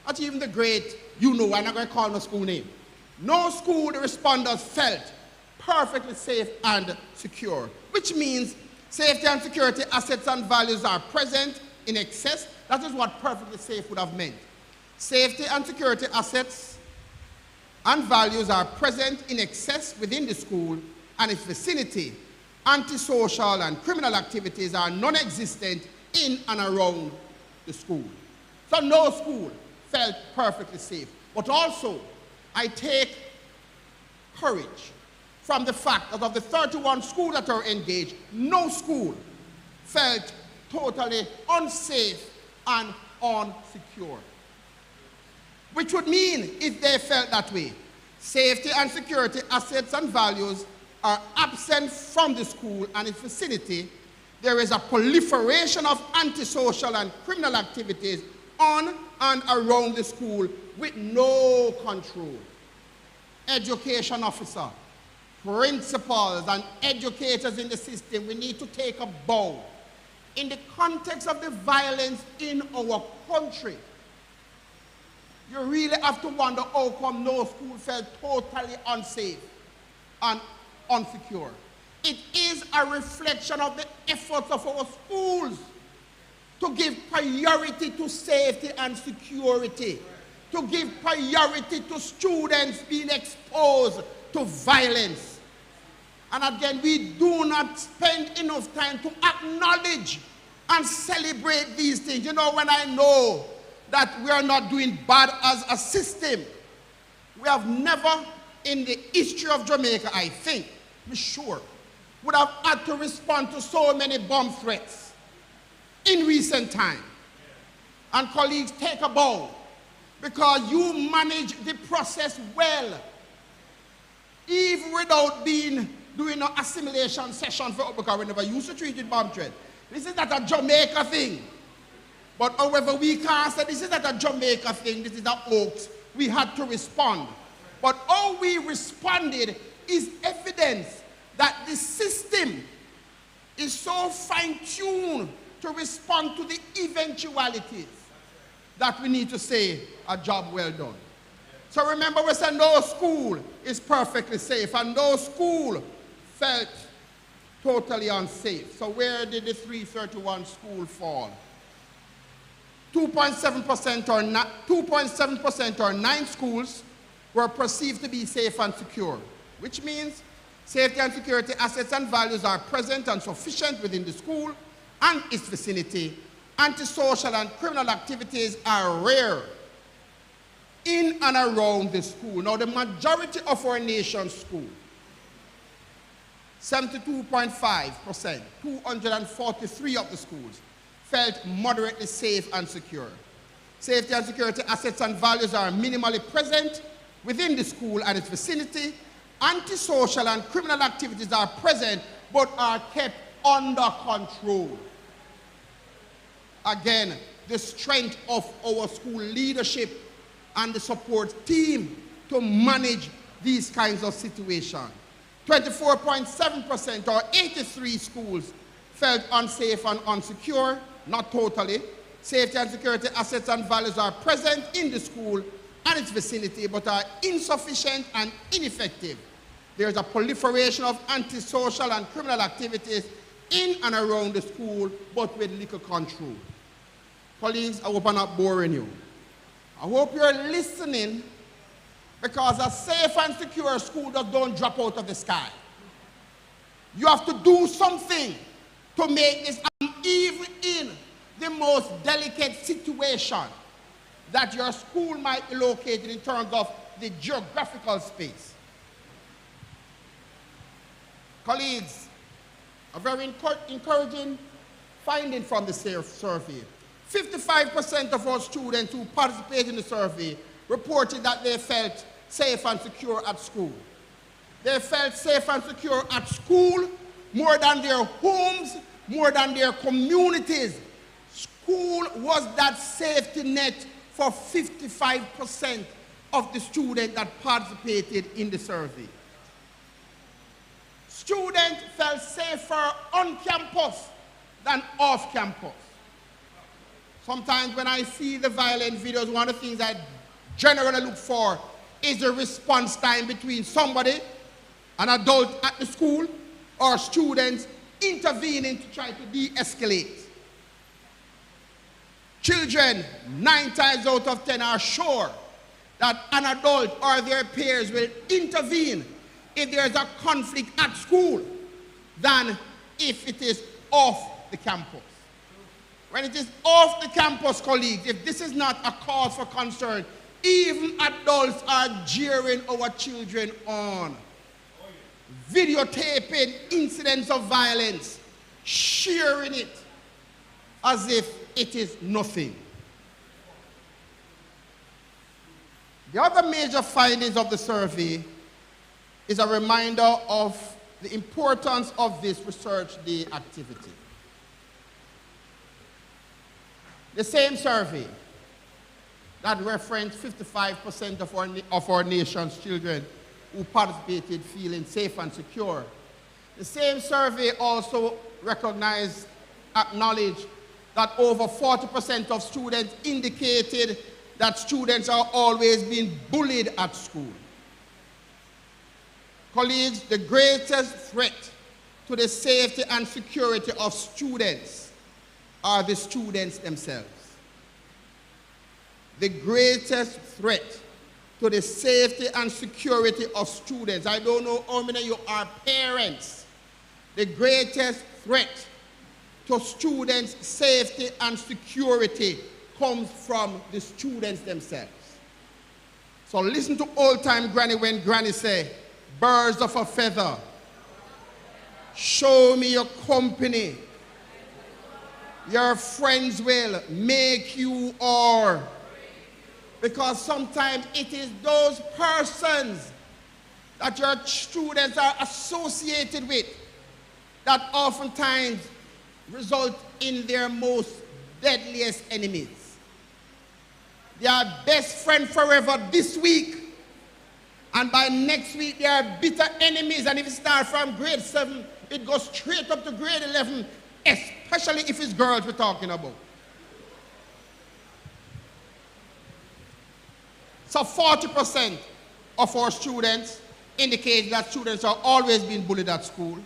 Not even the great, I'm not going to call no school name. No school the respondents felt perfectly safe and secure, which means Safety and security assets and values are present in excess. That is what perfectly safe would have meant. Safety and security assets and values are present in excess within the school and its vicinity. Antisocial and criminal activities are non-existent in and around the school. So no school felt perfectly safe. But also, I take courage from the fact that of the 31 schools that are engaged, no school felt totally unsafe and unsecure. Which would mean, if they felt that way, safety and security assets and values are absent from the school and its vicinity, there is a proliferation of antisocial and criminal activities on and around the school with no control. Education officer, principals, and educators in the system, we need to take a bow. In the context of the violence in our country, you really have to wonder how come no school felt totally unsafe and unsecure. It is a reflection of the efforts of our schools to give priority to safety and security, to give priority to students being exposed to violence. And again, we do not spend enough time to acknowledge and celebrate these things. You know, when I know that we are not doing bad as a system, we have never in the history of Jamaica, I think, I'm sure, would have had to respond to so many bomb threats in recent time. And colleagues, take a bow, because you manage the process well, even without doing an assimilation session for, because we never used to treat with bomb threat. This is not a Jamaica thing. But however, we can't say this is not a Jamaica thing, this is a hoax. We had to respond. But how we responded is evidence that the system is so fine-tuned to respond to the eventualities that we need to say a job well done. So remember, we said no school is perfectly safe, and no school felt totally unsafe. So where did the 331 school fall? 2.7% or 9 schools were perceived to be safe and secure, which means safety and security assets and values are present and sufficient within the school and its vicinity. Antisocial and criminal activities are rare in and around the school. Now, the majority of our nation's schools, 72.5%, 243 of the schools, felt moderately safe and secure. Safety and security assets and values are minimally present within the school and its vicinity. Antisocial and criminal activities are present but are kept under control. Again, the strength of our school leadership and the support team to manage these kinds of situations. 24.7% or 83 schools felt unsafe and unsecure, not totally. Safety and security assets and values are present in the school and its vicinity, but are insufficient and ineffective. There is a proliferation of antisocial and criminal activities in and around the school, but with little control. Colleagues, I hope I'm not boring you. I hope you're listening, because a safe and secure school just don't drop out of the sky. You have to do something to make this, even in the most delicate situation that your school might be located in terms of the geographical space. Colleagues, a very encouraging finding from the survey. 55% of our students who participated in the survey reported that they felt safe and secure at school. They felt safe and secure at school more than their homes, more than their communities. School was that safety net for 55% of the students that participated in the survey. Students felt safer on campus than off campus. Sometimes when I see the violent videos, one of the things I generally look for is the response time between somebody, an adult at the school, or students intervening to try to de-escalate. Children, 9 times out of 10, are sure that an adult or their peers will intervene if there is a conflict at school than if it is off the campus. When it is off the campus, colleagues, if this is not a cause for concern, even adults are jeering our children on, videotaping incidents of violence, sharing it as if it is nothing. The other major findings of the survey is a reminder of the importance of this Research Day activity. The same survey that referenced 55% of our nation's children who participated feeling safe and secure. The same survey also acknowledged that over 40% of students indicated that students are always being bullied at school. Colleagues, the greatest threat to the safety and security of students are the students themselves. The greatest threat to the safety and security of students, I don't know how many of you are parents, the greatest threat to students' safety and security comes from the students themselves. So listen to old-time Granny when Granny say, birds of a feather, show me your company. Your friends will make you or. Because sometimes it is those persons that your students are associated with that oftentimes result in their most deadliest enemies. They are best friends forever this week, and by next week they are bitter enemies, and if it starts from grade 7, it goes straight up to grade 11, especially if it's girls we're talking about. So 40% of our students indicate that students are always being bullied at school.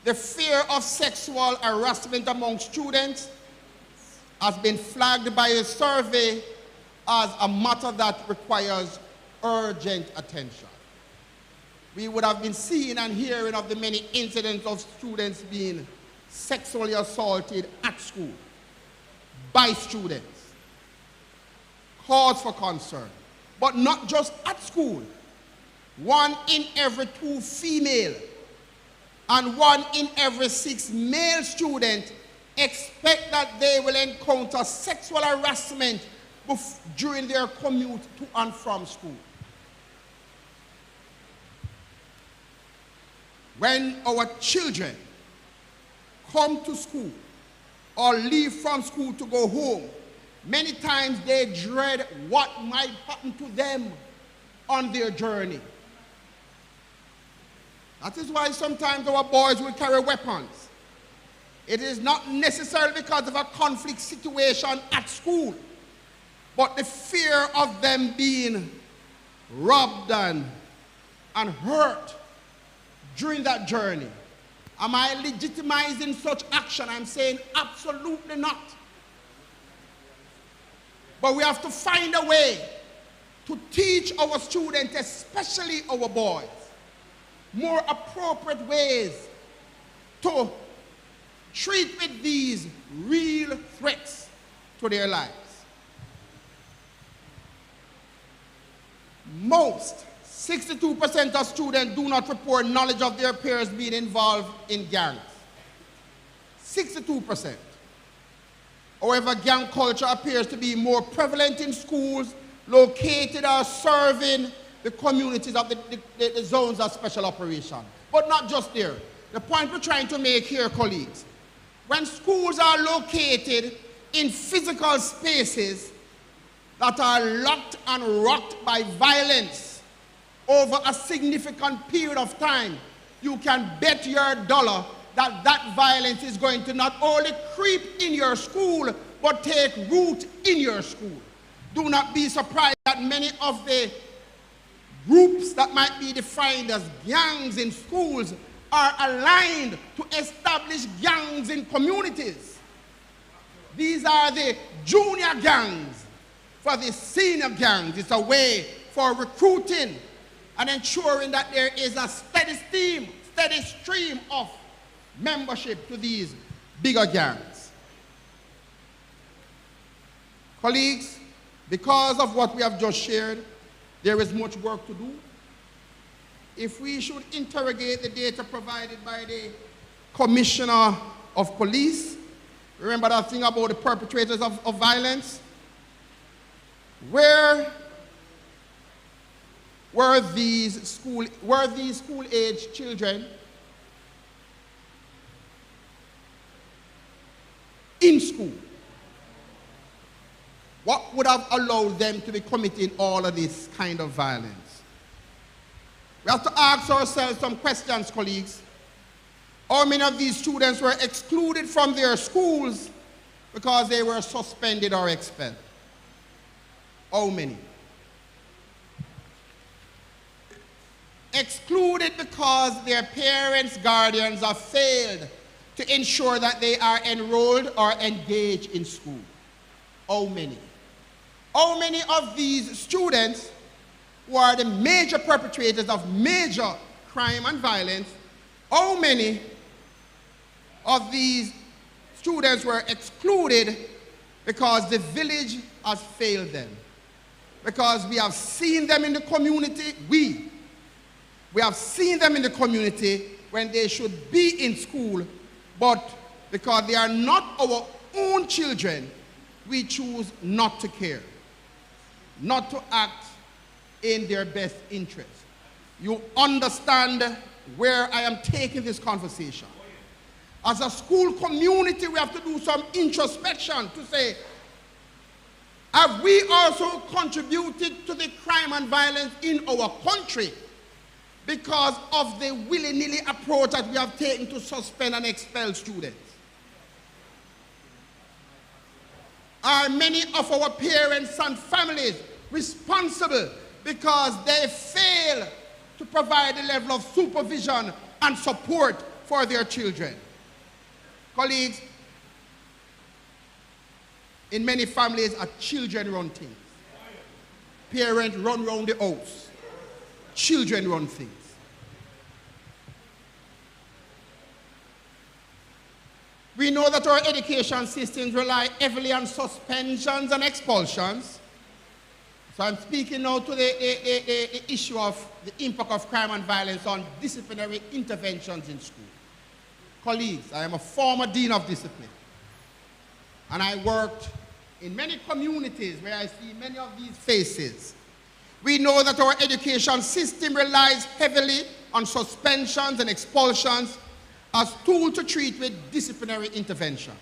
The fear of sexual harassment among students has been flagged by a survey as a matter that requires urgent attention. We would have been seeing and hearing of the many incidents of students being sexually assaulted at school by students. Cause for concern. But not just at school. 1 in every 2 female and 1 in every 6 male students expect that they will encounter sexual harassment during their commute to and from school. When our children come to school or leave from school to go home, many times they dread what might happen to them on their journey. That is why sometimes our boys will carry weapons. It is not necessarily because of a conflict situation at school, but the fear of them being robbed and hurt during that journey. Am I legitimizing such action? I'm saying absolutely not. But we have to find a way to teach our students, especially our boys, more appropriate ways to treat with these real threats to their lives. Most, 62% of students do not report knowledge of their peers being involved in gangs. 62%. However, gang culture appears to be more prevalent in schools located or serving the communities of the zones of special operation. But not just there. The point we're trying to make here, colleagues, when schools are located in physical spaces that are locked and rocked by violence over a significant period of time, you can bet your dollar that that violence is going to not only creep in your school, but take root in your school. Do not be surprised that many of the groups that might be defined as gangs in schools are aligned to establish gangs in communities. These are the junior gangs for the senior gangs. It's a way for recruiting and ensuring that there is a steady stream of membership to these bigger gangs. Colleagues, because of what we have just shared, there is much work to do. If we should interrogate the data provided by the Commissioner of Police, remember that thing about the perpetrators of violence? Where were these school-age children in school? What would have allowed them to be committing all of this kind of violence? We have to ask ourselves some questions, colleagues. How many of these students were excluded from their schools because they were suspended or expelled? How many? Excluded because their parents, guardians have failed to ensure that they are enrolled or engaged in school. How many? How many of these students who are the major perpetrators of major crime and violence, how many of these students were excluded because the village has failed them? Because we have seen them in the community, we have seen them in the community when they should be in school, but because they are not our own children, we choose not to care, not to act in their best interest. You understand where I am taking this conversation. As a school community, we have to do some introspection to say, have we also contributed to the crime and violence in our country because of the willy-nilly approach that we have taken to suspend and expel students? Are many of our parents and families responsible because they fail to provide the level of supervision and support for their children? Colleagues, in many families, children run things. Parents run around the house. Children run things. We know that our education systems rely heavily on suspensions and expulsions. So I'm speaking now to the issue of the impact of crime and violence on disciplinary interventions in school. Colleagues, I am a former dean of discipline, and I worked in many communities where I see many of these faces. We know that our education system relies heavily on suspensions and expulsions as tools to treat with disciplinary interventions.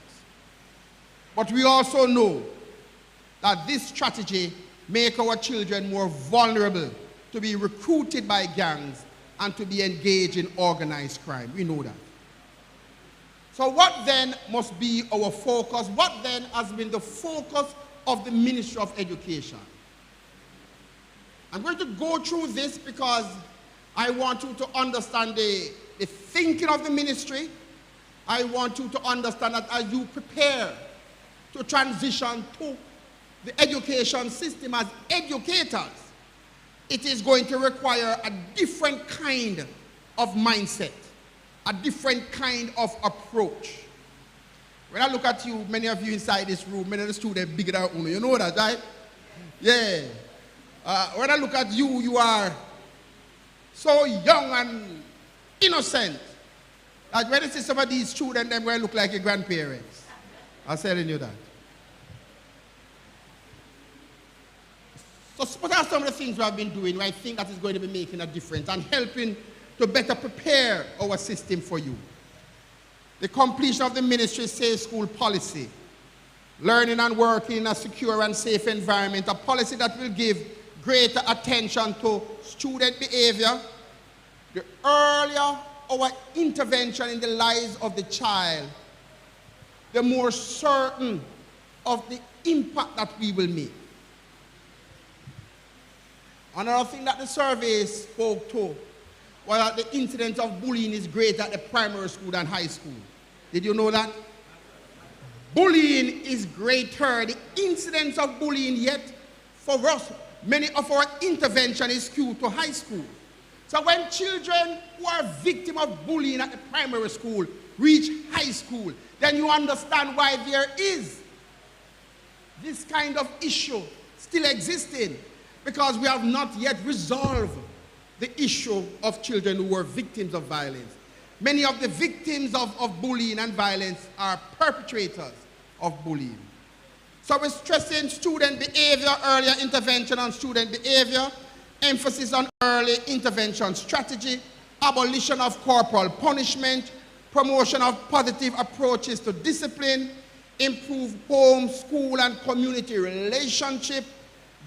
But we also know that this strategy makes our children more vulnerable to be recruited by gangs and to be engaged in organized crime. We know that. So what then must be our focus? What then has been the focus of the Ministry of Education? I'm going to go through this because I want you to understand the thinking of the ministry. I want you to understand that as you prepare to transition to the education system as educators, it is going to require a different kind of mindset, a different kind of approach. When I look at you, many of you inside this room, many of the students bigger than Uno, you know that, right? Yeah. When I look at you, you are so young and innocent that when I see some of these students, them will look like your grandparents. I'm telling you that. So what are some of the things we have been doing where I think that is going to be making a difference and helping to better prepare our system for you? The completion of the ministry's safe school policy, learning and working in a secure and safe environment, a policy that will give greater attention to student behavior. The earlier our intervention in the lives of the child, the more certain of the impact that we will make. Another thing that the survey spoke to while the incidence of bullying is greater at the primary school than high school. Did you know that? Bullying is greater, the incidence of bullying, yet for us, many of our intervention is skewed to high school. So when children who are victims of bullying at the primary school reach high school, then you understand why there is this kind of issue still existing, because we have not yet resolved the issue of children who were victims of violence. Many of the victims of bullying and violence are perpetrators of bullying. So we're stressing student behavior, earlier intervention on student behavior, emphasis on early intervention strategy, abolition of corporal punishment, promotion of positive approaches to discipline, improve home, school, and community relationship,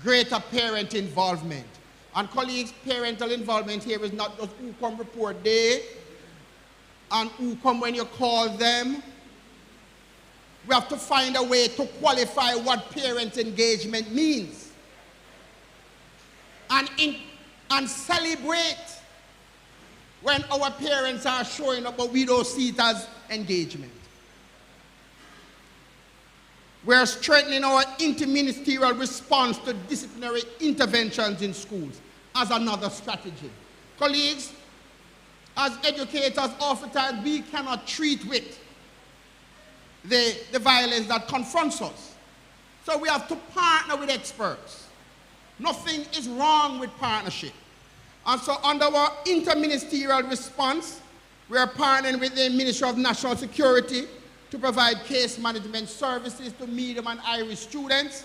greater parent involvement. And colleagues, parental involvement here is not just who come report day and who come when you call them. We have to find a way to qualify what parent engagement means. And celebrate when our parents are showing up, but we don't see it as engagement. We're strengthening our interministerial response to disciplinary interventions in schools as another strategy. Colleagues, as educators, oftentimes we cannot treat with the violence that confronts us. So we have to partner with experts. Nothing is wrong with partnership. And so under our interministerial response, we are partnering with the Ministry of National Security to provide case management services to medium and Irish students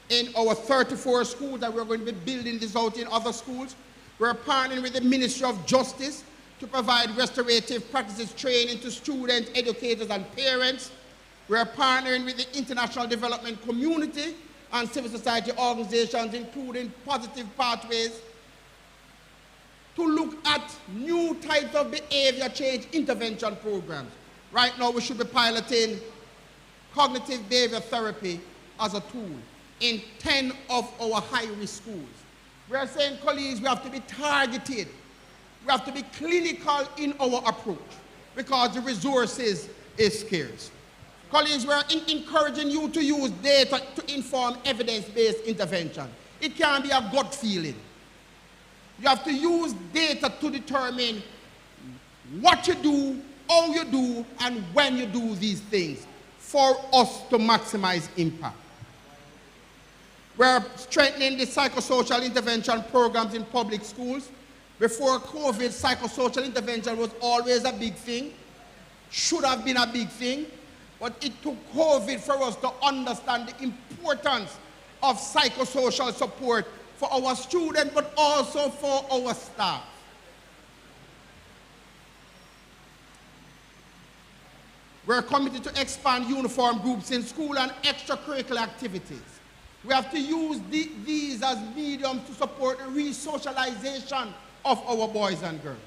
in our 34 schools that we're going to be building this out in other schools. We're partnering with the Ministry of Justice to provide restorative practices training to students, educators, and parents. We're partnering with the international development community and civil society organizations, including Positive Pathways, to look at new types of behavior change intervention programs. Right now, we should be piloting cognitive behavior therapy as a tool in 10 of our high-risk schools. We are saying, colleagues, we have to be targeted. We have to be clinical in our approach because the resources is scarce. Colleagues, we are encouraging you to use data to inform evidence-based intervention. It can't be a gut feeling. You have to use data to determine what you do, how you do, and when you do these things for us to maximize impact. We're strengthening the psychosocial intervention programs in public schools. Before COVID, psychosocial intervention was always a big thing, should have been a big thing, but it took COVID for us to understand the importance of psychosocial support for our students, but also for our staff. We're committed to expand uniform groups in school and extracurricular activities. We have to use these as mediums to support the re-socialization of our boys and girls.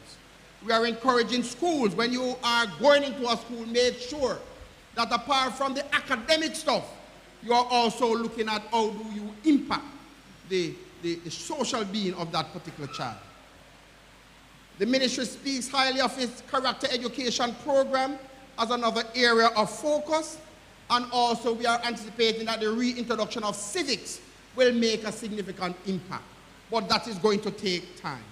We are encouraging schools, when you are going into a school, make sure that apart from the academic stuff, you are also looking at how do you impact the social being of that particular child. The ministry speaks highly of its character education program as another area of focus, and also we are anticipating that the reintroduction of civics will make a significant impact, but that is going to take time.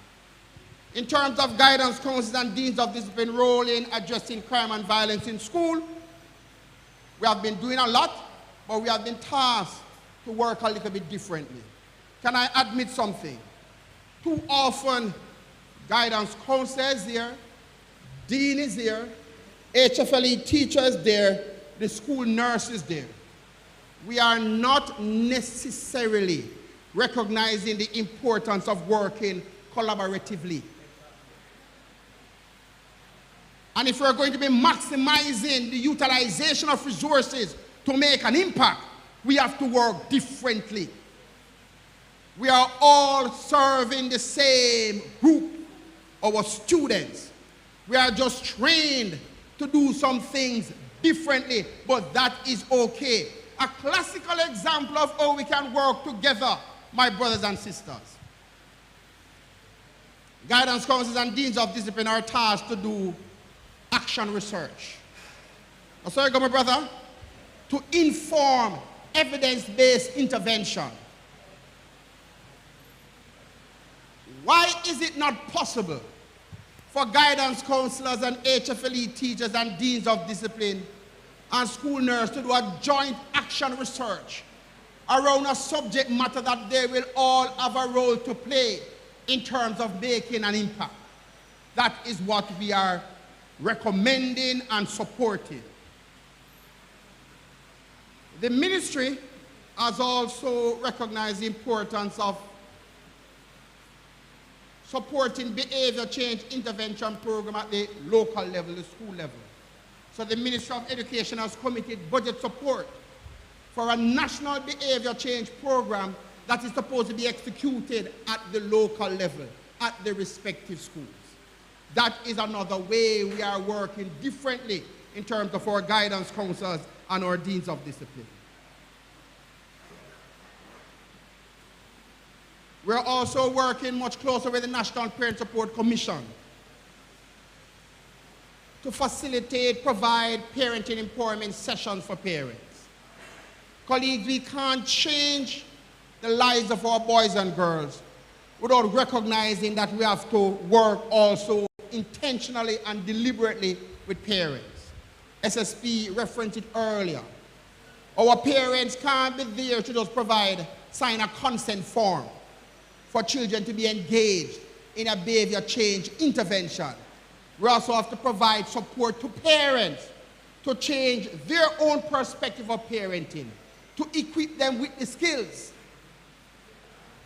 In terms of guidance councils and deans of discipline role in addressing crime and violence in school, we have been doing a lot, but we have been tasked to work a little bit differently. Can I admit something? Too often, guidance counsellor is here, dean is here, HFLE teacher is there, the school nurse is there. We are not necessarily recognizing the importance of working collaboratively. And if we're going to be maximizing the utilization of resources to make an impact, we have to work differently. We are all serving the same group, our students. We are just trained to do some things differently, but that is okay. A classical example of how we can work together, my brothers and sisters. Guidance counselors and deans of discipline are tasked to do action research. Oh, sorry, go, my brother. To inform evidence-based intervention. Why is it not possible for guidance counselors and HFLE teachers and deans of discipline and school nurses to do a joint action research around a subject matter that they will all have a role to play in terms of making an impact? That is what we are recommending and supporting. The ministry has also recognized the importance of supporting behavior change intervention program at the local level, the school level. So the Ministry of Education has committed budget support for a national behavior change program that is supposed to be executed at the local level, at the respective schools. That is another way we are working differently in terms of our guidance counselors and our deans of discipline. We're also working much closer with the National Parent Support Commission to facilitate, provide parenting empowerment sessions for parents. Colleagues, we can't change the lives of our boys and girls without recognizing that we have to work also intentionally and deliberately with parents. SSP referenced it earlier. Our parents can't be there to just sign a consent form for children to be engaged in a behavior change intervention. We also have to provide support to parents to change their own perspective of parenting, to equip them with the skills.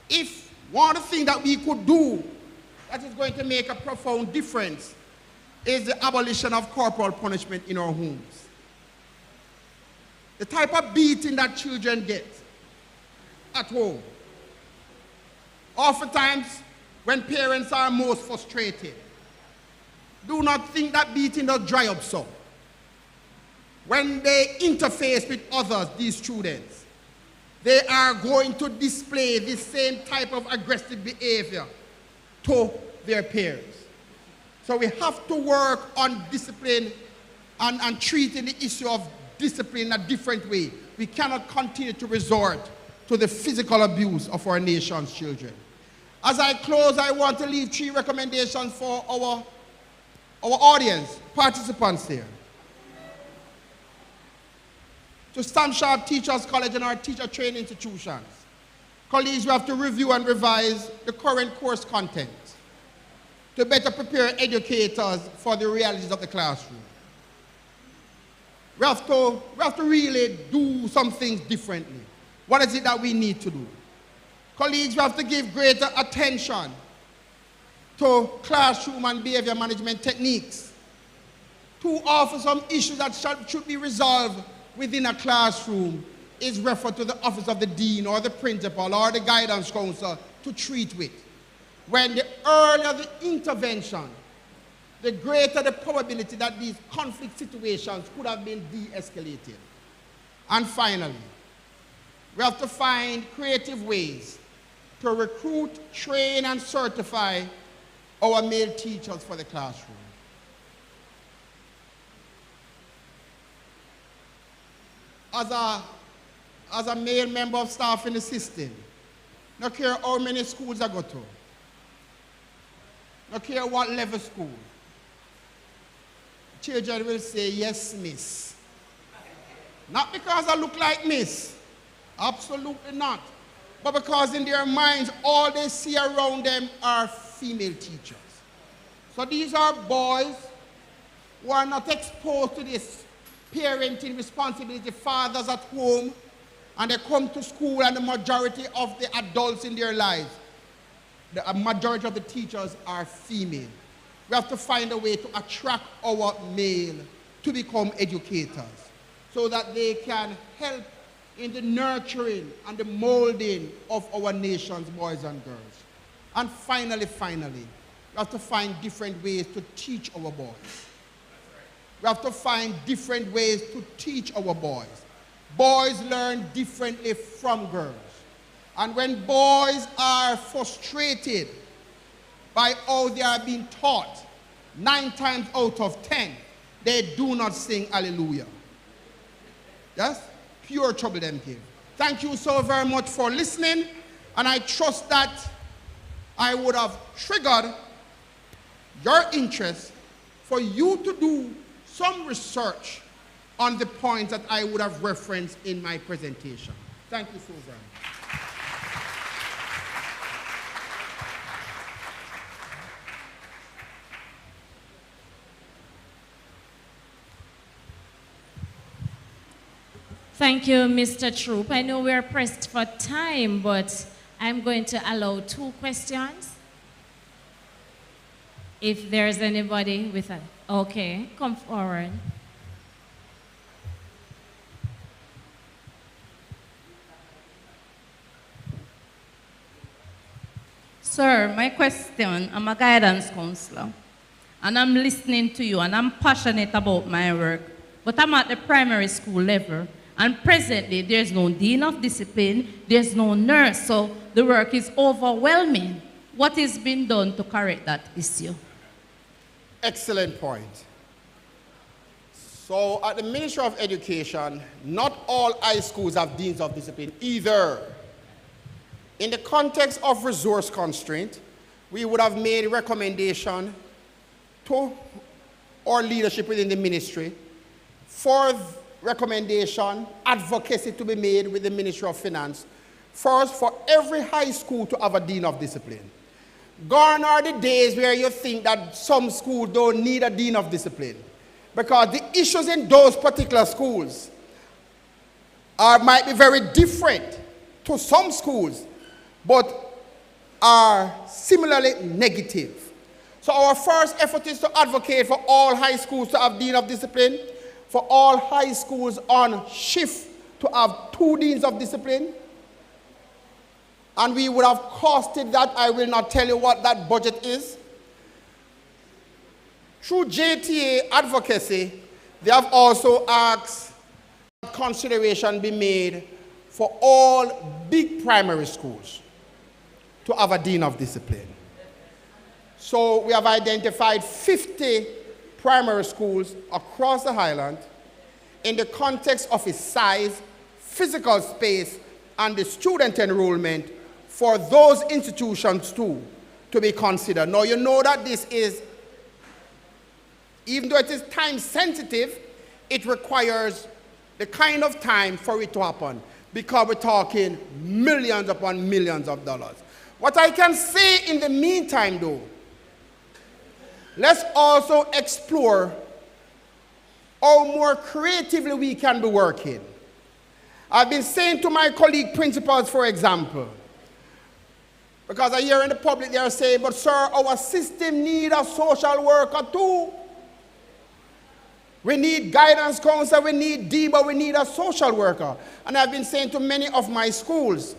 If one of the things that we could do that is going to make a profound difference is the abolition of corporal punishment in our homes. The type of beating that children get at home. Oftentimes, when parents are most frustrated, do not think that beating does dry up so. When they interface with others, these students, they are going to display the same type of aggressive behavior to their peers. So we have to work on discipline and treating the issue of discipline in a different way. We cannot continue to resort to the physical abuse of our nation's children. As I close, I want to leave 3 recommendations for our audience, participants here. To Sharpe Teachers College and our teacher training institutions. Colleagues, we have to review and revise the current course content to better prepare educators for the realities of the classroom. We have to really do some things differently. What is it that we need to do? Colleagues, we have to give greater attention to classroom and behavior management techniques. Too often, some issues that should be resolved within a classroom is referred to the office of the dean or the principal or the guidance counselor to treat with. When the earlier the intervention, the greater the probability that these conflict situations could have been de-escalated. And finally, we have to find creative ways to recruit, train, and certify our male teachers for the classroom. As a male member of staff in the system, no care how many schools I go to, no care what level school, children will say, yes, miss. Not because I look like miss, absolutely not. But because in their minds, all they see around them are female teachers. So these are boys who are not exposed to this parenting responsibility, fathers at home, and they come to school and the majority of the adults in their lives, the majority of the teachers are female. We have to find a way to attract our male to become educators so that they can help in the nurturing and the molding of our nation's boys and girls. And finally, we have to find different ways to teach our boys. We have to find different ways to teach our boys. Boys learn differently from girls. And when boys are frustrated by how they are being taught, 9 times out of 10, they do not sing hallelujah. Yes? Pure trouble them give. Thank you so very much for listening, and I trust that I would have triggered your interest for you to do some research on the points that I would have referenced in my presentation. Thank you so very much. Thank you, Mr. Troop. I know we're pressed for time, but I'm going to allow 2 questions. If there's anybody with a... Okay, come forward. Sir, my question, I'm a guidance counselor, and I'm listening to you, and I'm passionate about my work, but I'm at the primary school level, and presently there's no dean of discipline, there's no nurse, so the work is overwhelming. What is being done to correct that issue? Excellent point. So at the Ministry of Education, not all high schools have deans of discipline either. In the context of resource constraint, we would have made a recommendation to our leadership within the ministry for recommendation, advocacy to be made with the Ministry of Finance. First, for every high school to have a dean of discipline. Gone are the days where you think that some schools don't need a dean of discipline, because the issues in those particular schools might be very different to some schools, but are similarly negative. So our first effort is to advocate for all high schools to have dean of discipline, for all high schools on shift to have 2 deans of discipline. And we would have costed that. I will not tell you what that budget is. Through JTA advocacy, they have also asked that consideration be made for all big primary schools to have a dean of discipline. So we have identified 50 primary schools across the Highland in the context of its size, physical space, and the student enrollment for those institutions too to be considered. Now you know that this is, even though it is time sensitive, it requires the kind of time for it to happen, because we're talking millions upon millions of dollars. What I can say in the meantime though, let's also explore how more creatively we can be working. I've been saying to my colleague principals, for example, because I hear in the public they are saying, but sir, our system needs a social worker too. We need guidance counselor, we need DBA, we need a social worker. And I've been saying to many of my schools,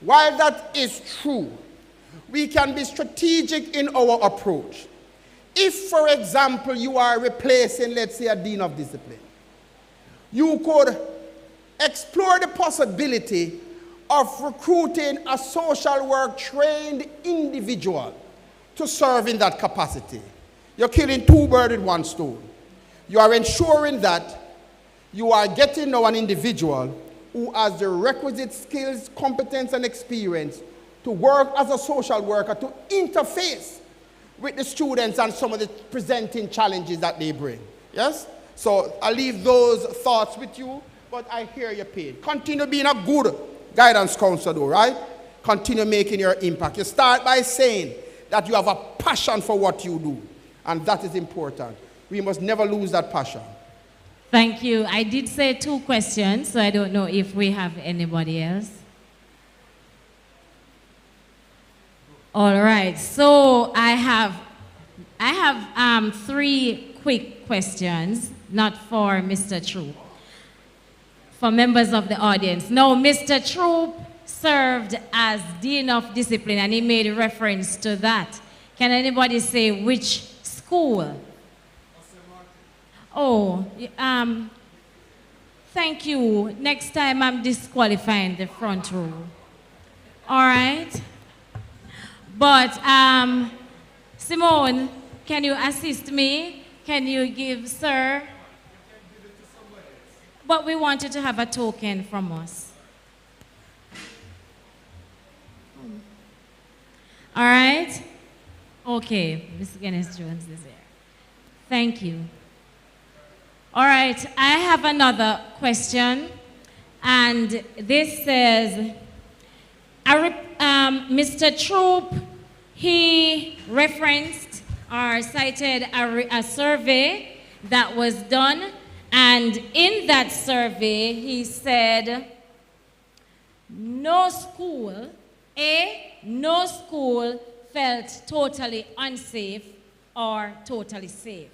while that is true, we can be strategic in our approach. If, for example, you are replacing, let's say, a dean of discipline, you could explore the possibility of recruiting a social work trained individual to serve in that capacity. You're killing 2 birds with 1 stone. You are ensuring that you are getting now an individual who has the requisite skills, competence, and experience to work as a social worker, to interface with the students and some of the presenting challenges that they bring. Yes? So I'll leave those thoughts with you, but I hear your pain. Continue being a good guidance counselor though, right? Continue making your impact. You start by saying that you have a passion for what you do, and that is important. We must never lose that passion. Thank you. I did say 2 questions, so I don't know if we have anybody else. All right, so I have 3 quick questions, not for Mr. Troop, for members of the audience. Now, Mr. Troop served as Dean of Discipline, and he made reference to that. Can anybody say which school? Oh, thank you. Next time I'm disqualifying the front row. All right. But Simone, can you assist me? Can you give Sir? But we want you to have a token from us. All right? Okay, Mr. Guinness Jones is here. Thank you. All right, I have another question. And this says, Mr. Troop, he referenced or cited a survey that was done. And in that survey, he said, no school felt totally unsafe or totally safe,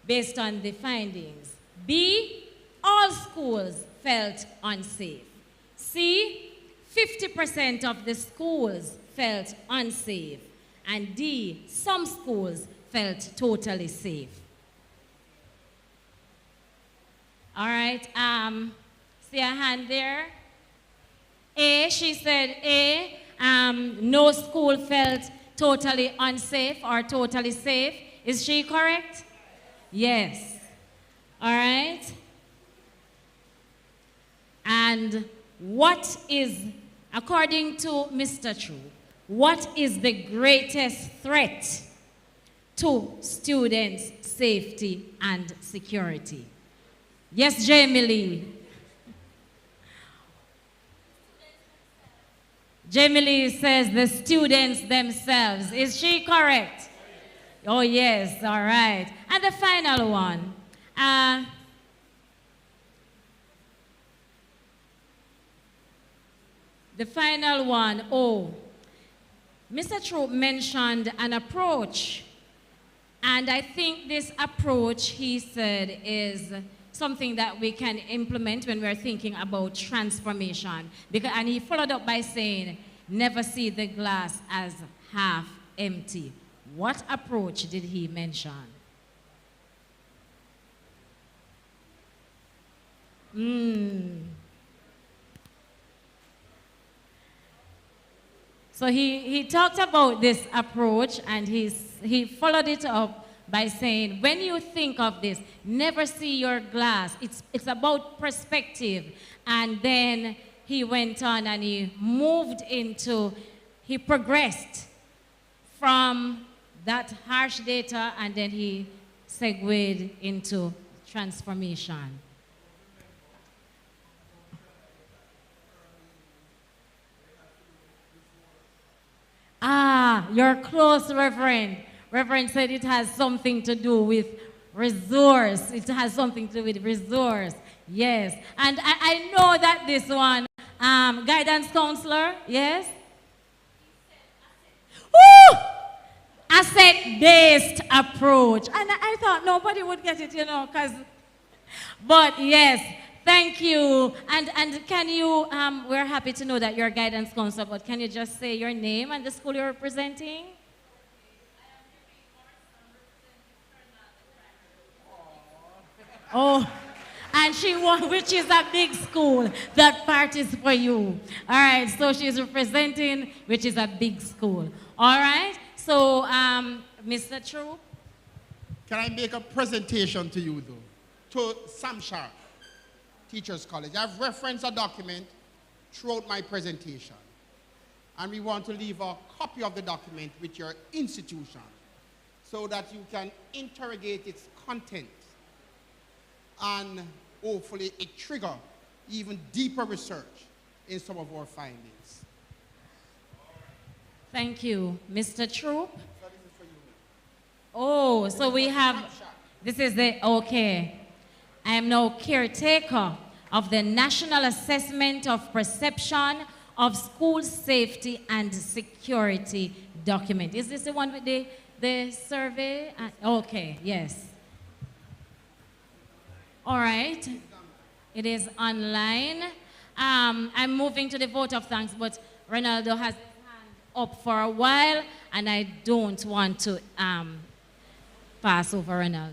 based on the findings. B, all schools felt unsafe. C, 50% of the schools felt unsafe. And D, some schools felt totally safe. All right, see a hand there? A, she said A, no school felt totally unsafe or totally safe. Is she correct? Yes. All right. And what is, according to Mr. True, what is the greatest threat to students' safety and security? Yes, Jamie Lee. Jamie Lee says the students themselves. Is she correct? Oh, yes, all right. And the final one. The final one, oh, Mr. Troop mentioned an approach. And I think this approach, he said, is something that we can implement when we're thinking about transformation. And he followed up by saying, never see the glass as half empty. What approach did he mention? So he talked about this approach, and he followed it up by saying, when you think of this, never see your glass. It's about perspective. And then he went on and he progressed from that harsh data, and then he segued into transformation. You're close, Reverend. Reverend said it has something to do with resource. It has something to do with resource. Yes. And I know that this one, guidance counselor, yes? Woo! Asset-based approach. And I thought nobody would get it, but yes, thank you. And can you, we're happy to know that you're a guidance counselor, but can you just say your name and the school you're representing? Oh, and she won, which is a big school. That part is for you. All right, so she's representing, which is a big school. All right, so Mr. Troop. Can I make a presentation to you, though? To Sam Sharpe, Teachers College. I've referenced a document throughout my presentation. And we want to leave a copy of the document with your institution so that you can interrogate its content and hopefully it trigger even deeper research in some of our findings. Thank you. Mr. Troop? Oh, so we have, this is the, okay. I am now caretaker of the National Assessment of Perception of School Safety and Security document. Is this the one with the survey? Okay, yes. All right. It is online. I'm moving to the vote of thanks, but Ronaldo has his hand up for a while, and I don't want to pass over Ronaldo.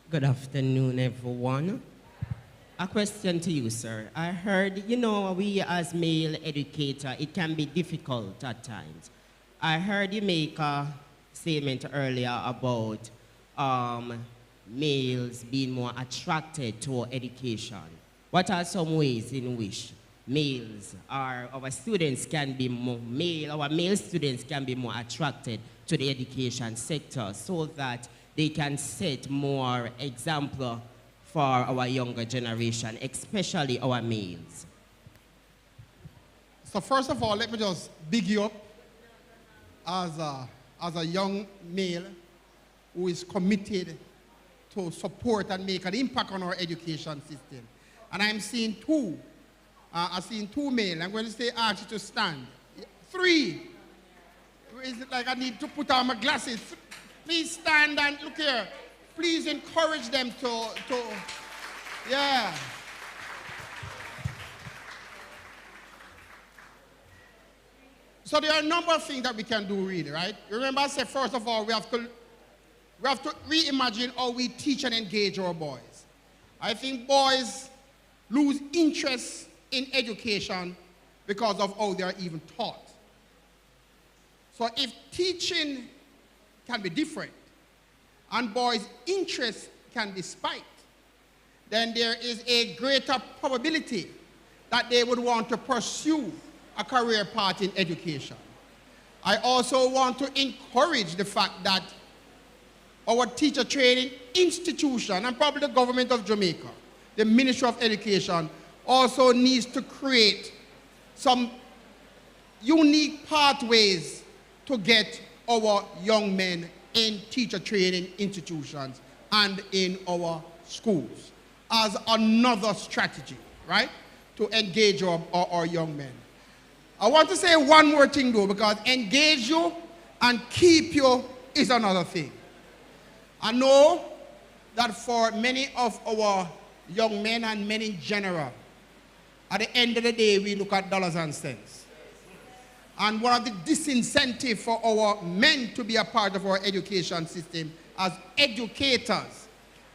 Good afternoon, everyone. A question to you, sir. I heard, we as male educator, it can be difficult at times. I heard you make a statement earlier about males being more attracted to education. What are some ways in which our students can be our male students can be more attracted to the education sector so that they can set more example for our younger generation, especially our males? So first of all, let me just big you up as a young male who is committed to support and make an impact on our education system. And I'm seeing two. I've seen two male. I'm going to say, ask you to stand. Three. Is it like I need to put on my glasses? Please stand and look here. Please encourage them to yeah. So there are a number of things that we can do really, right? Remember I said, first of all, we have to reimagine how we teach and engage our boys. I think boys lose interest in education because of how they are even taught. So if teaching can be different and boys' interest can be spiked, then there is a greater probability that they would want to pursue a career path in education. I also want to encourage the fact that our teacher training institution, and probably the government of Jamaica, the Ministry of Education, also needs to create some unique pathways to get our young men in teacher training institutions and in our schools as another strategy, right, to engage our young men. I want to say one more thing though, because engage you and keep you is another thing. I know that for many of our young men and men in general, at the end of the day, we look at dollars and cents. And one of the disincentives for our men to be a part of our education system as educators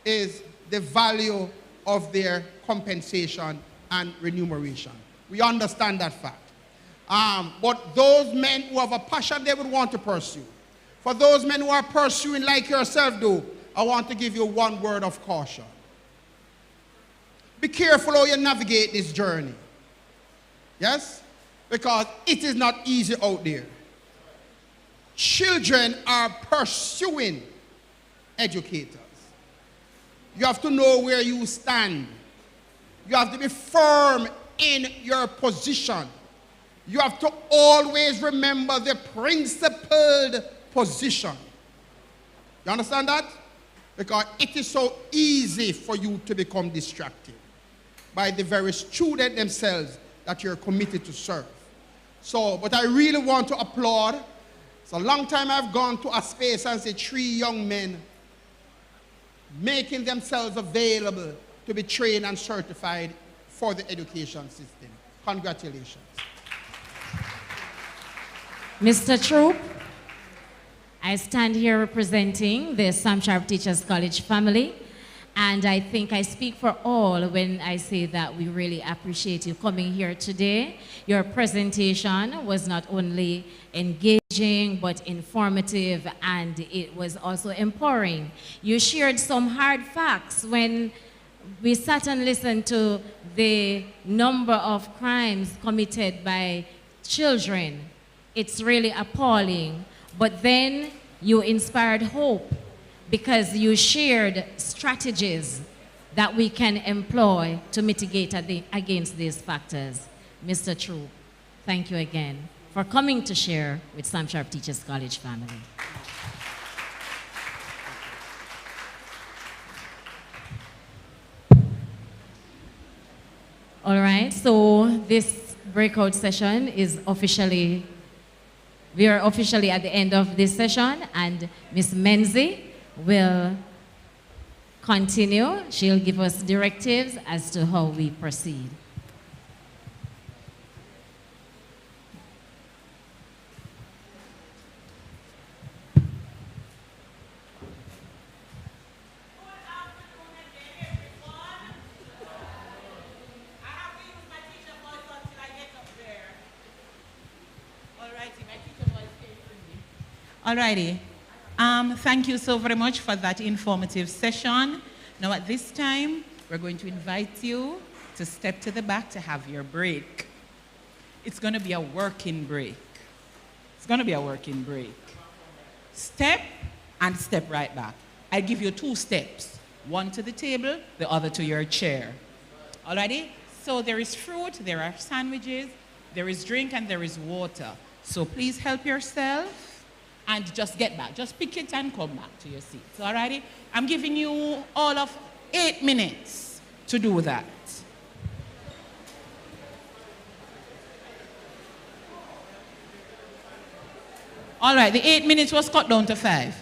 is the value of their compensation and remuneration. We understand that fact. But those men who have a passion they would want to pursue, for those men who are pursuing like yourself do, I want to give you one word of caution. Be careful how you navigate this journey. Yes? Because it is not easy out there. Children are pursuing educators. You have to know where you stand. You have to be firm in your position. You have to always remember the principled position. You understand that? Because it is so easy for you to become distracted by the very student themselves that you're committed to serve. So, but I really want to applaud. It's a long time I've gone to a space and see 3 young men making themselves available to be trained and certified for the education system. Congratulations. Mr. Troop, I stand here representing the Sam Sharpe Teachers College family, and I think I speak for all when I say that we really appreciate you coming here today. Your presentation was not only engaging, but informative, and it was also empowering. You shared some hard facts when we sat and listened to the number of crimes committed by children. It's really appalling. But then you inspired hope because you shared strategies that we can employ to mitigate against these factors. Mr. True, thank you again for coming to share with Sam Sharpe Teachers College family. All right, so this breakout session is we are officially at the end of this session, and Ms. Menzie will continue. She'll give us directives as to how we proceed. Alrighty. Thank you so very much for that informative session. Now at this time, we're going to invite you to step to the back to have your break. It's going to be a working break. It's going to be a working break. Step and step right back. I give you 2 steps. One to the table, the other to your chair. Alrighty? So there is fruit, there are sandwiches, there is drink, and there is water. So please help yourself and just get back. Just pick it and come back to your seats. Alrighty? I'm giving you all of 8 minutes to do that. All right, the 8 minutes was cut down to 5.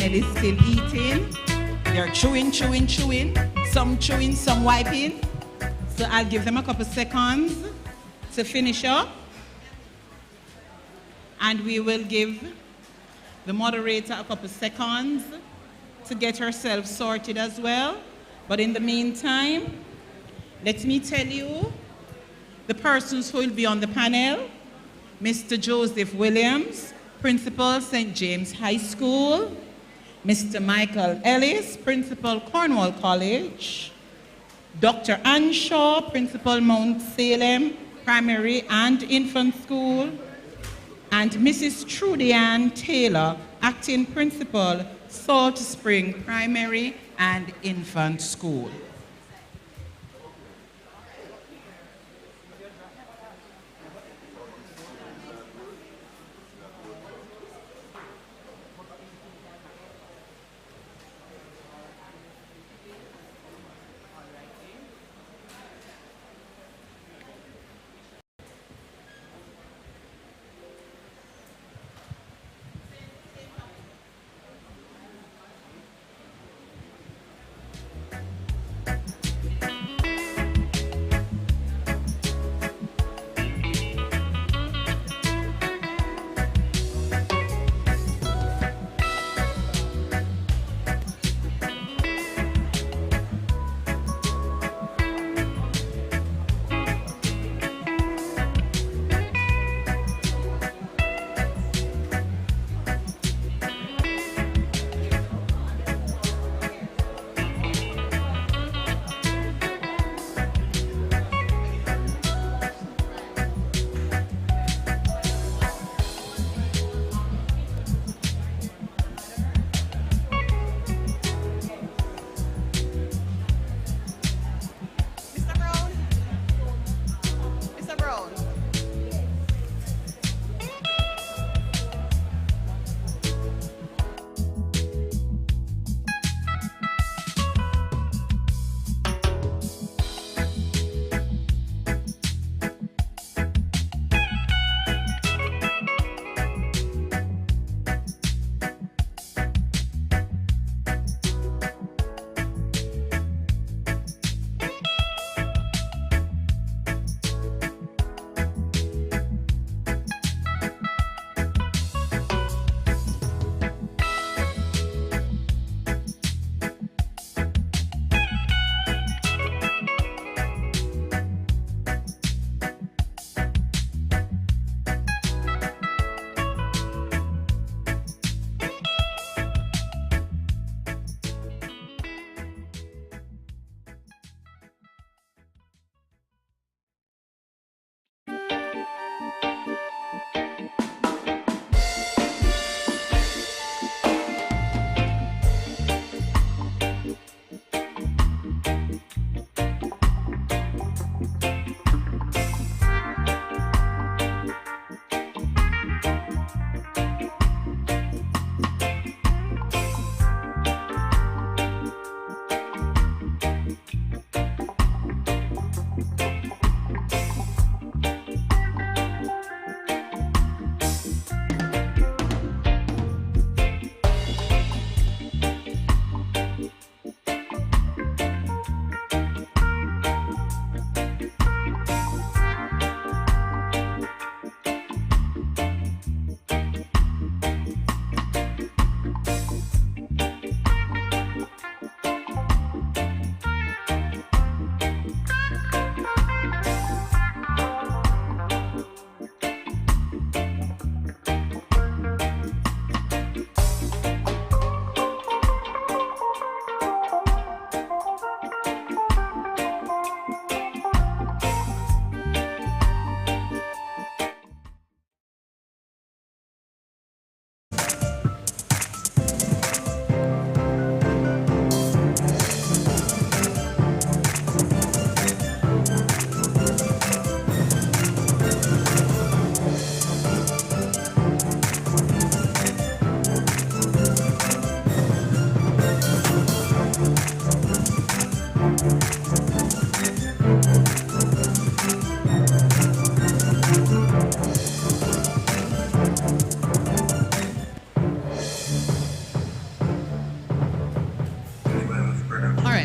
Ellis still eating. They're chewing, chewing, chewing. Some chewing, some wiping. So I'll give them a couple seconds to finish up. And we will give the moderator a couple seconds to get herself sorted as well. But in the meantime, let me tell you the persons who will be on the panel. Mr. Joseph Williams, Principal, St. James High School. Mr. Michael Ellis, Principal, Cornwall College. Dr. Ann Shaw, Principal, Mount Salem Primary and Infant School. And Mrs. Trudy Ann Taylor, Acting Principal, Salt Spring Primary and Infant School.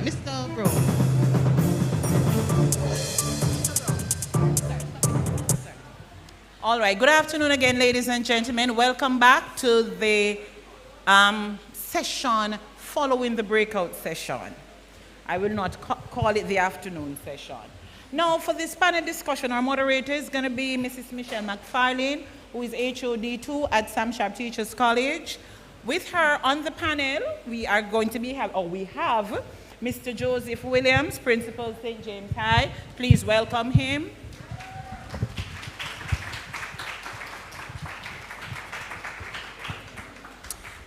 right, Mr. Bro. All right, good afternoon again, ladies and gentlemen. Welcome back to the session following the breakout session. I will not call it the afternoon session. Now, for this panel discussion, our moderator is going to be Mrs. Michelle McFarlane, who is HOD2 at Sam Sharpe Teachers College. With her on the panel, we have Mr. Joseph Williams, Principal, St. James High. Please welcome him.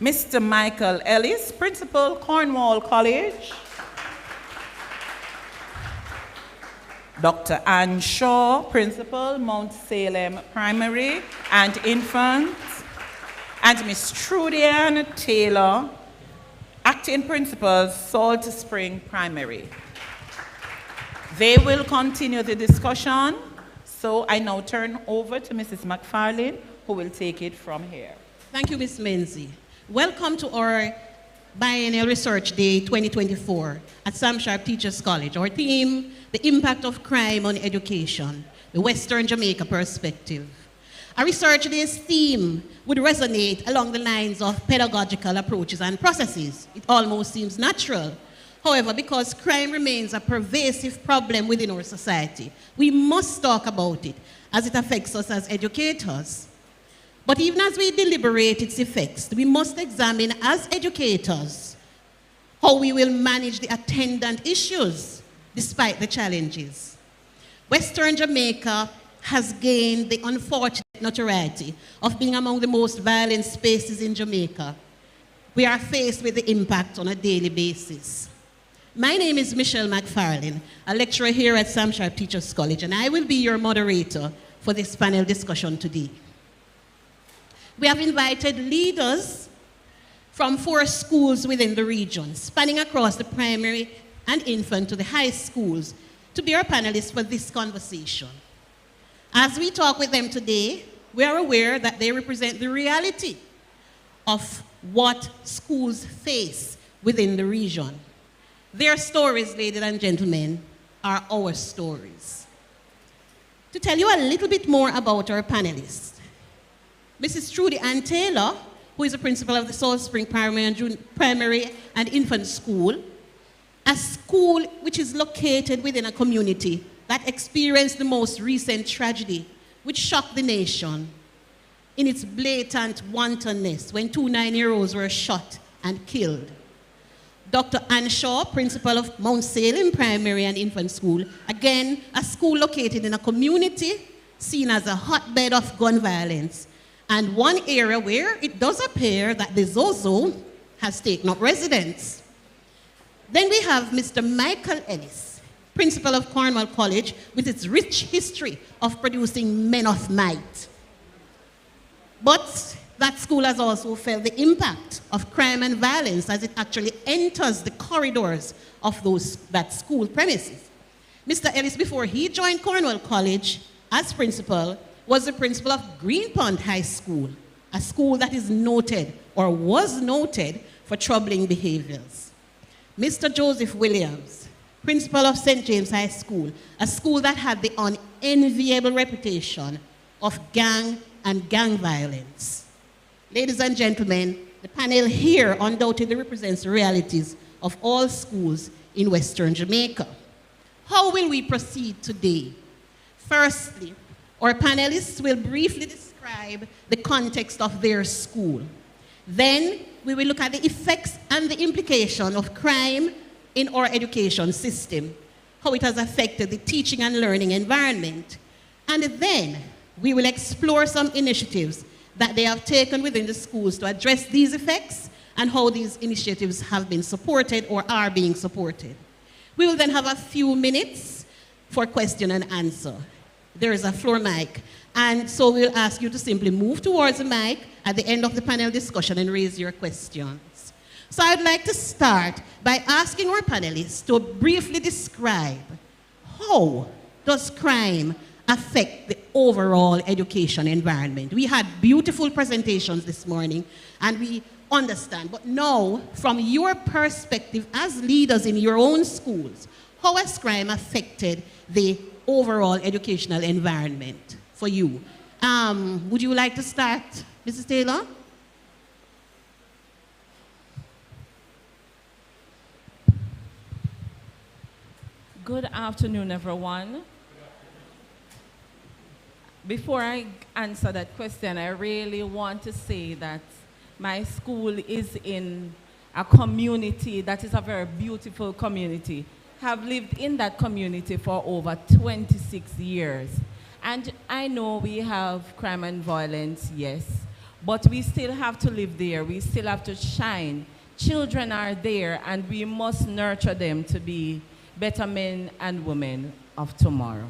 Mr. Michael Ellis, Principal, Cornwall College. Dr. Ann Shaw, Principal, Mount Salem Primary and Infant. And Ms. Trudian Taylor, Acting Principal, Salt Spring Primary. They will continue the discussion, so I now turn over to Mrs. McFarlane, who will take it from here. Thank you, Ms. Menzie. Welcome to our Biennial Research Day 2024 at Sam Sharpe Teachers College. Our theme, the impact of crime on education, the Western Jamaica perspective. Our Research Day's theme would resonate along the lines of pedagogical approaches and processes. It almost seems natural. However, because crime remains a pervasive problem within our society, we must talk about it as it affects us as educators. But even as we deliberate its effects, we must examine as educators how we will manage the attendant issues despite the challenges. Western Jamaica has gained the unfortunate notoriety of being among the most violent spaces in Jamaica. We are faced with the impact on a daily basis. My name is Michelle McFarlane, a lecturer here at Sam Sharpe Teachers College, and I will be your moderator for this panel discussion today. We have invited leaders from 4 schools within the region, spanning across the primary and infant to the high schools, to be our panelists for this conversation. As we talk with them today, we are aware that they represent the reality of what schools face within the region. Their stories, ladies and gentlemen, are our stories. To tell you a little bit more about our panelists, Mrs. Trudy Ann Taylor, who is the principal of the Salt Spring Primary and Infant School, a school which is located within a community that experienced the most recent tragedy, which shocked the nation in its blatant wantonness when 2 9-year-olds were shot and killed. Dr. Ann Shaw, principal of Mount Salem Primary and Infant School, again, a school located in a community seen as a hotbed of gun violence, and one area where it does appear that the Zozo has taken up residence. Then we have Mr. Michael Ellis, principal of Cornwall College, with its rich history of producing men of might. But that school has also felt the impact of crime and violence as it actually enters the corridors of that school premises. Mr. Ellis, before he joined Cornwall College as principal, was the principal of Greenpond High School, a school that is noted, or was noted, for troubling behaviors. Mr. Joseph Williams, principal of St. James High School, a school that had the unenviable reputation of gang and gang violence. Ladies and gentlemen, the panel here undoubtedly represents the realities of all schools in Western Jamaica. How will we proceed today? Firstly, our panelists will briefly describe the context of their school. Then, we will look at the effects and the implication of crime in our education system, how it has affected the teaching and learning environment. And then, we will explore some initiatives that they have taken within the schools to address these effects and how these initiatives have been supported or are being supported. We will then have a few minutes for question and answer. There is a floor mic, and so we'll ask you to simply move towards the mic at the end of the panel discussion and raise your questions. So I'd like to start by asking our panelists to briefly describe how does crime affect the overall education environment. We had beautiful presentations this morning, and we understand. But now, from your perspective as leaders in your own schools, how has crime affected the overall educational environment for you? Would you like to start, Mrs. Taylor? Good afternoon, everyone. Before I answer that question, I really want to say that my school is in a community that is a very beautiful community. Have lived in that community for over 26 years. And I know we have crime and violence, yes, but we still have to live there. We still have to shine. Children are there, and we must nurture them to be better men and women of tomorrow.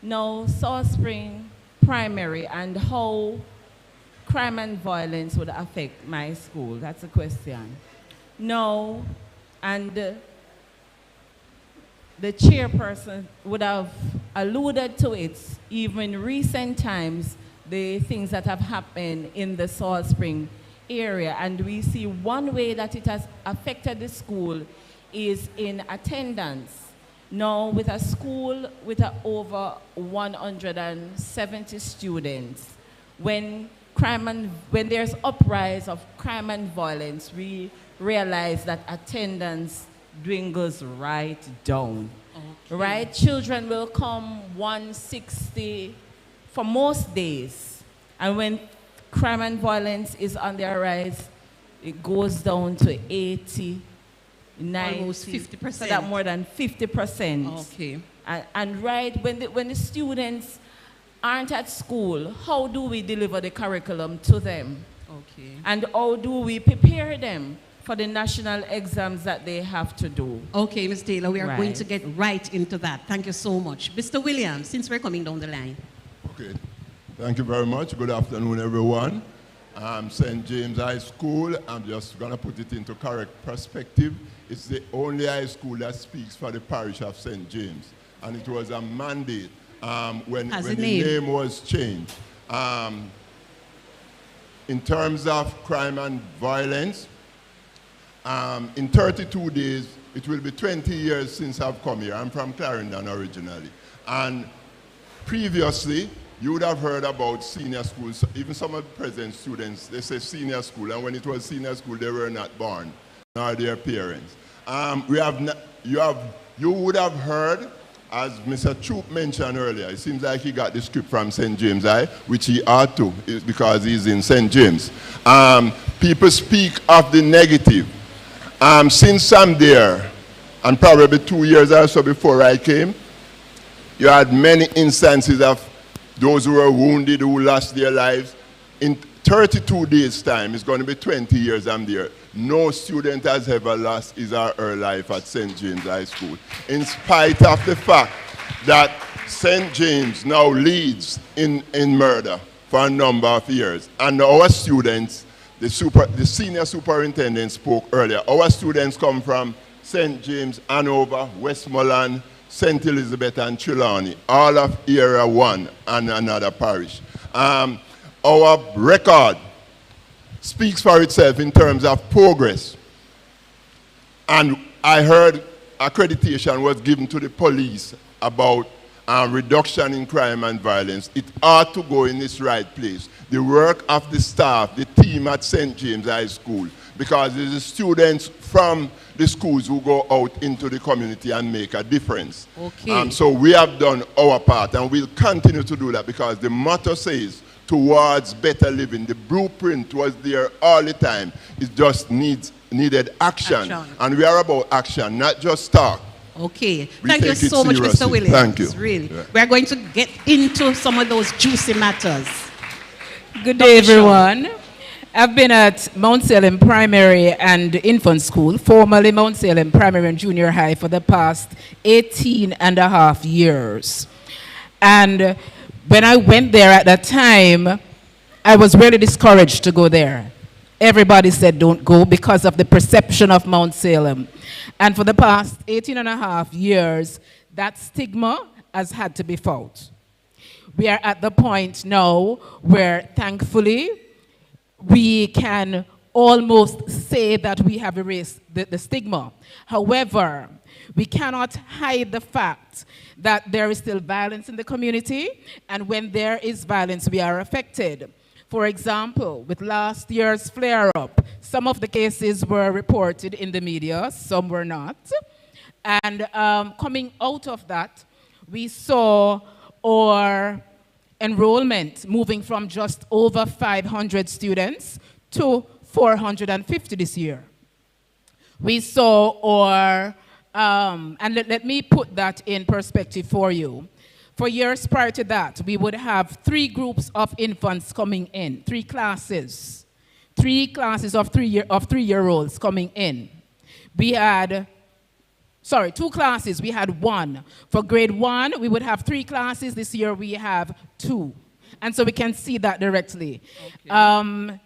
Now, South Spring Primary and how crime and violence would affect my school, that's a question. No, and the chairperson would have alluded to it, even in recent times, the things that have happened in the Salt Spring area. And we see one way that it has affected the school is in attendance. Now, with a school with over 170 students, when there's uprise of crime and violence, we realize that attendance dwindles right down. Okay. Right? Children will come 160 for most days. And when crime and violence is on the rise, it goes down to 80, 90. Almost 50%. So that more than 50%. Okay. And right, when the students aren't at school, how do we deliver the curriculum to them? Okay. And how do we prepare them for the national exams that they have to do? Okay, Ms. Taylor, we are going to get right into that. Thank you so much. Mr. Williams, since we're coming down the line. Okay, thank you very much. Good afternoon, everyone. St. James High School, I'm just going to put it into correct perspective. It's the only high school that speaks for the parish of St. James. And it was a mandate when the name was changed. In terms of crime and violence, in 32 days, it will be 20 years since I've come here. I'm from Clarendon originally. And previously, you would have heard about senior schools. Even some of the present students, they say senior school. And when it was senior school, they were not born, nor their parents. You would have heard, as Mr. Troop mentioned earlier, it seems like he got the script from St. James High, which he ought to, because he's in St. James. People speak of the negative. Since I'm there, and probably 2 years or so before I came, you had many instances of those who were wounded, who lost their lives. In 32 days' time, it's going to be 20 years I'm there. No student has ever lost his or her life at St. James High School, in spite of the fact that St. James now leads in murder for a number of years. And our students, the senior superintendent spoke earlier, our students come from St. James, Hanover, Westmoreland, St. Elizabeth, and Trelawney, all of Area 1 and another parish. Our record speaks for itself in terms of progress. And I heard accreditation was given to the police about reduction in crime and violence. It ought to go in this right place. The work of the staff, the team at St. James High School, because it's the students from the schools who go out into the community and make a difference. Okay. So we have done our part, and we'll continue to do that, because the motto says, towards better living. The blueprint was there all the time. It just needed action. And we are about action, not just talk. Okay. Thank you so much, seriously. Mr. Williams. Thank you. Really. Yeah. We are going to get into some of those juicy matters. Good day, everyone. I've been at Mount Salem Primary and Infant School, formerly Mount Salem Primary and Junior High, for the past 18 and a half years. And when I went there at that time, I was really discouraged to go there. Everybody said don't go because of the perception of Mount Salem. And for the past 18 and a half years, that stigma has had to be fought. We are at the point now where, thankfully, we can almost say that we have erased the stigma. However, we cannot hide the fact that there is still violence in the community, and when there is violence, we are affected. For example, with last year's flare-up, some of the cases were reported in the media, some were not. And coming out of that, we saw our enrollment moving from just over 500 students to 450 this year. We saw our, and let me put that in perspective for you. For years prior to that, we would have 3 groups of infants coming in, 3 classes. 3 classes of 3-year-olds coming in. We had, 2 classes, we had 1. For grade 1, we would have 3 classes. This year we have 2. And so we can see that directly. Okay.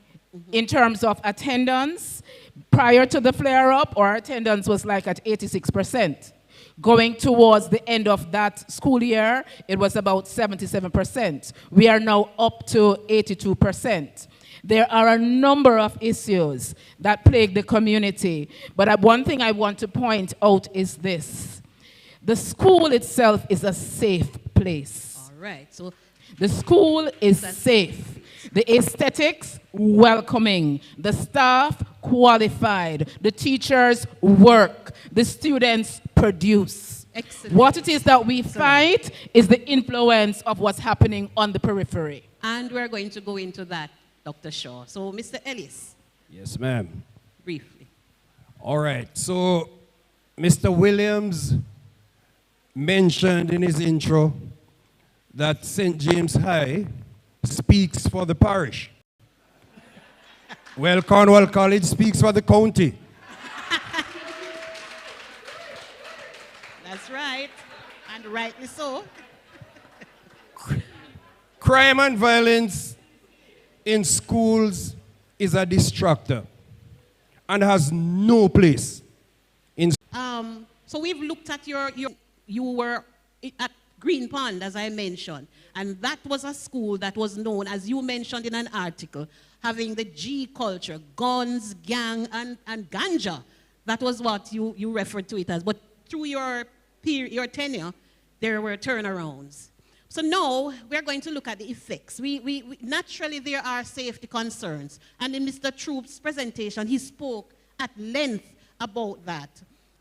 In terms of attendance, prior to the flare-up, our attendance was like at 86%. Going towards the end of that school year, it was about 77%. We are now up to 82%. There are a number of issues that plague the community, but one thing I want to point out is this. The school itself is a safe place. All right. So the school is safe. The aesthetics, welcoming. The staff, qualified. The teachers, work. The students, produce. Excellent. What it is that we fight is the influence of what's happening on the periphery. And we're going to go into that, Dr. Shaw. So, Mr. Ellis. Yes, ma'am. Briefly. All right. So, Mr. Williams mentioned in his intro that St. James High speaks for the parish. Well, Cornwall College speaks for the county. That's right. And rightly so. Crime and violence in schools is a distractor and has no place in. So we've looked at you were at Green Pond, as I mentioned, and that was a school that was known, as you mentioned in an article, having the G culture, guns, gang, and ganja. That was what you referred to it as. But through your tenure, there were turnarounds. So now we're going to look at the effects. We naturally, there are safety concerns. And in Mr. Troop's presentation, he spoke at length about that.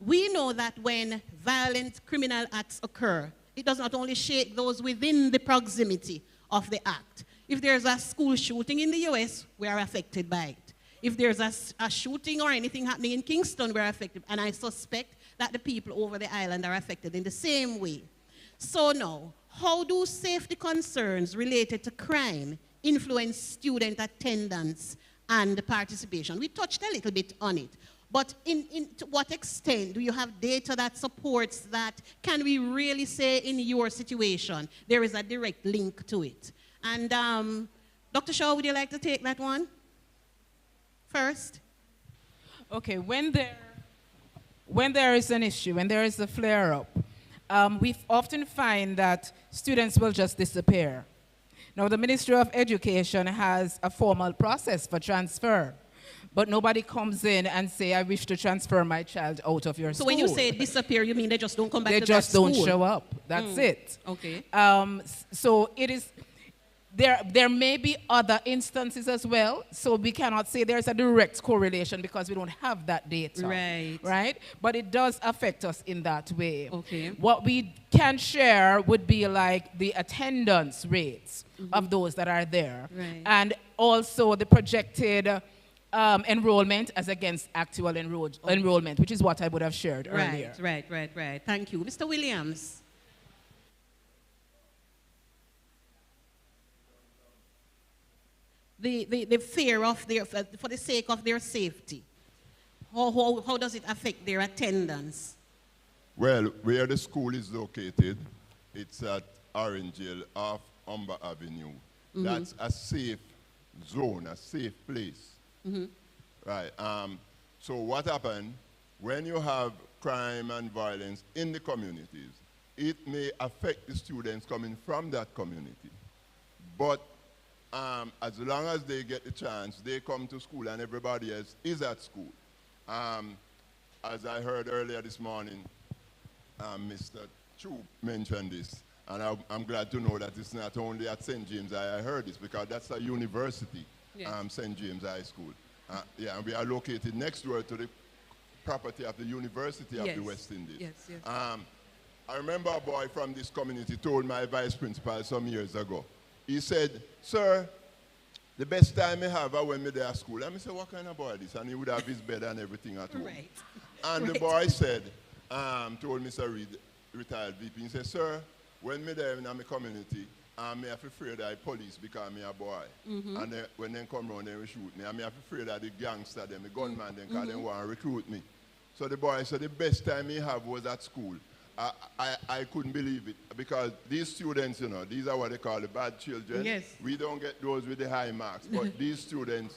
We know that when violent criminal acts occur, it does not only shake those within the proximity of the act. If there's a school shooting in the US, we are affected by it. If there's a shooting or anything happening in Kingston, we're affected. And I suspect that the people over the island are affected in the same way. So now, how do safety concerns related to crime influence student attendance and participation? We touched a little bit on it. But to what extent do you have data that supports that? Can we really say in your situation there is a direct link to it? And Dr. Shaw, would you like to take that one first? Okay, when there is an issue, when there is a flare-up, we often find that students will just disappear. Now, the Ministry of Education has a formal process for transfer. But nobody comes in and say, I wish to transfer my child out of your school. So when you say disappear, you mean they just don't come back to that school? They just don't show up. That's it. Okay. So it is, there may be other instances as well. So we cannot say there's a direct correlation because we don't have that data. Right. Right? But it does affect us in that way. Okay. What we can share would be like the attendance rates of those that are there. Right. And also the projected enrollment as against actual enrollment, which is what I would have shared earlier. Right. Thank you. Mr. Williams. The fear of their, for the sake of their safety, how does it affect their attendance? Well, where the school is located, it's at Orange Hill off Humber Avenue. That's a safe zone, a safe place. Right. So what happened when you have crime and violence in the communities? It may affect the students coming from that community. But as long as they get the chance, they come to school and everybody else is at school. As I heard earlier this morning, Mr. Chu mentioned this, and I'm glad to know that it's not only at St. James I heard this, because that's a university, Yes. St. James High School. Yeah, and we are located next door to the property of the University of Yes. the West Indies. Yes, yes. I remember a boy from this community told my vice principal some years ago. He said, "Sir, the best time I have is when I'm there at school." And I said, "What kind of boy is this?" And he would have his bed and everything at home. Right. And the Right. boy said, told Mr. Reed, retired VP, he said, "Sir, when me there in my community, I have to fear that the police because I'm a boy. Mhm. And when they come around, they will shoot me. I have to fear that the gangster, them, the gunman, them, because they Mhm. want to recruit me." So the boy said the best time he have was at school. I couldn't believe it, because these students, you know, these are what they call the bad children. Yes. We don't get those with the high marks, but these students,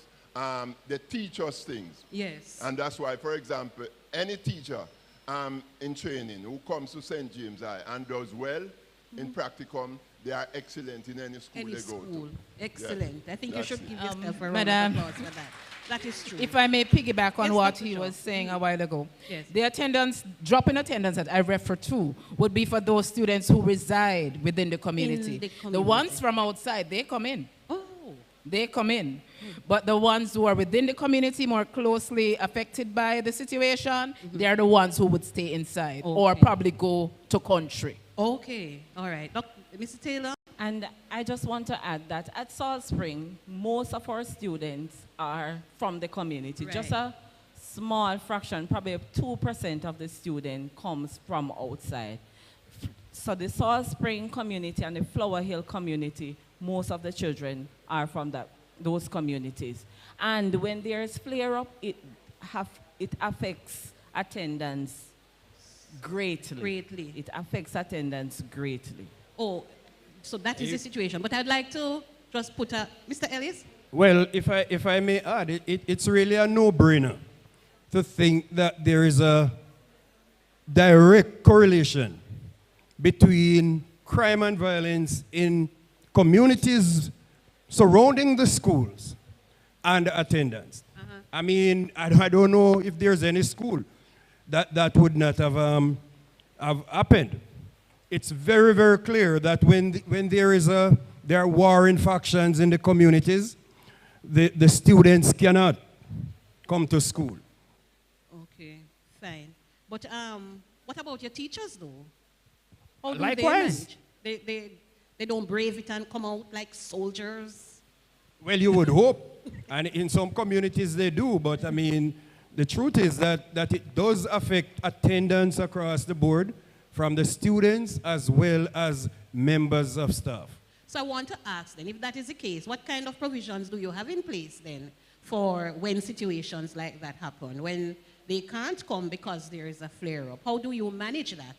they teach us things. Yes. And that's why, for example, any teacher in training who comes to St. James High and does well in practicum, they are excellent in any school Any they go school. to. Excellent. Yeah. I think That's you should it. give yourself a round Madam, of applause for that. That is true. If I may piggyback on Yes, what Dr. he Shaw. was saying a while ago, Yes. the attendance, drop in attendance that I refer to would be for those students who reside within the community. the The community. ones from outside, they come in. Oh. They come in. But the ones who are within the community, more closely affected by the situation, they are the ones who would stay inside or Okay. probably go to country. Okay. All right. Mr. Taylor? And I just want to add that at Salt Spring, most of our students are from the community. Just Right. a small fraction, probably 2% of the student comes from outside. So the Salt Spring community and the Flower Hill community, most of the children are from those communities. And when there's flare-up, it affects attendance greatly. Greatly. It affects attendance greatly. Oh, so that is the situation. But I'd like to just put Mr. Ellis? Well, if I may add, it's really a no-brainer to think that there is a direct correlation between crime and violence in communities surrounding the schools and attendance. I mean, I don't know if there's any school that would not have happened. It's very, very clear that when there are warring factions in the communities, the students cannot come to school. Okay, fine. But what about your teachers, though? How do Likewise. they manage? They don't brave it and come out like soldiers? Well, you would hope. And in some communities they do, but I mean, the truth is that it does affect attendance across the board from the students as well as members of staff. So I want to ask then, if that is the case, what kind of provisions do you have in place then for when situations like that happen, when they can't come because there is a flare-up? How do you manage that?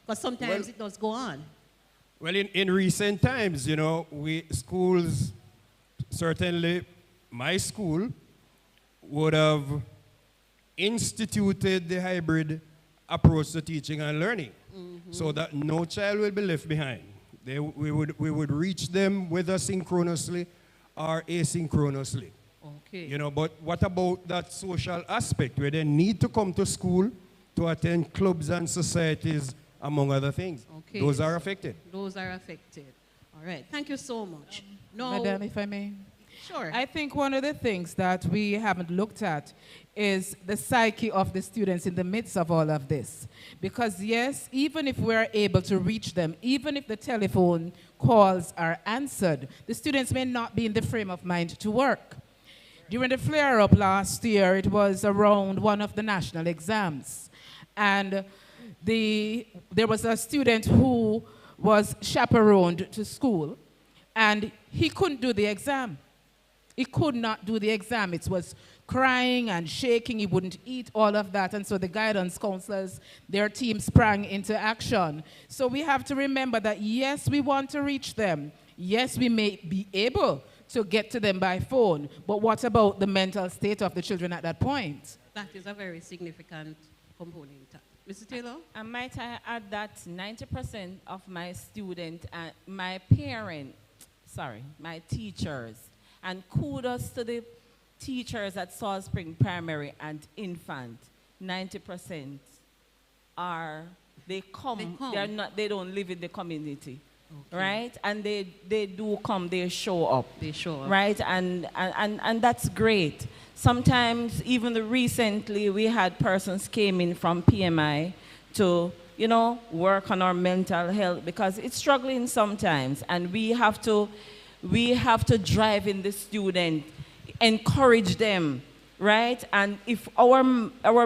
Because sometimes it does go on. Well, in recent times, you know, schools, certainly my school, would have instituted the hybrid approach to teaching and learning so that no child will be left behind. We would reach them whether synchronously or asynchronously. Okay. You know, but what about that social aspect where they need to come to school to attend clubs and societies, among other things? Okay. Those are affected. Those are affected. All right. Thank you so much. Madam, if I may. Sure. I think one of the things that we haven't looked at is the psyche of the students in the midst of all of this. Because yes, even if we're able to reach them, even if the telephone calls are answered, the students may not be in the frame of mind to work. During the flare-up last year, it was around one of the national exams. And there was a student who was chaperoned to school, and he couldn't do the exam. He could not do the exam. It was crying and shaking. He wouldn't eat, all of that. And so the guidance counselors, their team sprang into action. So we have to remember that, yes, we want to reach them. Yes, we may be able to get to them by phone. But what about the mental state of the children at that point? That is a very significant component. Mr. Taylor? And might I add that 90% of my students, my teachers, And kudos to the teachers at Salt Spring Primary and Infant. 90% are, they come. They don't live in the community. Okay. Right? And they do come, they show up. They show up. Right? And that's great. Sometimes, even recently, we had persons came in from PMI to, work on our mental health because it's struggling sometimes. And we have to drive in the student, encourage them, right? And if our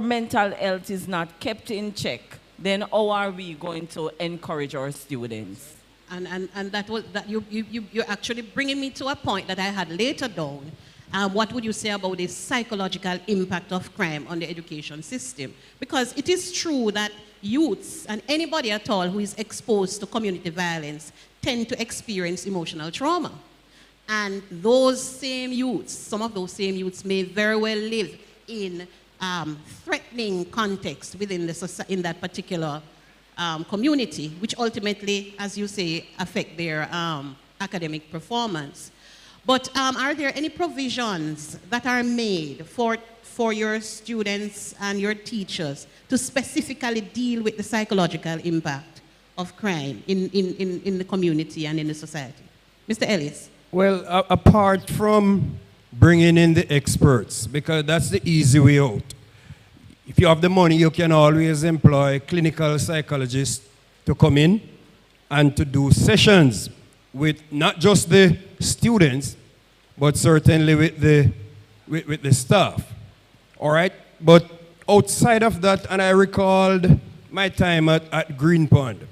mental health is not kept in check, then how are we going to encourage our students? And you're actually bringing me to a point that I had later down. What would you say about the psychological impact of crime on the education system? Because it is true that youths and anybody at all who is exposed to community violence tend to experience emotional trauma. And those same youths, some of those same youths may very well live in threatening context within in that particular community, which ultimately, as you say, affect their academic performance. But are there any provisions that are made for your students and your teachers to specifically deal with the psychological impact of crime in the community and in the society? Mr. Ellis. Well, apart from bringing in the experts, because that's the easy way out. If you have the money, you can always employ clinical psychologists to come in and to do sessions with not just the students, but certainly with the staff. All right? But outside of that, and I recalled my time at Green Pond,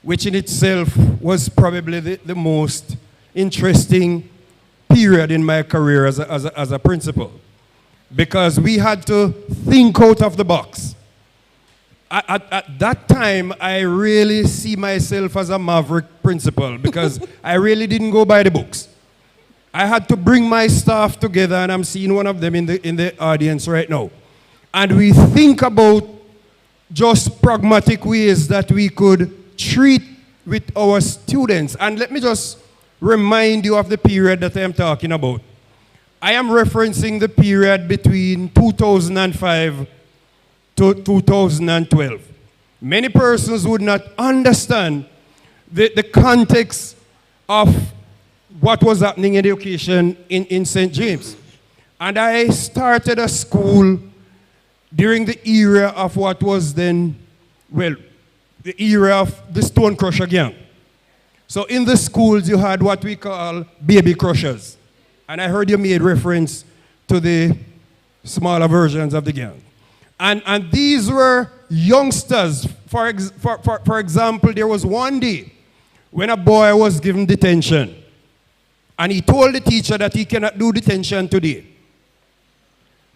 which in itself was probably the most interesting period in my career as a principal, because we had to think out of the box. At that time, I really see myself as a maverick principal because I really didn't go by the books. I had to bring my staff together, and I'm seeing one of them in the audience right now. And we think about just pragmatic ways that we could treat with our students. And let me just remind you of the period that I am talking about. I am referencing the period between 2005 to 2012. Many persons would not understand the context of what was happening in education in St. James. And I started a school during the era of what was then, well, the era of the Stone Crusher gang. So in the schools, you had what we call baby crushers. And I heard you made reference to the smaller versions of the gang. And these were youngsters. For example, there was one day when a boy was given detention. And he told the teacher that he cannot do detention today.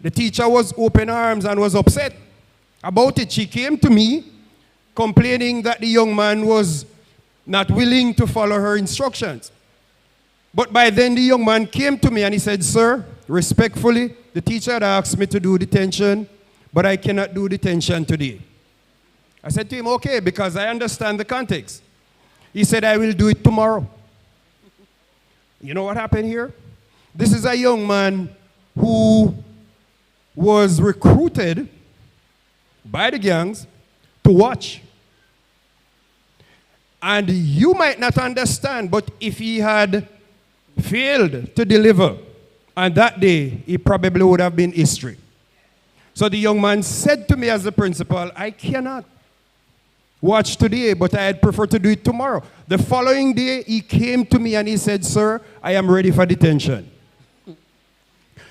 The teacher was open arms and was upset about it. She came to me complaining that the young man was not willing to follow her instructions. But by then the young man came to me and he said, "Sir, respectfully, the teacher had asked me to do detention, but I cannot do detention today." I said to him, "Okay, because I understand the context." He said, "I will do it tomorrow." You know what happened here? This is a young man who was recruited by the gangs to watch. And you might not understand, but if he had failed to deliver on that day, he probably would have been history. So the young man said to me as the principal, "I cannot watch today, but I'd prefer to do it tomorrow." The following day, he came to me and he said, "Sir, I am ready for detention."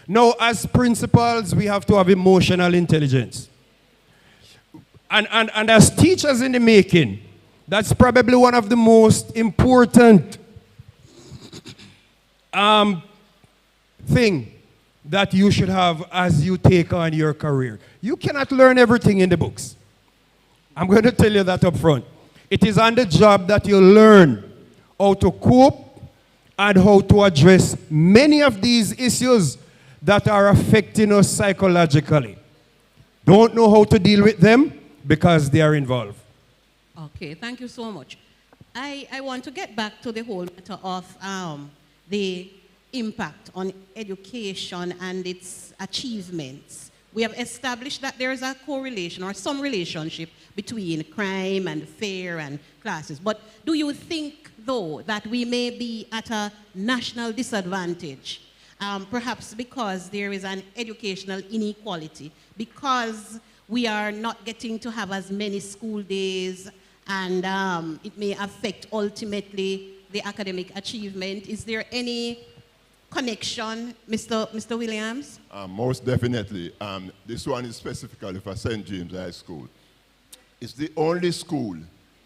Now, as principals, we have to have emotional intelligence. And as teachers in the making, that's probably one of the most important thing that you should have as you take on your career. You cannot learn everything in the books. I'm going to tell you that up front. It is on the job that you learn how to cope and how to address many of these issues that are affecting us psychologically. Don't know how to deal with them because they are involved. Okay, thank you so much. I want to get back to the whole matter of the impact on education and its achievements. We have established that there is a correlation or some relationship between crime and fare and classes. But do you think, though, that we may be at a national disadvantage, perhaps because there is an educational inequality, because we are not getting to have as many school days, and it may affect ultimately the academic achievement? Is there any connection, Mr. Williams? Most definitely. This one is specifically for St. James High School. It's the only school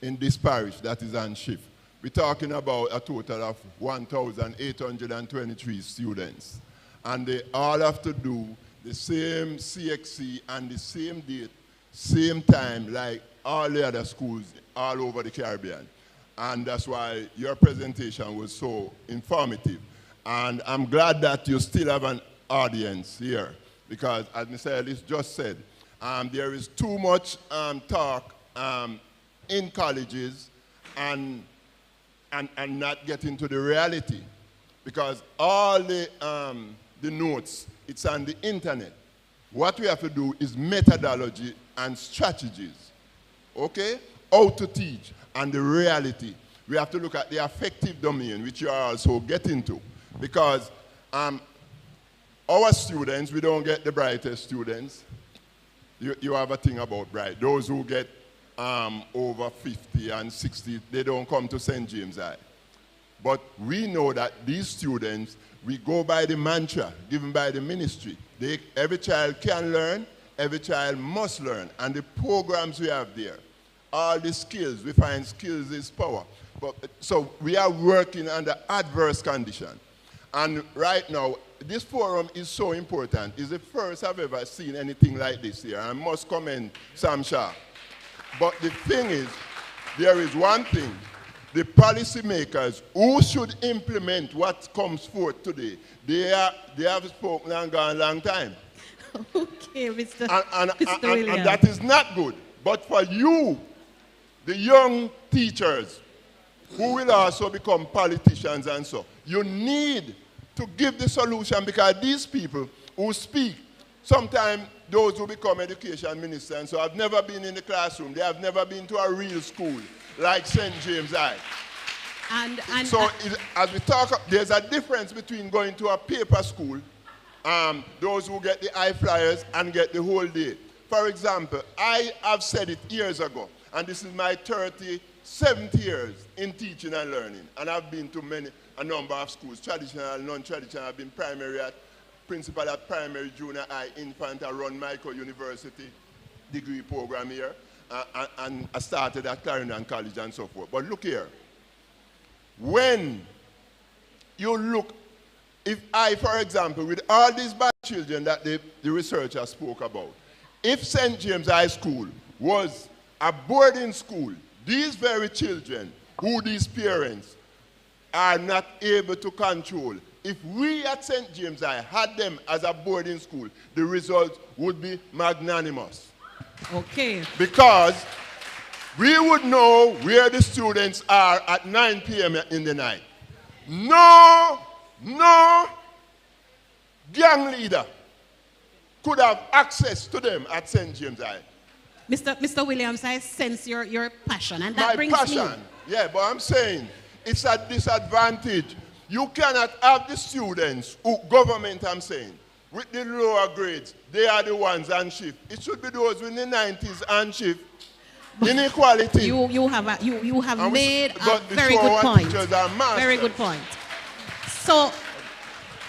in this parish that is on shift. We're talking about a total of 1,823 students. And they all have to do the same CXC and the same date, same time, like all the other schools all over the Caribbean. And that's why your presentation was so informative. And I'm glad that you still have an audience here, because as Mr. Ellis just said, there is too much talk in colleges and not getting to the reality, because all the notes, it's on the internet. What we have to do is methodology and strategies, okay? How to teach and the reality. We have to look at the affective domain, which you are also getting to, because our students, we don't get the brightest students. You have a thing about bright. Those who get over 50 and 60, they don't come to St. James High. But we know that these students, we go by the mantra given by the ministry. Every child can learn, every child must learn. And the programs we have there, all the skills, we find skills is power. So we are working under adverse conditions. And right now, this forum is so important. It's the first I've ever seen anything like this here. I must commend Sam Sharpe. But the thing is, there is one thing. The policymakers who should implement what comes forth today, they have spoken and gone a long time. Okay, Mr. And Williams. that is not good. But for you, the young teachers, who will also become politicians and so, you need to give the solution, because these people who speak, sometimes those who become education ministers and so have never been in the classroom, they have never been to a real school like St. James High. As we talk, there's a difference between going to a paper school, those who get the high flyers and get the whole day. For example, I have said it years ago, and this is my 37th years in teaching and learning, and I've been to a number of schools, traditional, non-traditional. I've been principal at primary, junior high, infant. I run Micro University degree program here, and I started at Clarendon College and so forth. But look here, when you look, if I, for example, with all these bad children that the researchers spoke about, if St. James High School was a boarding school, these very children, who these parents are not able to control, if we at St. James High had them as a boarding school, the result would be magnanimous. Okay. Because we would know where the students are at 9 p.m. in the night. No gang leader could have access to them at St. James High. Mr. Williams, I sense your passion, and that brings me... My passion, yeah, but I'm saying it's a disadvantage. You cannot have the students, who government I'm saying, with the lower grades, they are the ones on shift. It should be those in the 90s on shift. Inequality. You have made a very good point. Very good point. So,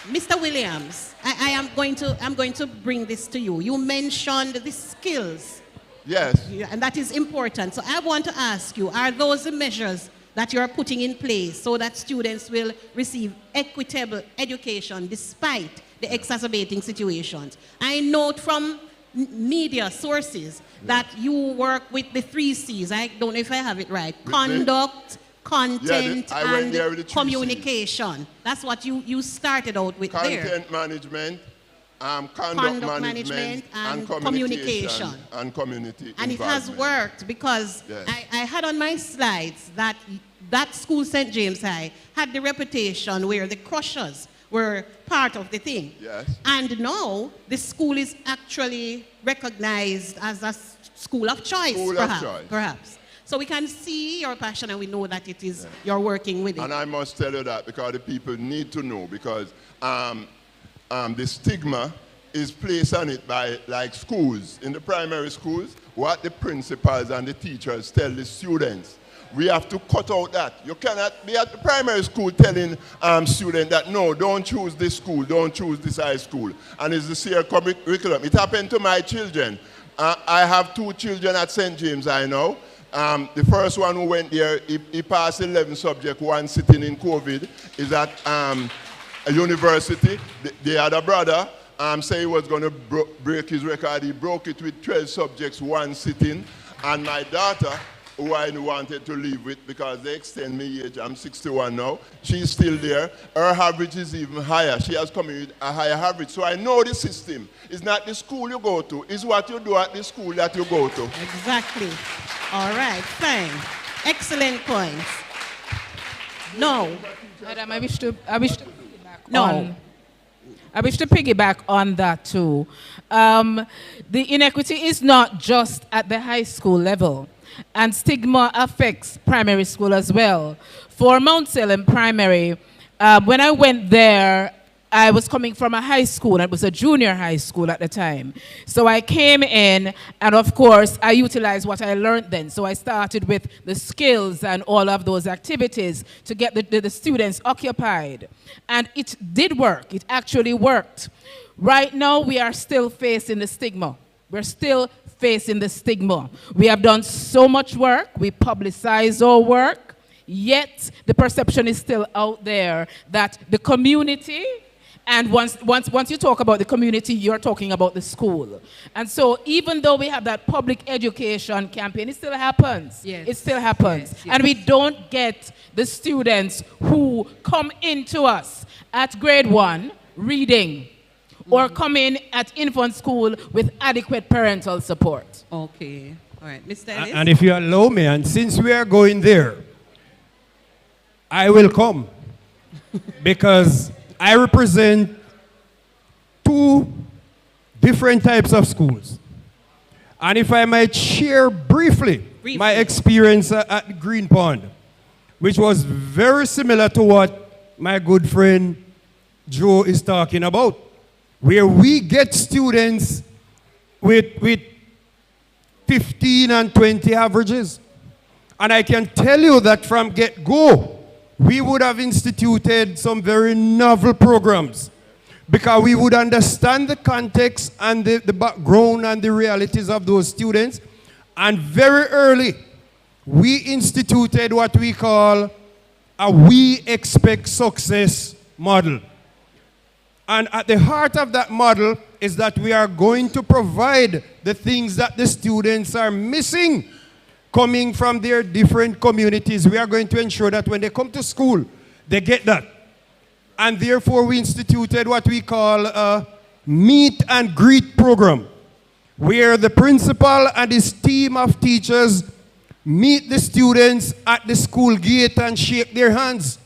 Mr. Williams, I'm going to bring this to you. You mentioned the skills. Yes. And that is important. So I want to ask you, are those the measures that you are putting in place so that students will receive equitable education despite the exacerbating situations? I note from media sources that you work with the 3 C's. I don't know if I have it right. Conduct, content, and communication. That's what you started out with there. Content management, conduct management and communication. And community And it has worked, because yes. I had on my slides that school, St. James High, had the reputation where the crushers were part of the thing. Yes. And now the school is actually recognized as a school of choice, School of choice. perhaps. So we can see your passion and we know that it is you're working with it. And I must tell you that because the people need to know, because the stigma is placed on it by like schools. In the primary schools, what the principals and the teachers tell the students. We have to cut out that. You cannot be at the primary school telling students that, no, don't choose this school, don't choose this high school. And it's the same curriculum. It happened to my children. I have 2 children at St. James, I know. The first one who went there, he passed 11 subjects, one sitting in COVID, is at a university. The other brother said he was going to break his record. He broke it with 12 subjects, one sitting. And my daughter, who I wanted to live with because they extend me age, I'm 61 now, she's still there. Her average is even higher. She has come in with a higher average. So I know the system. It's not the school you go to, it's what you do at the school that you go to. Exactly. All right, fine. Excellent points. No. Madam, I wish to piggyback on that too. The inequity is not just at the high school level, and stigma affects primary school as well. For Mount Salem Primary, when I went there, I was coming from a high school, and it was a junior high school at the time. So I came in, and of course, I utilized what I learned then. So I started with the skills and all of those activities to get the students occupied. And it did work. It actually worked. Right now, we are still facing the stigma. We're still facing the stigma. We have done so much work. We publicize our work. Yet, the perception is still out there that the community, and once you talk about the community, you're talking about the school. And so even though we have that public education campaign, it still happens. Yes. It still happens. Yes, yes. And we don't get the students who come into us at grade 1 reading or come in at infant school with adequate parental support. Okay. All right. Mr. Ellis? And if you allow me, and since we are going there, I will come because I represent 2 different types of schools. And if I might share briefly my experience at Green Pond, which was very similar to what my good friend Joe is talking about, where we get students with 15 and 20 averages. And I can tell you that from get-go, we would have instituted some very novel programs because we would understand the context and the background and the realities of those students. And very early, we instituted what we call a we expect success model. And at the heart of that model is that we are going to provide the things that the students are missing coming from their different communities. We are going to ensure that when they come to school, they get that. And therefore, we instituted what we call a meet and greet program, where the principal and his team of teachers meet the students at the school gate and shake their hands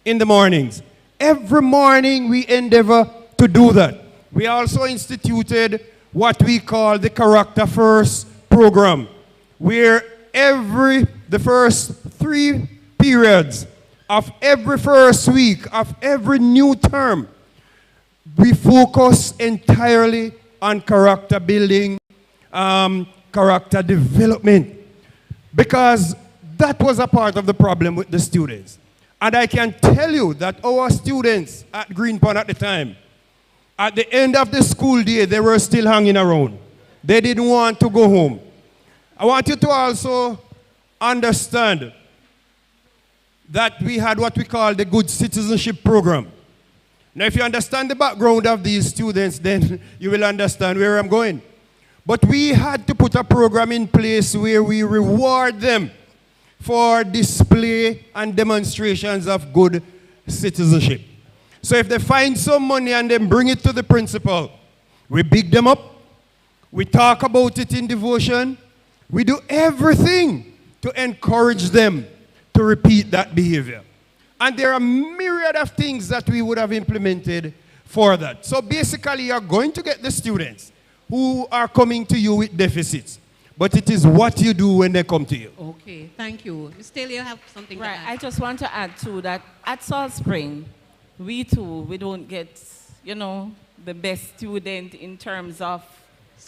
in the mornings. Every morning, we endeavor to do that. We also instituted what we call the Character First program, where the first 3 periods of every first week of every new term, we focus entirely on character building, character development, because that was a part of the problem with the students. And I can tell you that our students at Green Pond at the time, at the end of the school day, they were still hanging around. They didn't want to go home. I want you to also understand that we had what we call the Good Citizenship Program. Now, if you understand the background of these students, then you will understand where I'm going. But we had to put a program in place where we reward them for display and demonstrations of good citizenship. So if they find some money and then bring it to the principal, we big them up, we talk about it in devotion, we do everything to encourage them to repeat that behavior. And there are myriad of things that we would have implemented for that. So basically, you're going to get the students who are coming to you with deficits. But it is what you do when they come to you. Okay, thank you. Ms. Taylor, you have something Right, to add? I just want to add too that at Salt Spring, we don't get, the best student in terms of,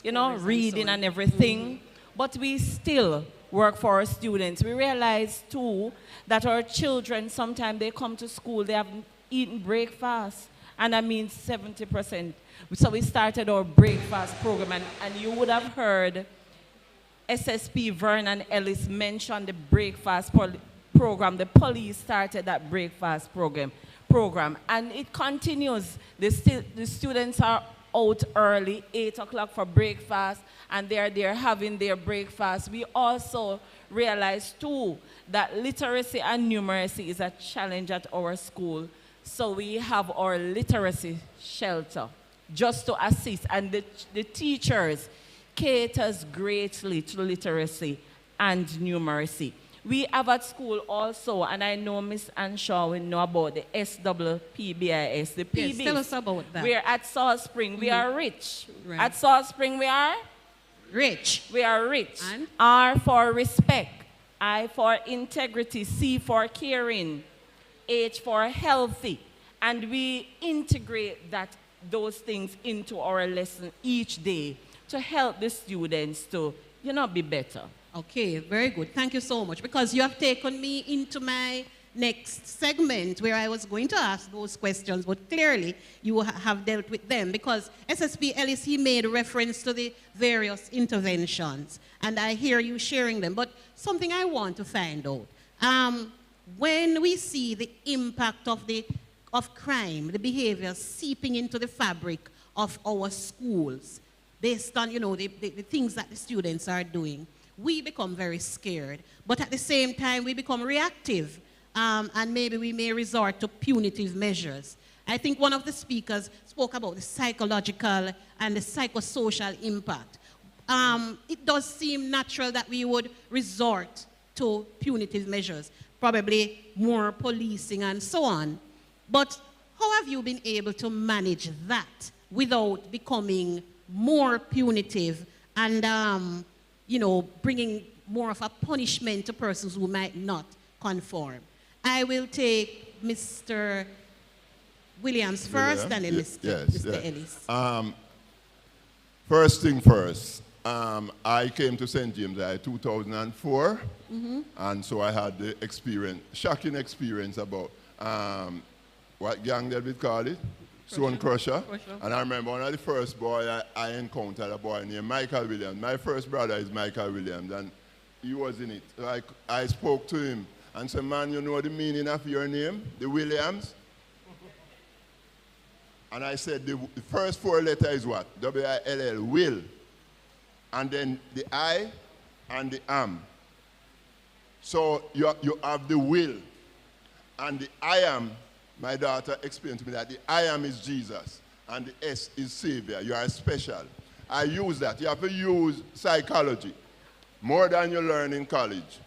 reading and everything. But we still work for our students. We realize too that our children, sometimes they come to school, they haven't eaten breakfast. And I mean 70%. So we started our breakfast program, and you would have heard SSP Vernon Ellis mention the breakfast program. The police started that breakfast program, and it continues. The students are out early, 8 o'clock for breakfast, and they're there having their breakfast. We also realize too that literacy and numeracy is a challenge at our school. So we have our literacy shelter just to assist, and the teachers caters greatly to literacy and numeracy. We have at school also, and I know Miss Anshaw will know about the SWPBIS, the PBs. Yes, tell us about that. We're at Salt Spring, we are rich. Right. At Salt Spring we are? Rich. We are rich. And? R for respect, I for integrity, C for caring, H for healthy. And we integrate those things into our lesson each day to help the students to, be better. Okay, very good. Thank you so much, because you have taken me into my next segment where I was going to ask those questions, but clearly you have dealt with them, because SSP Ellis, he made reference to the various interventions, and I hear you sharing them. But something I want to find out, when we see the impact of crime, the behavior seeping into the fabric of our schools, based on, the things that the students are doing, we become very scared. But at the same time, we become reactive, and maybe we may resort to punitive measures. I think one of the speakers spoke about the psychological and the psychosocial impact. It does seem natural that we would resort to punitive measures, probably more policing and so on. But how have you been able to manage that without becoming more punitive and, bringing more of a punishment to persons who might not conform? I will take Mr. Williams first, and then Mr. Ellis. First thing first, I came to St. James in 2004, and so I had the shocking experience about what gang did we call it? Stone Crusher. And I remember one of the first boy I encountered, a boy named Michael Williams. My first brother is Michael Williams, and he was in it. So I spoke to him and said, man, you know the meaning of your name, the Williams? And I said, the first 4 letters is what? W-I-L-L, will. And then the I and the am. So you have the will. And the I am, my daughter explained to me that the I am is Jesus and the S is Savior. You are special. I use that. You have to use psychology more than you learn in college.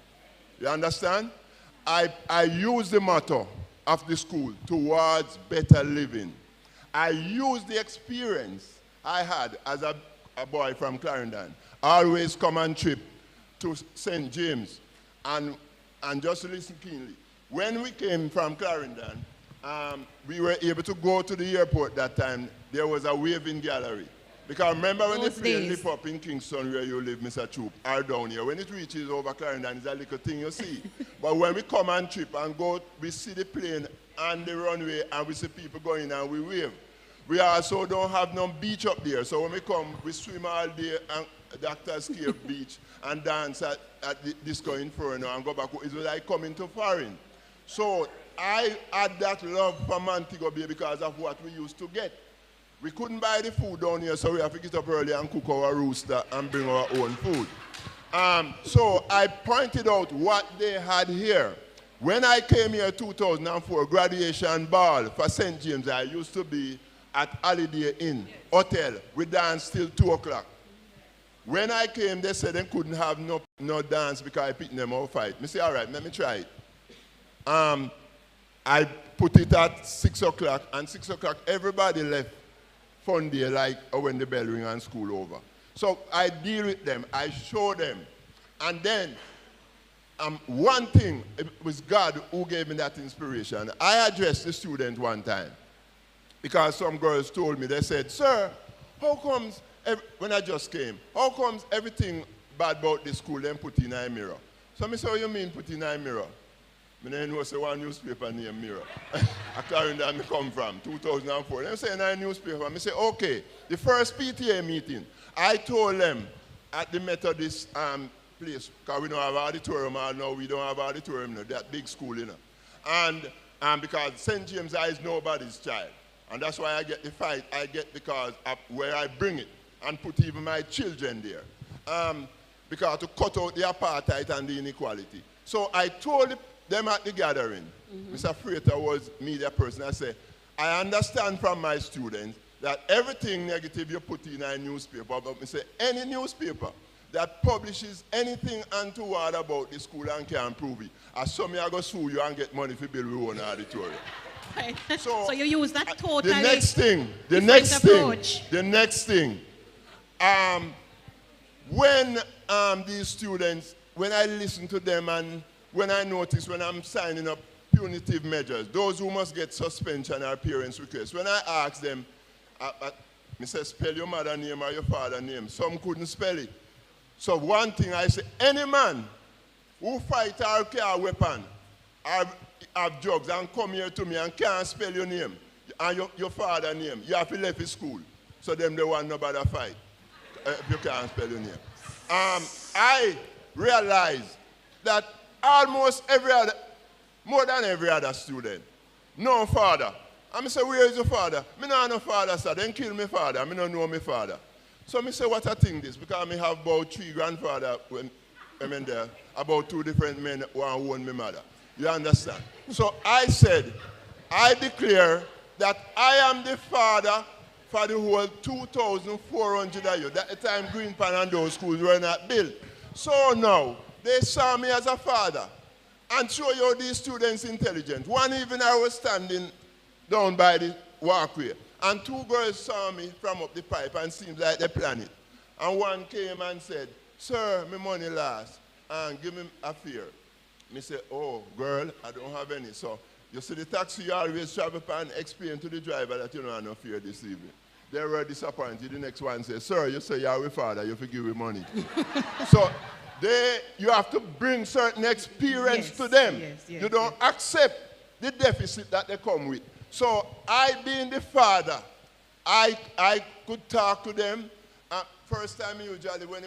You understand? I use the motto of the school, towards better living. I use the experience I had as a boy from Clarendon. Always come on trip to St. James. And just listen keenly. When we came from Clarendon, we were able to go to the airport that time. There was a waving gallery. Because remember when the plane lift up in Kingston where you live, Mr. Troop, or down here, when it reaches over Clarendon, it's a little thing you see. But when we come on trip and go, we see the plane on the runway and we see people going and we wave. We also don't have no beach up there. So when we come, we swim all day at Doctor's Cave Beach and dance at the Disco Inferno and go back. It's like coming to foreign. So I had that love for Montego Bay because of what we used to get. We couldn't buy the food down here, so we have to get up early and cook our rooster and bring our own food. So I pointed out what they had here. When I came here in 2004, graduation ball for St. James, I used to be at Holiday Inn Hotel. We danced till 2 o'clock. When I came, they said they couldn't have no dance because I picked them out fight. I said, all right, let me try it. I put it at 6 o'clock, and 6 o'clock, everybody left fun day like when the bell ring and school over. So I deal with them, I show them, and then one thing, it was God who gave me that inspiration. I addressed the student one time because some girls told me, they said, sir, how comes, when I just came, how comes everything bad about the school then put in a mirror? So I said, what you mean put in a mirror? I don't know, say one newspaper named Mirror. I carry that I come from, 2004. They say in a newspaper, I say, okay, the first PTA meeting, I told them at the Methodist place, because we don't have auditorium now, we don't have auditorium now, that big school, you know. And because St. James is nobody's child. And that's why I get the fight I get because of where I bring it and put even my children there. Because to cut out the apartheid and the inequality. So I told them at the gathering, Mr. Freighter was media person, I said, I understand from my students that everything negative you put in a newspaper, but I say any newspaper that publishes anything untoward about the school and can prove it, as some are going to sue you and get money for build your own auditorium. So you use that totally the next thing, when these students, when I listen to them and when I notice when I'm signing up punitive measures, those who must get suspension or parents' request, when I ask them, I say, spell your mother name or your father name, some couldn't spell it. So one thing I say, any man who fight or carry a weapon or have drugs and come here to me and can't spell your name and your father's name, you have to leave his school. So them they want nobody fight if you can't spell your name. I realize that almost every other, more than every other student, no father. I say, where is your father? I don't have no father, sir. Then kill my father. I don't know my father. So I say, what I think this? Because I have about 3 grandfathers when I'm in there, about 2 different men who own my mother. You understand? So I said, I declare that I am the father for the whole 2,400 of you. That the time Greenpan and those schools were not built. So now, they saw me as a father and show you these students intelligent. One evening I was standing down by the walkway and 2 girls saw me from up the pipe and seemed like they planned it. And one came and said, sir, my money last and give me a fare. Me say, oh, girl, I don't have any. So you see the taxi you always travel and explain to the driver that you don't have no fare this evening. They were disappointed. The next one said, sir, you say you're a father, you forgive me money. So you have to bring certain experience to them. You don't accept the deficit that they come with. So I being the father, I could talk to them. First time usually when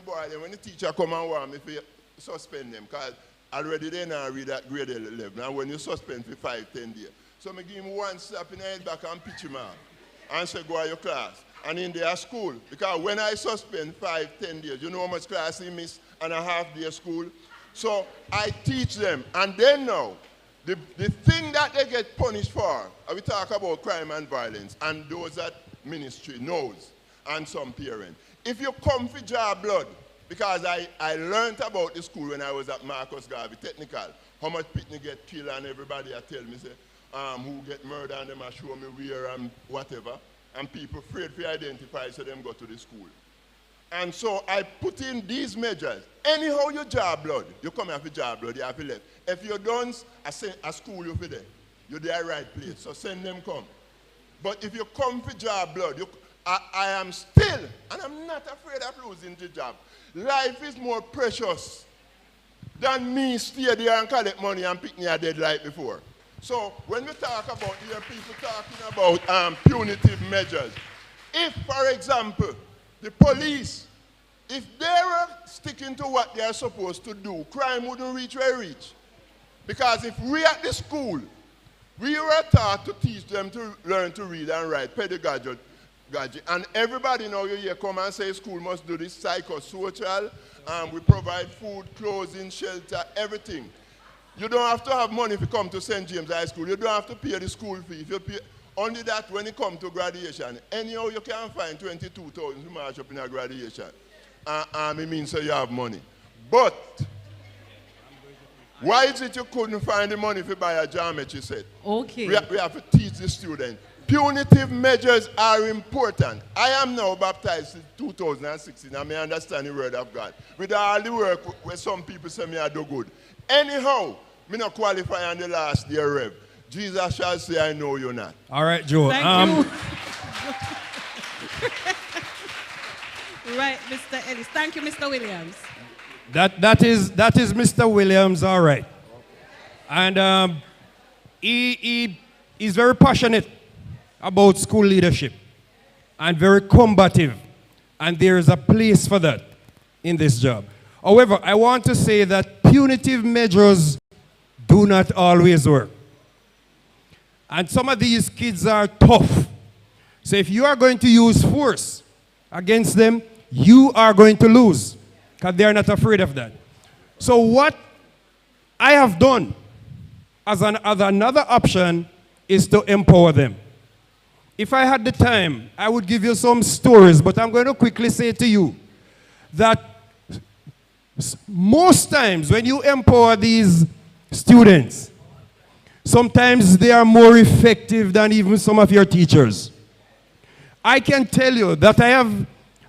the teacher come and warn me if you suspend them, because already they now read at grade 11. And when you suspend for 5, 10 days. So I give him one slap in the head back and pitch him out. And say, go to your class. And in their school, because when I suspend 5, 10 days, you know how much class he missed and a half day school? So I teach them. And then now, the thing that they get punished for, we talk about crime and violence, and those that ministry knows, and some parents. If you come for draw blood, because I learned about the school when I was at Marcus Garvey Technical, how much people get killed and everybody tell me, say, who get murdered and them show me where and whatever, and people afraid to identify so them go to the school. And so I put in these measures. Anyhow you draw blood, you come here for draw blood, you have to left. If you don't, a school you for there. You're the right place, so send them come. But if you come for draw blood, I am still, and I'm not afraid of losing the job. Life is more precious than me stay there and collect money and pick me a dead like before. So when we talk about here, people talking about punitive measures. If, for example, the police, if they were sticking to what they are supposed to do, crime wouldn't reach where it reach. Because if we at the school, we were taught to teach them to learn to read and write, pedagogy, and everybody now you hear come and say school must do this psychosocial, we provide food, clothing, shelter, everything. You don't have to have money if you come to St. James High School. You don't have to pay the school fee. If you pay, only that when you come to graduation, anyhow you can find 22,000 to march up in a graduation. It means so you have money. But Why is it you couldn't find the money to buy a geometry set? Okay. We have to teach the student. Punitive measures are important. I am now baptized in 2016, and I understand the word of God. With all the work where some people say me I do good. Anyhow, me not qualify on the last day, Rev. Jesus shall say, I know you not. All right, Joe. Thank you. Right, Mr. Ellis. Thank you, Mr. Williams. That is Mr. Williams, all right. And he's very passionate about school leadership and very combative. And there is a place for that in this job. However, I want to say that punitive measures do not always work. And some of these kids are tough. So if you are going to use force against them, you are going to lose because they are not afraid of that. So what I have done as another option is to empower them. If I had the time, I would give you some stories, but I'm going to quickly say to you that most times when you empower these students, sometimes they are more effective than even some of your teachers. I can tell you that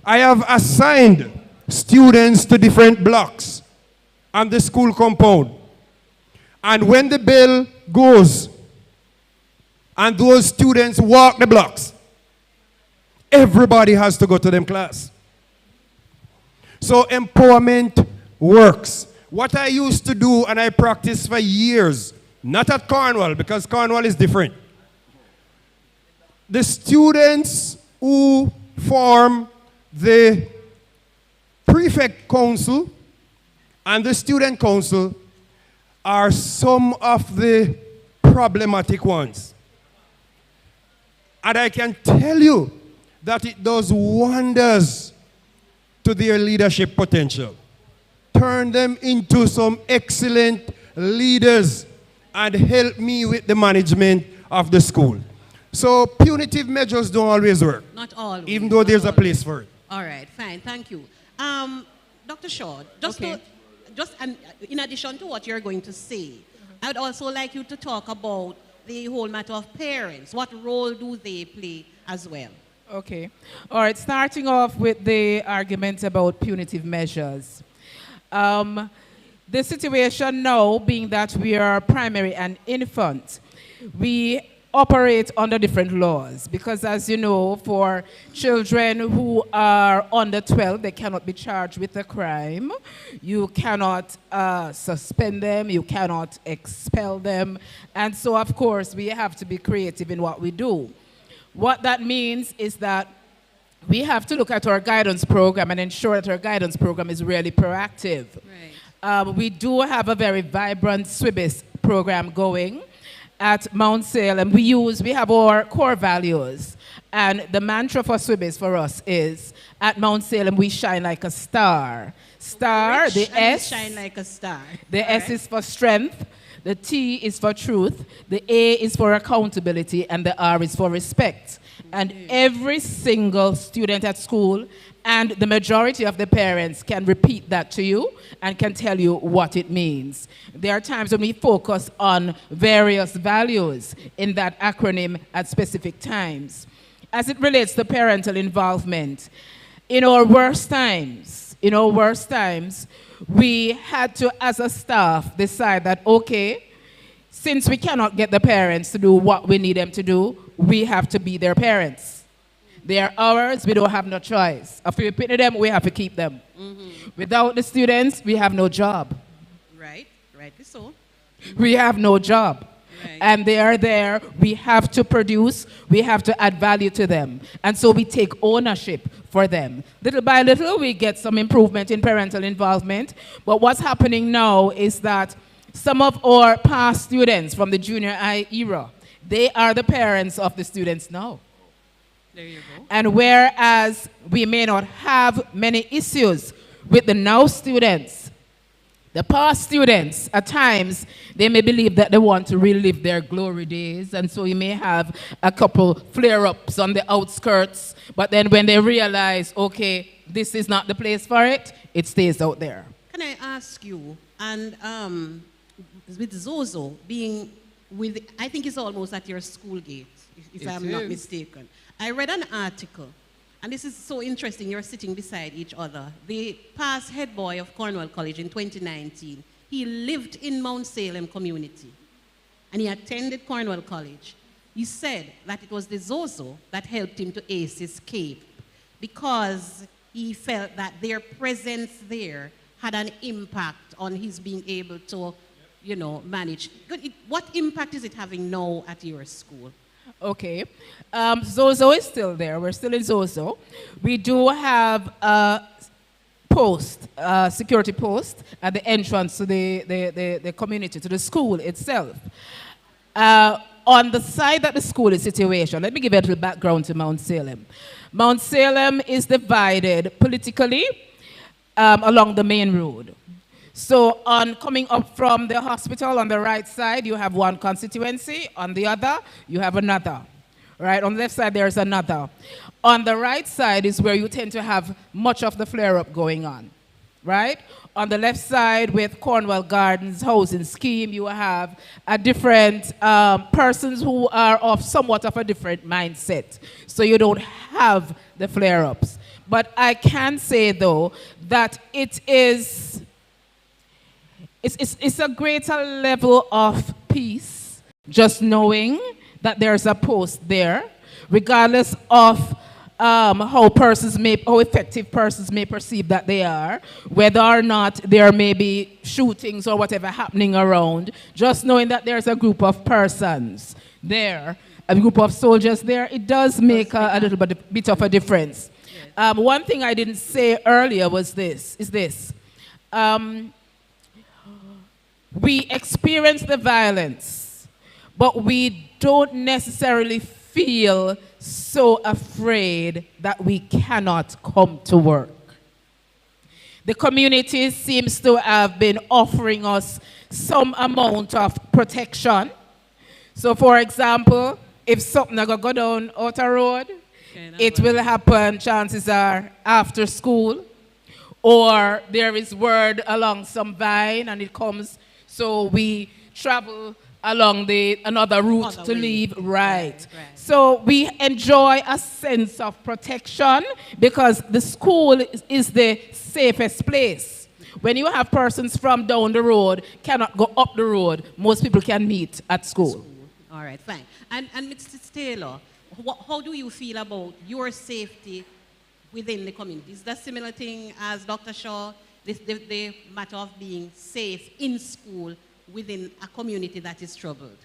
I have assigned students to different blocks on the school compound. And when the bell goes and those students walk the blocks, everybody has to go to them class. So empowerment works. What I used to do, and I practiced for years, not at Cornwall, because Cornwall is different. The students who form the prefect council and the student council are some of the problematic ones. And I can tell you that it does wonders to their leadership potential. Turn them into some excellent leaders and help me with the management of the school. So punitive measures don't always work. Not always. Even though there's a place for it. All right, fine, thank you. Dr. Shaw, in addition to what you're going to say, I would also like you to talk about the whole matter of parents. What role do they play as well? Okay. All right, starting off with the argument about punitive measures. The situation now being that we are primary and infant, we operate under different laws because, as you know, for children who are under 12, they cannot be charged with a crime. You cannot suspend them. You cannot expel them. And so, of course, we have to be creative in what we do. What that means is that we have to look at our guidance program and ensure that our guidance program is really proactive. Right. We do have a very vibrant SWIBIS program going at Mount Salem. We have our core values. And the mantra for SWIBIS for us is, at Mount Salem, we shine like a star. Star, Rich the S. Shine like a star. The S is for strength. The T is for truth. The A is for accountability. And the R is for respect. And every single student at school and the majority of the parents can repeat that to you and can tell you what it means. There are times when we focus on various values in that acronym at specific times. As it relates to parental involvement, in our worst times, we had to, as a staff, decide that, okay, since we cannot get the parents to do what we need them to do, we have to be their parents. They are ours, we don't have no choice. If we pick them, we have to keep them. Mm-hmm. Without the students, we have no job. Right, rightly so. We have no job. Right. And they are there, we have to produce, we have to add value to them. And so we take ownership for them. Little by little, we get some improvement in parental involvement. But what's happening now is that some of our past students from the junior high era, they are the parents of the students now. There you go. And whereas we may not have many issues with the now students, the past students, at times, they may believe that they want to relive their glory days, and so you may have a couple flare-ups on the outskirts, but then when they realize, okay, this is not the place for it, it stays out there. Can I ask you, and with Zozo being with, I think it's almost at your school gate, if I'm not mistaken. I read an article, and this is so interesting, you're sitting beside each other. The past head boy of Cornwall College in 2019, he lived in Mount Salem community, and he attended Cornwall College. He said that it was the Zozo that helped him to ace his CAPE because he felt that their presence there had an impact on his being able to, you know, manage. What impact is it having now at your school? Okay. Zozo is still there. We're still in Zozo. We do have a post, security post at the entrance to the community, to the school itself. On the side that the school is situated, let me give you a little background to Mount Salem. Mount Salem is divided politically along the main road. So on coming up from the hospital on the right side, you have one constituency. On the other, you have another. Right? On the left side, there's another. On the right side is where you tend to have much of the flare-up going on. Right? On the left side with Cornwall Gardens housing scheme, you have a different persons who are of somewhat of a different mindset. So you don't have the flare-ups. But I can say, though, that it's a greater level of peace just knowing that there's a post there, regardless of how effective persons may perceive that they are, whether or not there may be shootings or whatever happening around, just knowing that there's a group of persons there, a group of soldiers there, it does make a little bit of a difference. One thing I didn't say earlier was this. We experience the violence, but we don't necessarily feel so afraid that we cannot come to work. The community seems to have been offering us some amount of protection. So for example, if something go down out a road, it will happen, chances are, after school, or there is word along some vine and it comes, so we travel along another route to leave, right. So we enjoy a sense of protection because the school is the safest place. When you have persons from down the road cannot go up the road, most people can meet at school. All right, fine. And Mr. Taylor, how do you feel about your safety within the community? Is that similar thing as Dr. Shaw, the matter of being safe in school within a community that is troubled?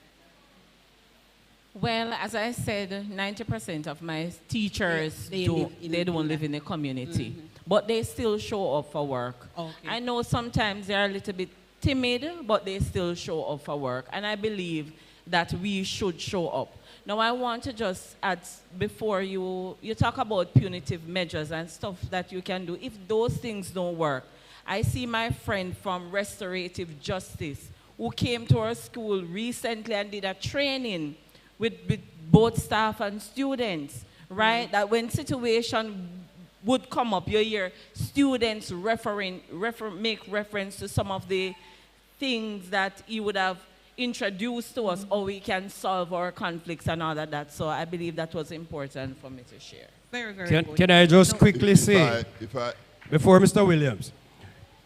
Well, as I said, 90% of my teachers don't live in the community, but they still show up for work. Okay. I know sometimes they're a little bit timid, but they still show up for work, and I believe that we should show up. Now, I want to just add, before you talk about punitive measures and stuff that you can do, if those things don't work, I see my friend from Restorative Justice who came to our school recently and did a training with both staff and students, right? That when situation would come up, you hear students make reference to some of the things that he would have introduced to us, how we can solve our conflicts and all of that. So I believe that was important for me to share. Very, very good. Can I just quickly say, before Mr. Williams,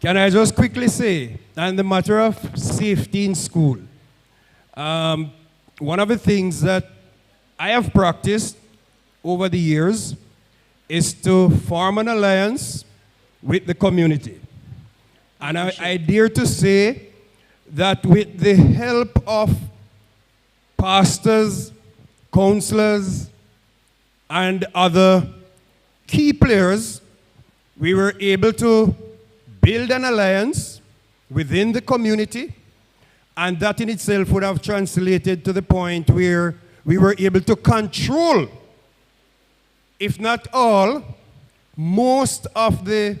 can I just quickly say, on the matter of safety in school, one of the things that I have practiced over the years is to form an alliance with the community. And I dare to say that with the help of pastors, counselors, and other key players, we were able to build an alliance within the community, and that in itself would have translated to the point where we were able to control, if not all, most of the,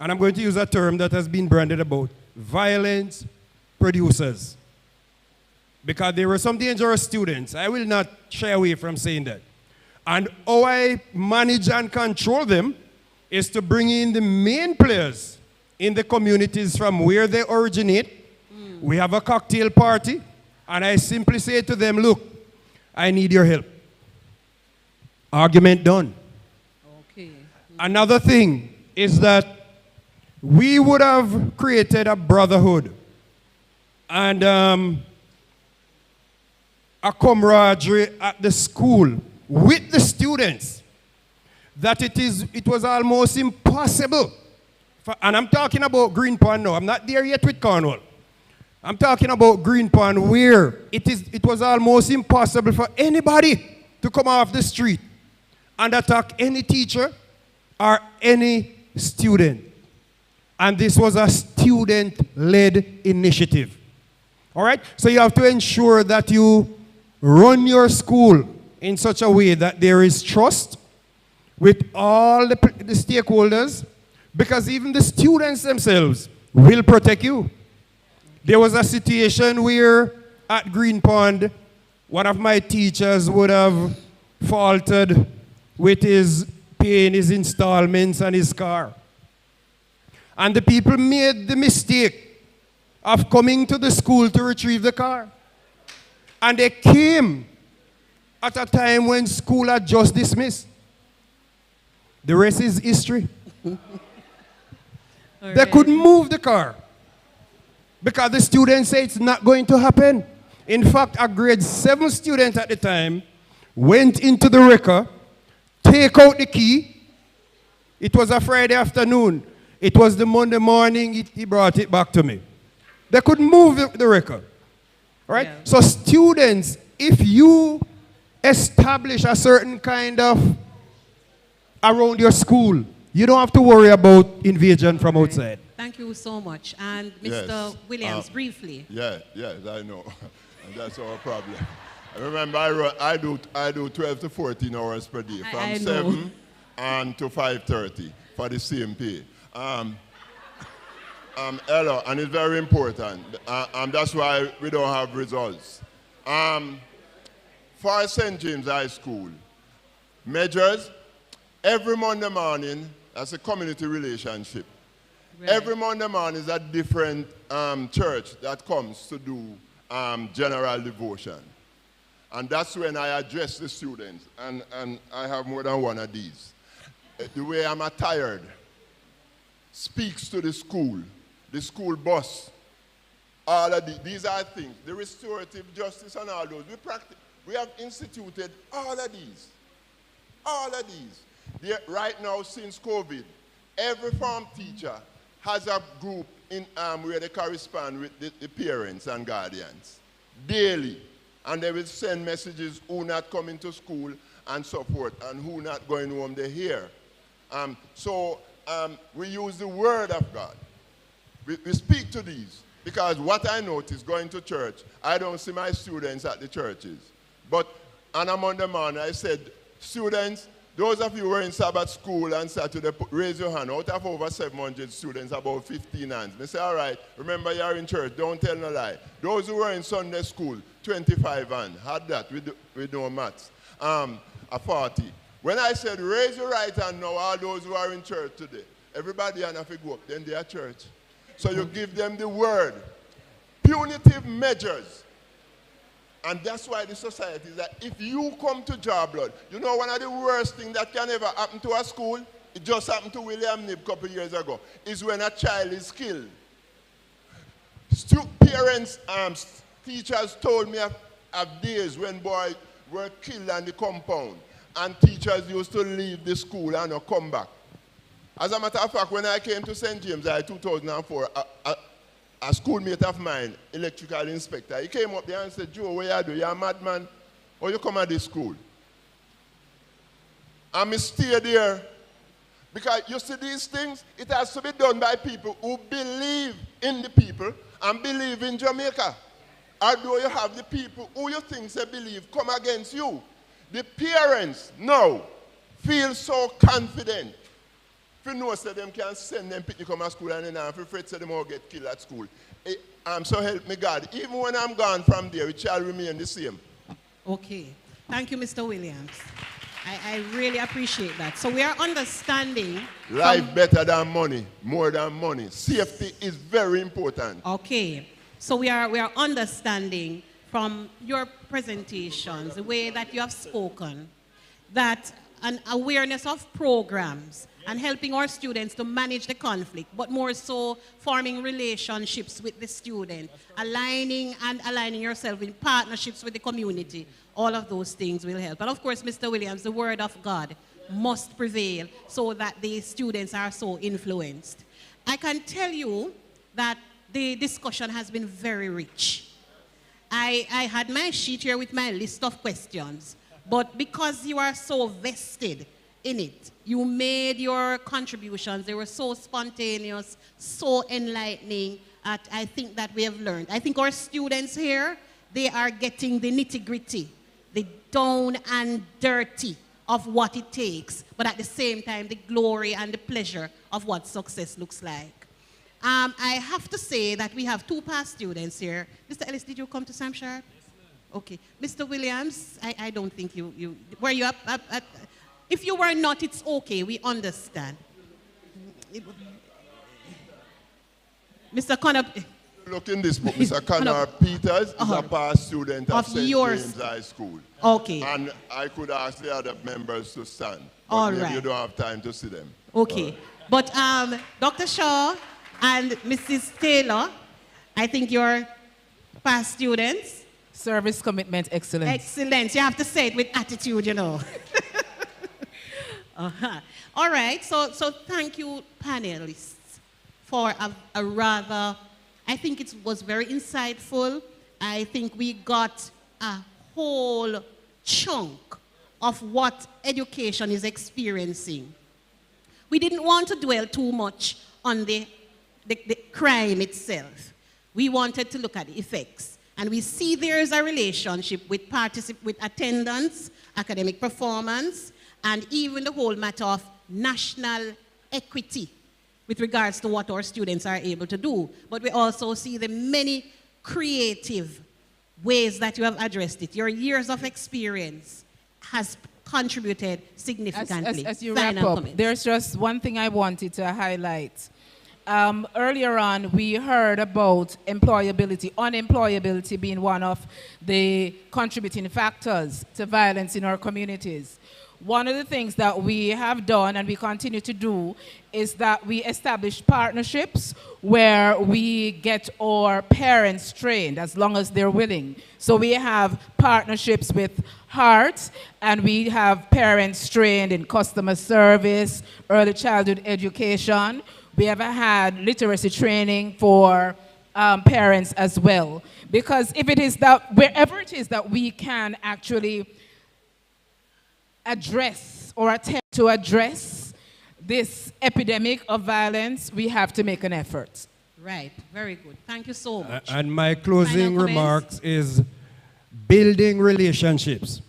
and I'm going to use a term that has been branded about, violence producers. Because there were some dangerous students. I will not shy away from saying that. And how I manage and control them is to bring in the main players in the communities from where they originate We have a cocktail party, and I simply say to them, look, I need your help. Argument done. Okay. Another thing is that we would have created a brotherhood and a camaraderie at the school with the students that it was almost impossible. And I'm talking about Green Pond now. I'm not there yet with Cornwall. I'm talking about Green Pond where it was almost impossible for anybody to come off the street and attack any teacher or any student. And this was a student-led initiative. All right? So you have to ensure that you run your school in such a way that there is trust with all the stakeholders, because even the students themselves will protect you. There was a situation where at Green Pond, one of my teachers would have faltered with his paying his installments on his car. And the people made the mistake of coming to the school to retrieve the car. And they came at a time when school had just dismissed. The rest is history. They couldn't move the car because the students say it's not going to happen. In fact, a grade 7 student at the time went into the wrecker, take out the key. It was a Friday afternoon. It was the Monday morning, he brought it back to me. They couldn't move the wrecker. Right? Yeah. So students, if you establish a certain kind of around your school, you don't have to worry about invasion from outside. Thank you so much. And Mr. Williams, briefly. Yes, I know. And that's our problem. Remember, I do 12 to 14 hours per day, from 7 to 5:30 for the same pay. Hello, and it's very important. That's why we don't have results. For St. James High School, measures, every Monday morning, that's a community relationship. Right. Every Monday morning is a different church that comes to do general devotion. And that's when I address the students, and I have more than one of these. The way I'm attired speaks to the school bus. All of these are things. The restorative justice and all those. We have instituted all of these. All of these. Right now, since COVID, every form teacher has a group in where they correspond with the parents and guardians daily. And they will send messages who not coming to school and so forth, and who not going home, they hear. We use the word of God. We speak to these, because what I notice going to church, I don't see my students at the churches. But on a Monday morning, I said, students, those of you who are in Sabbath school and Saturday, raise your hand. Out of over 700 students, about 15 hands. They say, all right, remember you're in church, don't tell no lie. Those who were in Sunday school, 25 hands. Had that with no maths. A 40. When I said, raise your right hand now, all those who are in church today, everybody and have to go up, then they are church. So you give them the word. Punitive measures. And that's why the society is that if you come to Jarblood, you know one of the worst things that can ever happen to a school, it just happened to William Nib a couple years ago, is when a child is killed. Parents, teachers told me of days when boys were killed on the compound, and teachers used to leave the school and not come back. As a matter of fact, when I came to St. James in 2004, a schoolmate of mine, electrical inspector, he came up there and said, Joe, what you do? You're a madman? Or you come at this school? And I stay there. Because you see these things, it has to be done by people who believe in the people and believe in Jamaica. Although you have the people who you think they believe come against you. The parents now feel so confident. If you know that them can send them pick you come to school and then if you afraid that them all get killed at school. So help me God. Even when I'm gone from there, it shall remain the same. Okay. Thank you, Mr. Williams. I really appreciate that. So we are understanding. Life better than money, more than money. Safety is very important. Okay. So we are understanding from your presentations, the way that you have spoken, that an awareness of programs and helping our students to manage the conflict, but more so forming relationships with the student, aligning yourself in partnerships with the community, all of those things will help. And of course, Mr. Williams, the word of God must prevail so that the students are so influenced. I can tell you that the discussion has been very rich. I had my sheet here with my list of questions, but because you are so vested in it, you made your contributions. They were so spontaneous, so enlightening. I think that we have learned. I think our students here, they are getting the nitty-gritty, the down and dirty of what it takes, but at the same time, the glory and the pleasure of what success looks like. I have to say that we have two past students here. Mr. Ellis, did you come to Sam Sharpe? Yes, ma'am. Okay. Mr. Williams, I don't think you were you up? If you were not, it's okay. We understand. Mr. Connor. Look in this book. Mr. Connor Peters is a past student of St. James High School. Okay. And I could ask the other members to stand. All maybe right. You don't have time to see them. Okay. But Dr. Shaw and Mrs. Taylor, I think you're past students. Service commitment excellence. Excellent. You have to say it with attitude, you know. All right. So thank you, panelists, for a rather, I think it was very insightful. I think we got a whole chunk of what education is experiencing. We didn't want to dwell too much on the crime itself. We wanted to look at the effects. And we see there is a relationship with attendance, academic performance, and even the whole matter of national equity with regards to what our students are able to do. But we also see the many creative ways that you have addressed it. Your years of experience has contributed significantly. As you wrap up, there's just one thing I wanted to highlight. Earlier on, we heard about employability, unemployability being one of the contributing factors to violence in our communities. One of the things that we have done and we continue to do is that we establish partnerships where we get our parents trained as long as they're willing. So we have partnerships with Heart, and we have parents trained in customer service, early childhood education. We have had literacy training for parents as well. Because if it is that, wherever it is that we can actually address or attempt to address this epidemic of violence, we have to make an effort. Right, very good. Thank you so much. And my closing remarks is building relationships.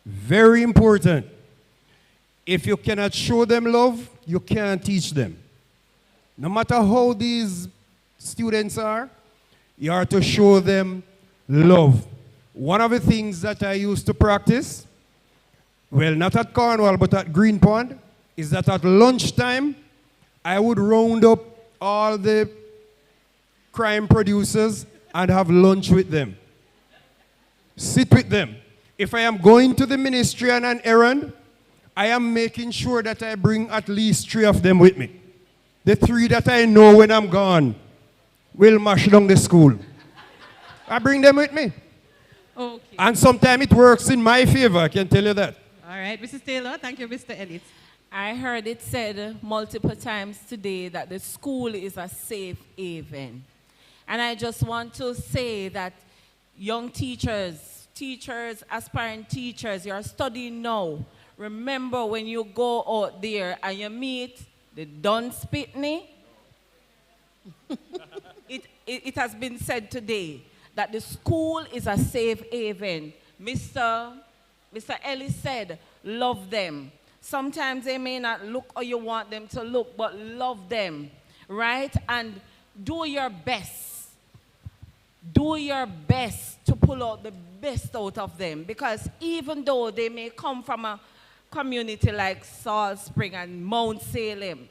Very important. If you cannot show them love, you can't teach them. No matter how these students are, you are to show them love. One of the things that I used to practice, well, not at Cornwall, but at Green Pond, is that at lunchtime, I would round up all the crime producers and have lunch with them. Sit with them. If I am going to the ministry on an errand, I am making sure that I bring at least 3 of them with me. The 3 that I know when I'm gone will mash down the school. I bring them with me. Okay. And sometimes it works in my favor, I can tell you that. All right, Mrs. Taylor, thank you, Mr. Elliott. I heard it said multiple times today that the school is a safe haven. And I just want to say that young teachers, aspiring teachers, you're studying now. Remember when you go out there and you meet the Don Spitney, it has been said today that the school is a safe haven. Mr. Ellis said, love them. Sometimes they may not look how you want them to look, but love them, right? And do your best. Do your best to pull out the best out of them, because even though they may come from a community like Salt Spring and Mount Salem,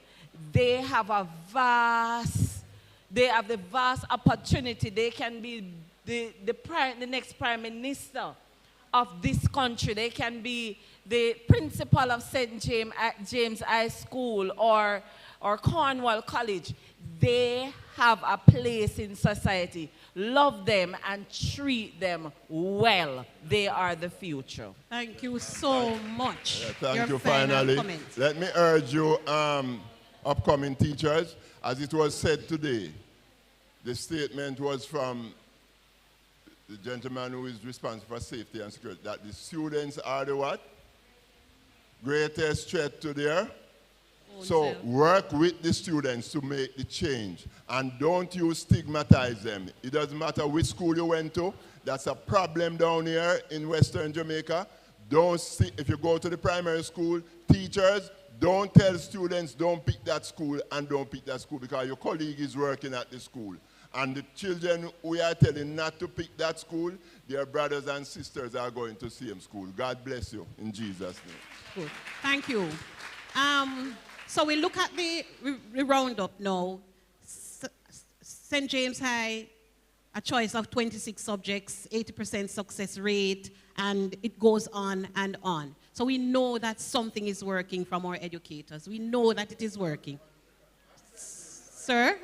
they have a vast They have the vast opportunity. They can be the next prime minister of this country. They can be the principal of St. James High School or Cornwall College. They have a place in society. Love them and treat them well. They are the future. Thank you so much. Thank Your you. final Finally, comment. let me urge you, upcoming teachers, as it was said today, the statement was from the gentleman who is responsible for safety and security, that the students are the what? Greatest threat to their. So work with the students to make the change, and don't you stigmatize them. It doesn't matter which school you went to. That's a problem down here in Western Jamaica. If you go to the primary school, teachers, don't tell students don't pick that school and don't pick that school, because your colleague is working at the school. And the children we are telling not to pick that school, their brothers and sisters are going to same school. God bless you in Jesus' name. Good. Thank you. So we look at the roundup now. St. James High, a choice of 26 subjects, 80% success rate, and it goes on and on. So we know that something is working from our educators. We know that it is working. Sir?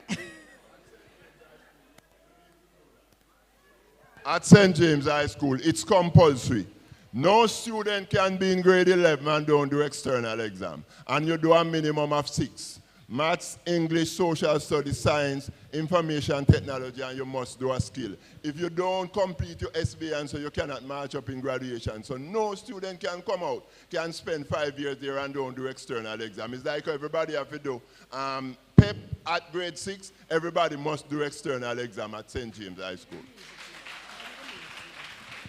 At St. James High School, it's compulsory. No student can be in grade 11 and don't do external exam. And you do a minimum of 6. Maths, English, social studies, science, information technology, and you must do a skill. If you don't complete your SBN, so you cannot march up in graduation. So no student can come out, can spend 5 years there and don't do external exam. It's like everybody have to do PEP at grade 6, everybody must do external exam at St. James High School.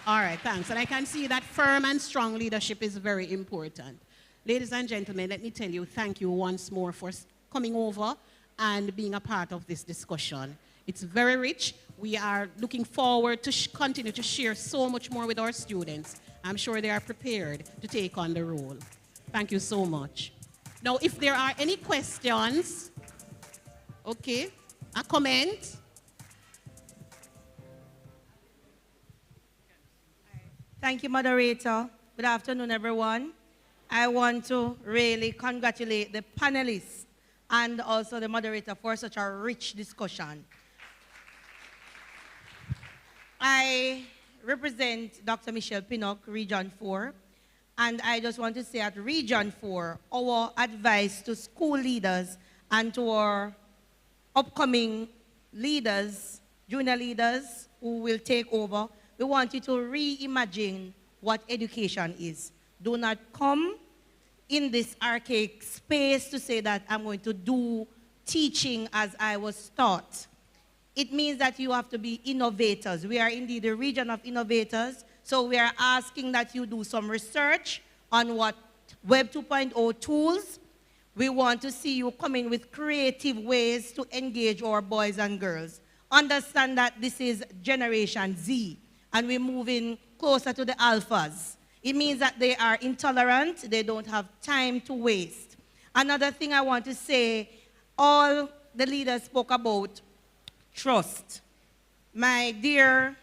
All right, thanks. And I can see that firm and strong leadership is very important. Ladies and gentlemen, let me tell you, thank you once more for coming over and being a part of this discussion. It's very rich. We are looking forward to continue to share so much more with our students. I'm sure they are prepared to take on the role. Thank you so much. Now, if there are any questions, okay, a comment. Thank you, moderator. Good afternoon, everyone. I want to really congratulate the panelists and also the moderator for such a rich discussion. I represent Dr. Michelle Pinnock, Region 4, and I just want to say at Region 4, our advice to school leaders and to our upcoming leaders, junior leaders who will take over, we want you to reimagine what education is. Do not come in this archaic space to say that I'm going to do teaching as I was taught. It means that you have to be innovators. We are indeed a region of innovators, so we are asking that you do some research on what Web 2.0 tools. We want to see you come in with creative ways to engage our boys and girls. Understand that this is Generation Z, and we're moving closer to the alphas. It means that they are intolerant, they don't have time to waste. Another thing I want to say, all the leaders spoke about trust. My dear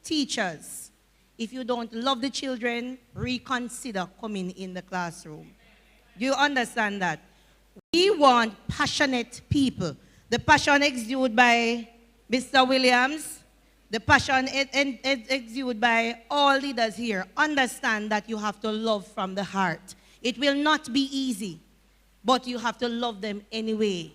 teachers, if you don't love the children, reconsider coming in the classroom. Do you understand that? We want passionate people. The passion exuded by Mr. Williams, the passion exuded by all leaders here. Understand that you have to love from the heart. It will not be easy, but you have to love them anyway.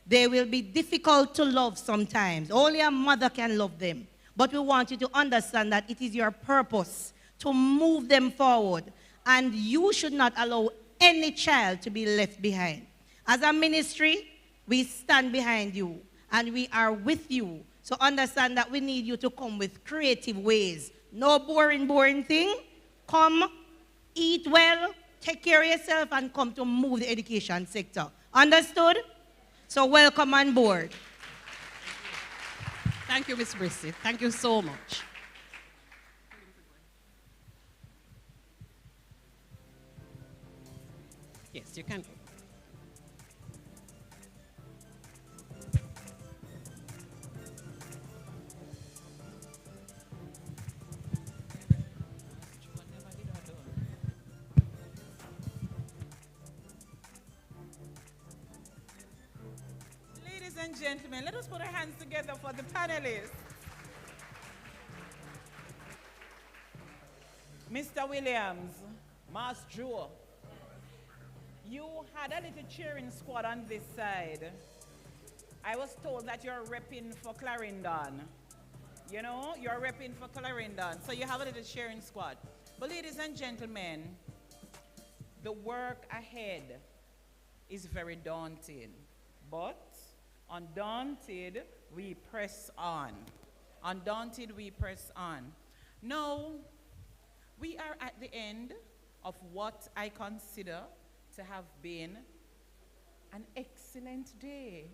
They will be difficult to love sometimes. Only a mother can love them. But we want you to understand that it is your purpose to move them forward. And you should not allow any child to be left behind. As a ministry, we stand behind you and we are with you. So understand that we need you to come with creative ways. No boring thing. Come, eat well, take care of yourself, and come to move the education sector. Understood? So welcome on board. Thank you, Ms. Brissett. Thank you so much. Yes, you can go. and gentlemen, let us put our hands together for the panelists. Mr. Williams, Mas Joe, you had a little cheering squad on this side. I was told that you're repping for Clarendon. You know, you're repping for Clarendon, so you have a little cheering squad. But ladies and gentlemen, the work ahead is very daunting. But undaunted, we press on. Undaunted, we press on. Now, we are at the end of what I consider to have been an excellent day.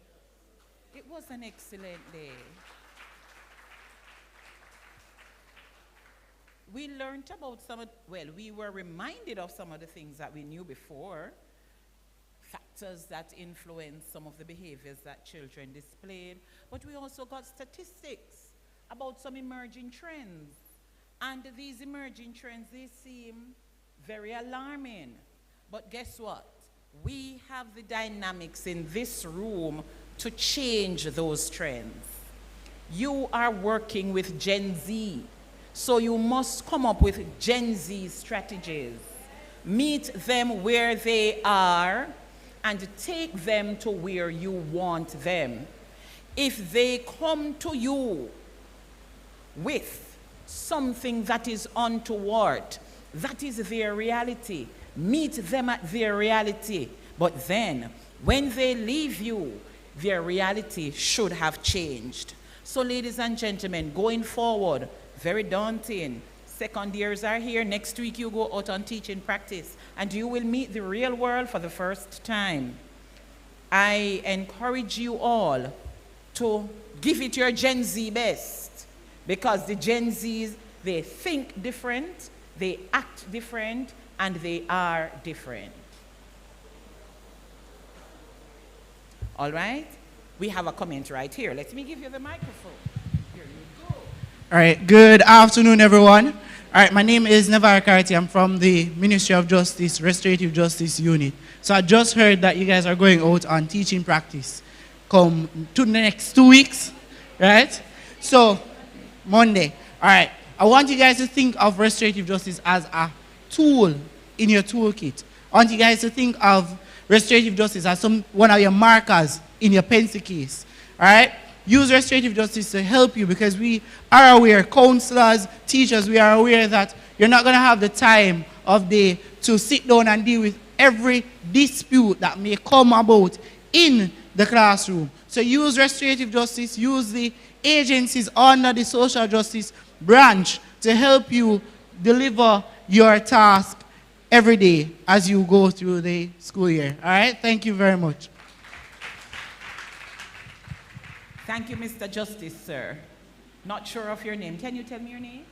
It was an excellent day. We learned about we were reminded of some of the things that we knew before, factors that influence some of the behaviors that children displayed, but we also got statistics about some emerging trends. And these emerging trends, they seem very alarming. But guess what? We have the dynamics in this room to change those trends. You are working with Gen Z, so you must come up with Gen Z strategies. Meet them where they are and take them to where you want them. If they come to you with something that is untoward, that is their reality. Meet them at their reality. But then, when they leave you, their reality should have changed. So ladies and gentlemen, going forward, very daunting. Second years are here. Next week you go out on teaching practice and you will meet the real world for the first time. I encourage you all to give it your Gen Z best, because the Gen Zs, they think different, they act different, and they are different. All right? We have a comment right here. Let me give you the microphone. Here you go. All right, good afternoon, everyone. All right, my name is Navar Karti. I'm from the Ministry of Justice, Restorative Justice Unit. So I just heard that you guys are going out on teaching practice. Come to the next 2 weeks, right? So, Monday. All right, I want you guys to think of restorative justice as a tool in your toolkit. I want you guys to think of restorative justice as one of your markers in your pencil case. All right? Use restorative justice to help you, because we are aware, counselors, teachers, we are aware that you're not going to have the time of day to sit down and deal with every dispute that may come about in the classroom. So use restorative justice, use the agencies under the social justice branch to help you deliver your task every day as you go through the school year. All right? Thank you very much. Thank you, Mr. Justice, sir. Not sure of your name. Can you tell me your name?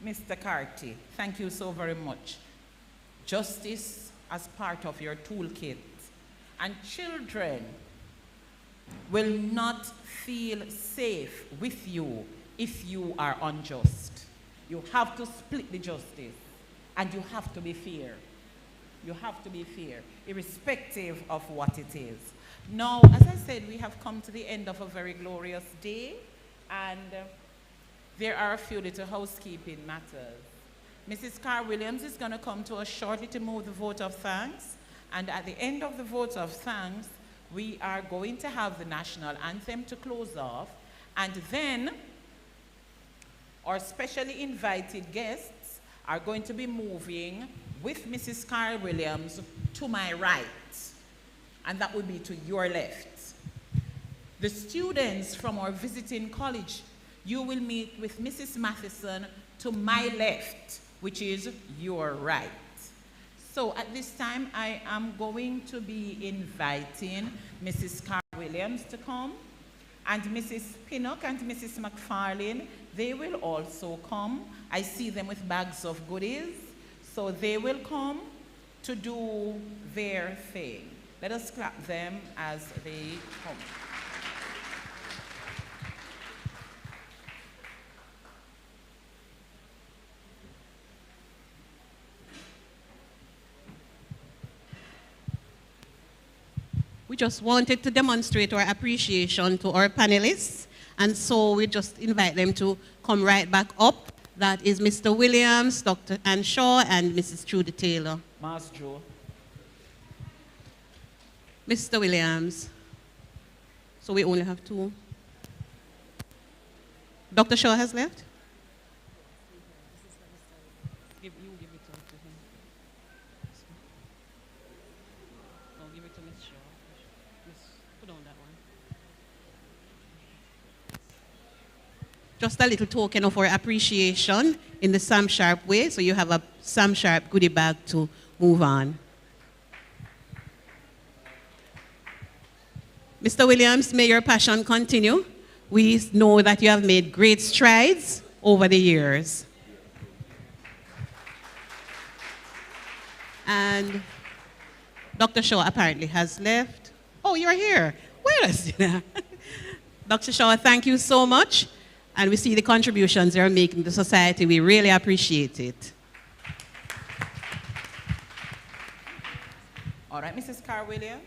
Mr. Carty. Thank you so very much. Justice as part of your toolkit. And children will not feel safe with you if you are unjust. You have to split the justice, and you have to be fair. You have to be fair, irrespective of what it is. Now, as I said, we have come to the end of a very glorious day, and there are a few little housekeeping matters. Mrs. Carr Williams is going to come to us shortly to move the vote of thanks, and at the end of the vote of thanks, we are going to have the national anthem to close off, and then our specially invited guests are going to be moving with Mrs. Carr Williams to my right, and that will be to your left. The students from our visiting college, you will meet with Mrs. Matheson to my left, which is your right. So at this time, I am going to be inviting Mrs. Carr Williams to come, and Mrs. Pinnock and Mrs. McFarlane, they will also come. I see them with bags of goodies, so they will come to do their thing. Let us clap them as they come. we just wanted to demonstrate our appreciation to our panelists, and so we just invite them to come right back up. That is Mr. Williams, Dr. Ann Shaw, and Mrs. Trudy Taylor. Mas Joe. Mr. Williams. So we only have two. Dr. Shaw has left? Give it to him. Oh, give it to Ms. Shaw. Put on that one. Just a little token of our appreciation in the Sam Sharpe way. So you have a Sam Sharpe goodie bag to move on. Mr. Williams, may your passion continue. We know that you have made great strides over the years. And Dr. Shaw apparently has left. Oh, you're here. Where is it? Dr. Shaw, thank you so much. And we see the contributions you're making to society. We really appreciate it. All right, Mrs. Carr Williams.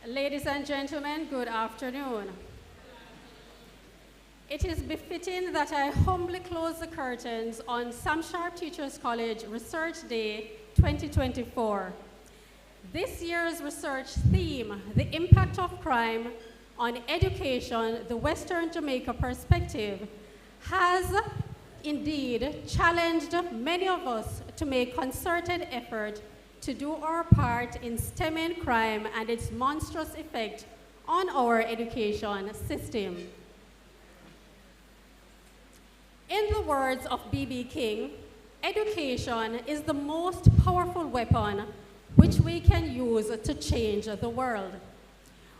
Ladies and gentlemen, good afternoon. It is befitting that I humbly close the curtains on Sam Sharpe Teachers College Research Day 2024. This year's research theme, The Impact of Crime on Education, the Western Jamaica Perspective, has indeed challenged many of us to make concerted effort to do our part in stemming crime and its monstrous effect on our education system. In the words of B.B. King, education is the most powerful weapon which we can use to change the world.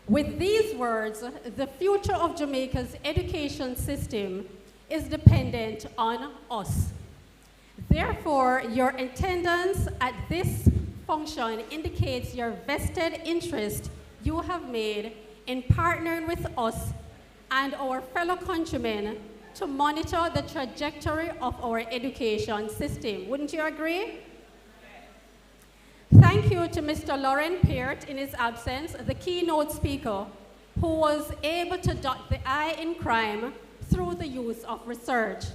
With these words, the future of Jamaica's education system is dependent on us. Therefore, your attendance at this function indicates your vested interest you have made in partnering with us and our fellow countrymen to monitor the trajectory of our education system. Wouldn't you agree? Thank you to Mr. Lauren Peart in his absence, the keynote speaker, who was able to dot the I in crime through the use of research.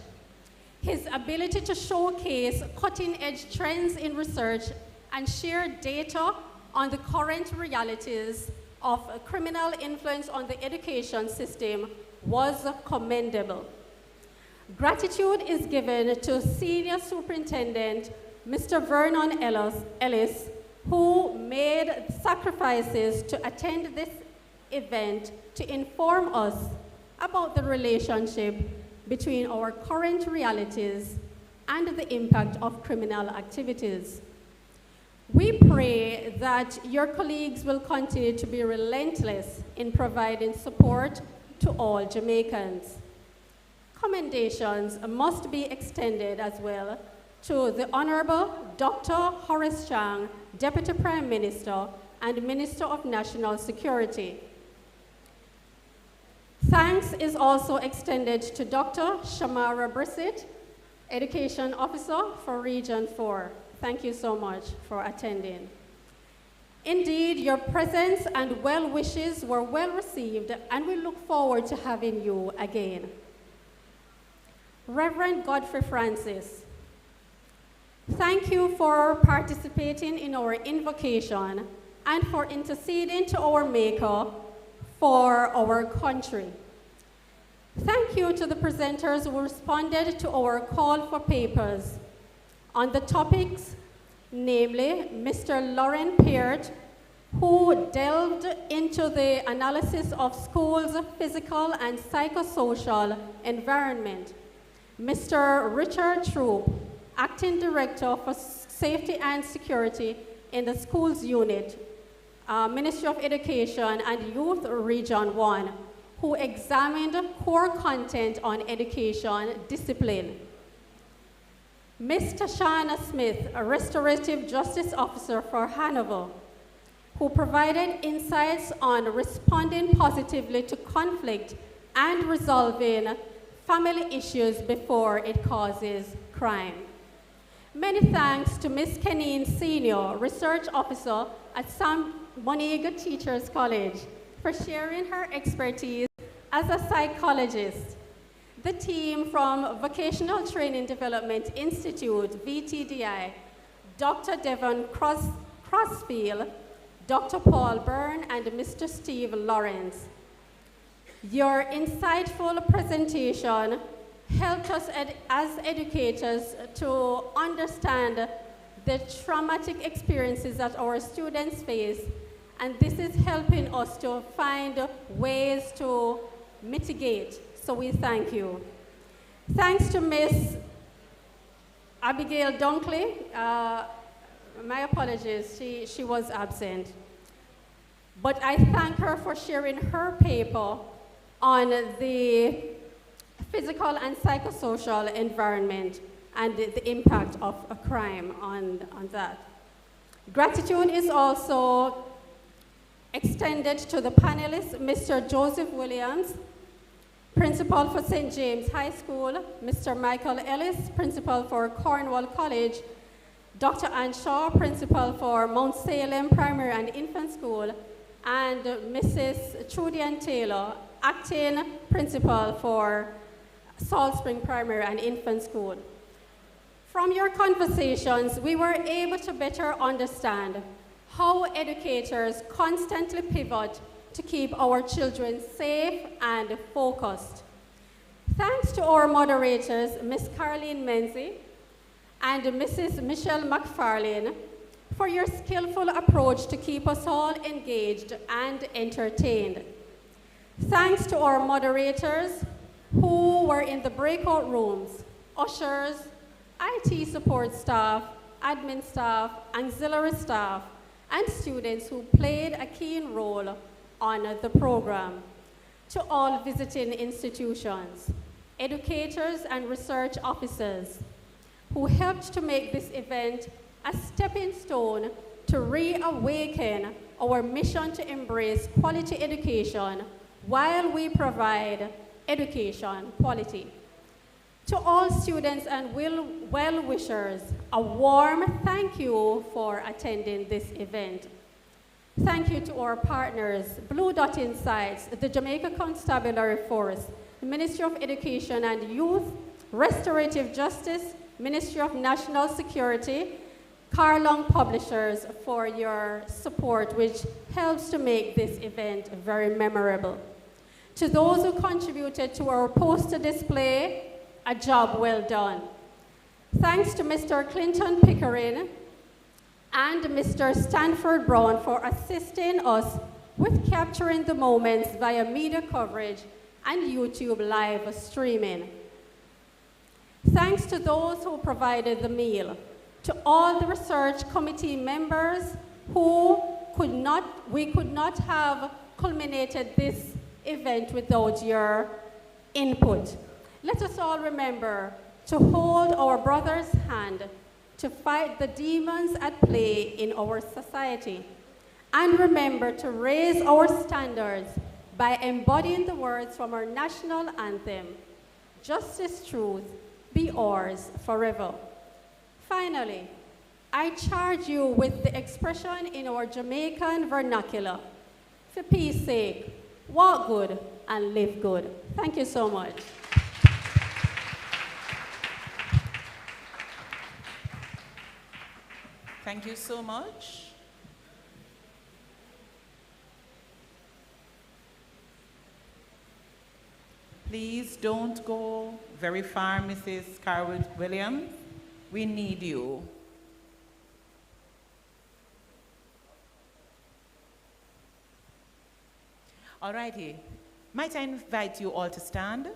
His ability to showcase cutting-edge trends in research and share data on the current realities of criminal influence on the education system was commendable. Gratitude is given to Senior Superintendent Mr. Vernon Ellis, who made sacrifices to attend this event to inform us about the relationship between our current realities and the impact of criminal activities. We pray that your colleagues will continue to be relentless in providing support to all Jamaicans. Commendations must be extended as well to the Honorable Dr. Horace Chang, Deputy Prime Minister and Minister of National Security. Thanks is also extended to Dr. Shamara Brissett, Education Officer for Region 4. Thank you so much for attending. Indeed, your presence and well wishes were well received, and we look forward to having you again. Reverend Godfrey Francis, thank you for participating in our invocation and for interceding to our Maker for our country. Thank you to the presenters who responded to our call for papers on the topics, namely Mr. Lauren Peart, who delved into the analysis of schools' physical and psychosocial environment, Mr. Richard Troop, Acting Director for Safety and Security in the Schools Unit, Ministry of Education and Youth Region 1, who examined core content on education discipline. Ms. Tashana Smith, a Restorative Justice Officer for Hanover. who provided insights on responding positively to conflict and resolving family issues before it causes crime. Many thanks to Ms. Kenine Senior, Research Officer at Sam Moniga Teachers College, for sharing her expertise as a psychologist. The team from Vocational Training Development Institute, VTDI, Dr. Devon Crossfield, Dr. Paul Byrne, and Mr. Steve Lawrence. Your insightful presentation helped us as educators to understand the traumatic experiences that our students face, and this is helping us to find ways to mitigate. So we thank you. Thanks to Ms. Abigail Dunkley. My apologies, she was absent. But I thank her for sharing her paper on the physical and psychosocial environment and the impact of a crime on that. Gratitude is also extended to the panelists, Mr. Joseph Williams, Principal for St. James High School, Mr. Michael Ellis, Principal for Cornwall College, Dr. Ann Shaw, Principal for Mount Salem Primary and Infant School, and Mrs. Trudy Ann Taylor, Acting Principal for Salt Spring Primary and Infant School. From your conversations, we were able to better understand how educators constantly pivot to keep our children safe and focused. Thanks to our moderators, Ms. Caroline Menzie and Mrs. Michelle McFarlane, for your skillful approach to keep us all engaged and entertained. Thanks to our moderators who were in the breakout rooms, ushers, IT support staff, admin staff, auxiliary staff, and students who played a keen role on the program. To all visiting institutions, educators and research officers who helped to make this event a stepping stone to reawaken our mission to embrace quality education while we provide education quality. To all students and well-wishers, a warm thank you for attending this event. Thank you to our partners, Blue Dot Insights, the Jamaica Constabulary Force, the Ministry of Education and Youth, Restorative Justice, Ministry of National Security, Carlong Publishers for your support, which helps to make this event very memorable. To those who contributed to our poster display, a job well done. Thanks to Mr. Clinton Pickering and Mr. Stanford Brown for assisting us with capturing the moments via media coverage and YouTube live streaming. Thanks to those who provided the meal, to all the research committee members who we could not have culminated this event without your input. Let us all remember to hold our brother's hand to fight the demons at play in our society. And remember to raise our standards by embodying the words from our national anthem, justice, truth, be ours forever. Finally, I charge you with the expression in our Jamaican vernacular, for peace sake, walk good and live good. Thank you so much. Thank you so much. Please don't go very far, Mrs. Carol Williams. We need you. All righty. Might I invite you all to stand?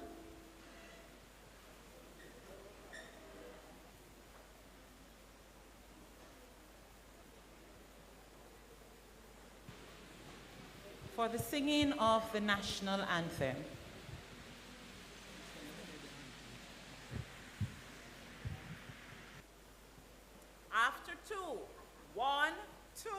For the singing of the national anthem. After 2, 1, 2.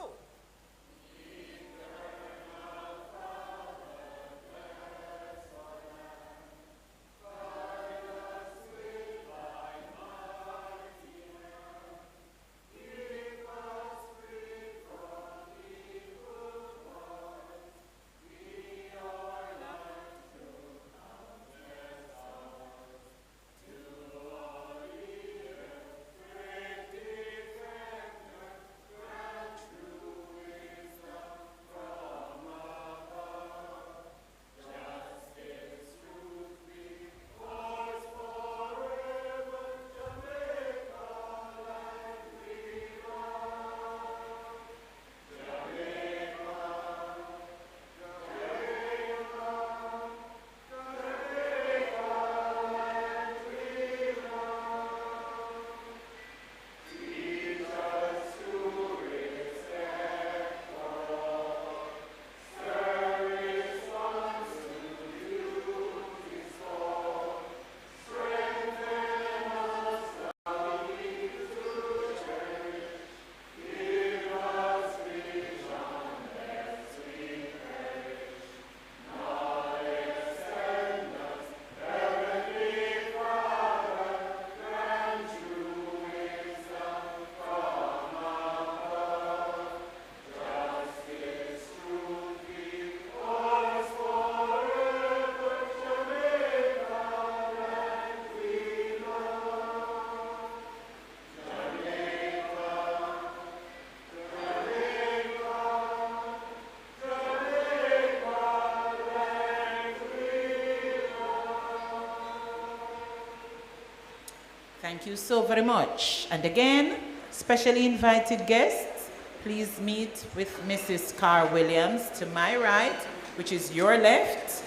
Thank you so very much. And again, specially invited guests, please meet with Mrs. Carr Williams to my right, which is your left.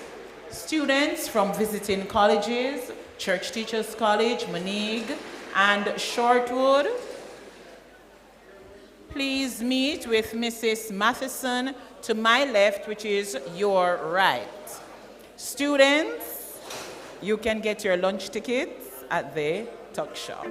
Students from visiting colleges, Church Teachers College, Moneague, and Shortwood. Please meet with Mrs. Matheson to my left, which is your right. Students, you can get your lunch tickets at the tuck shop.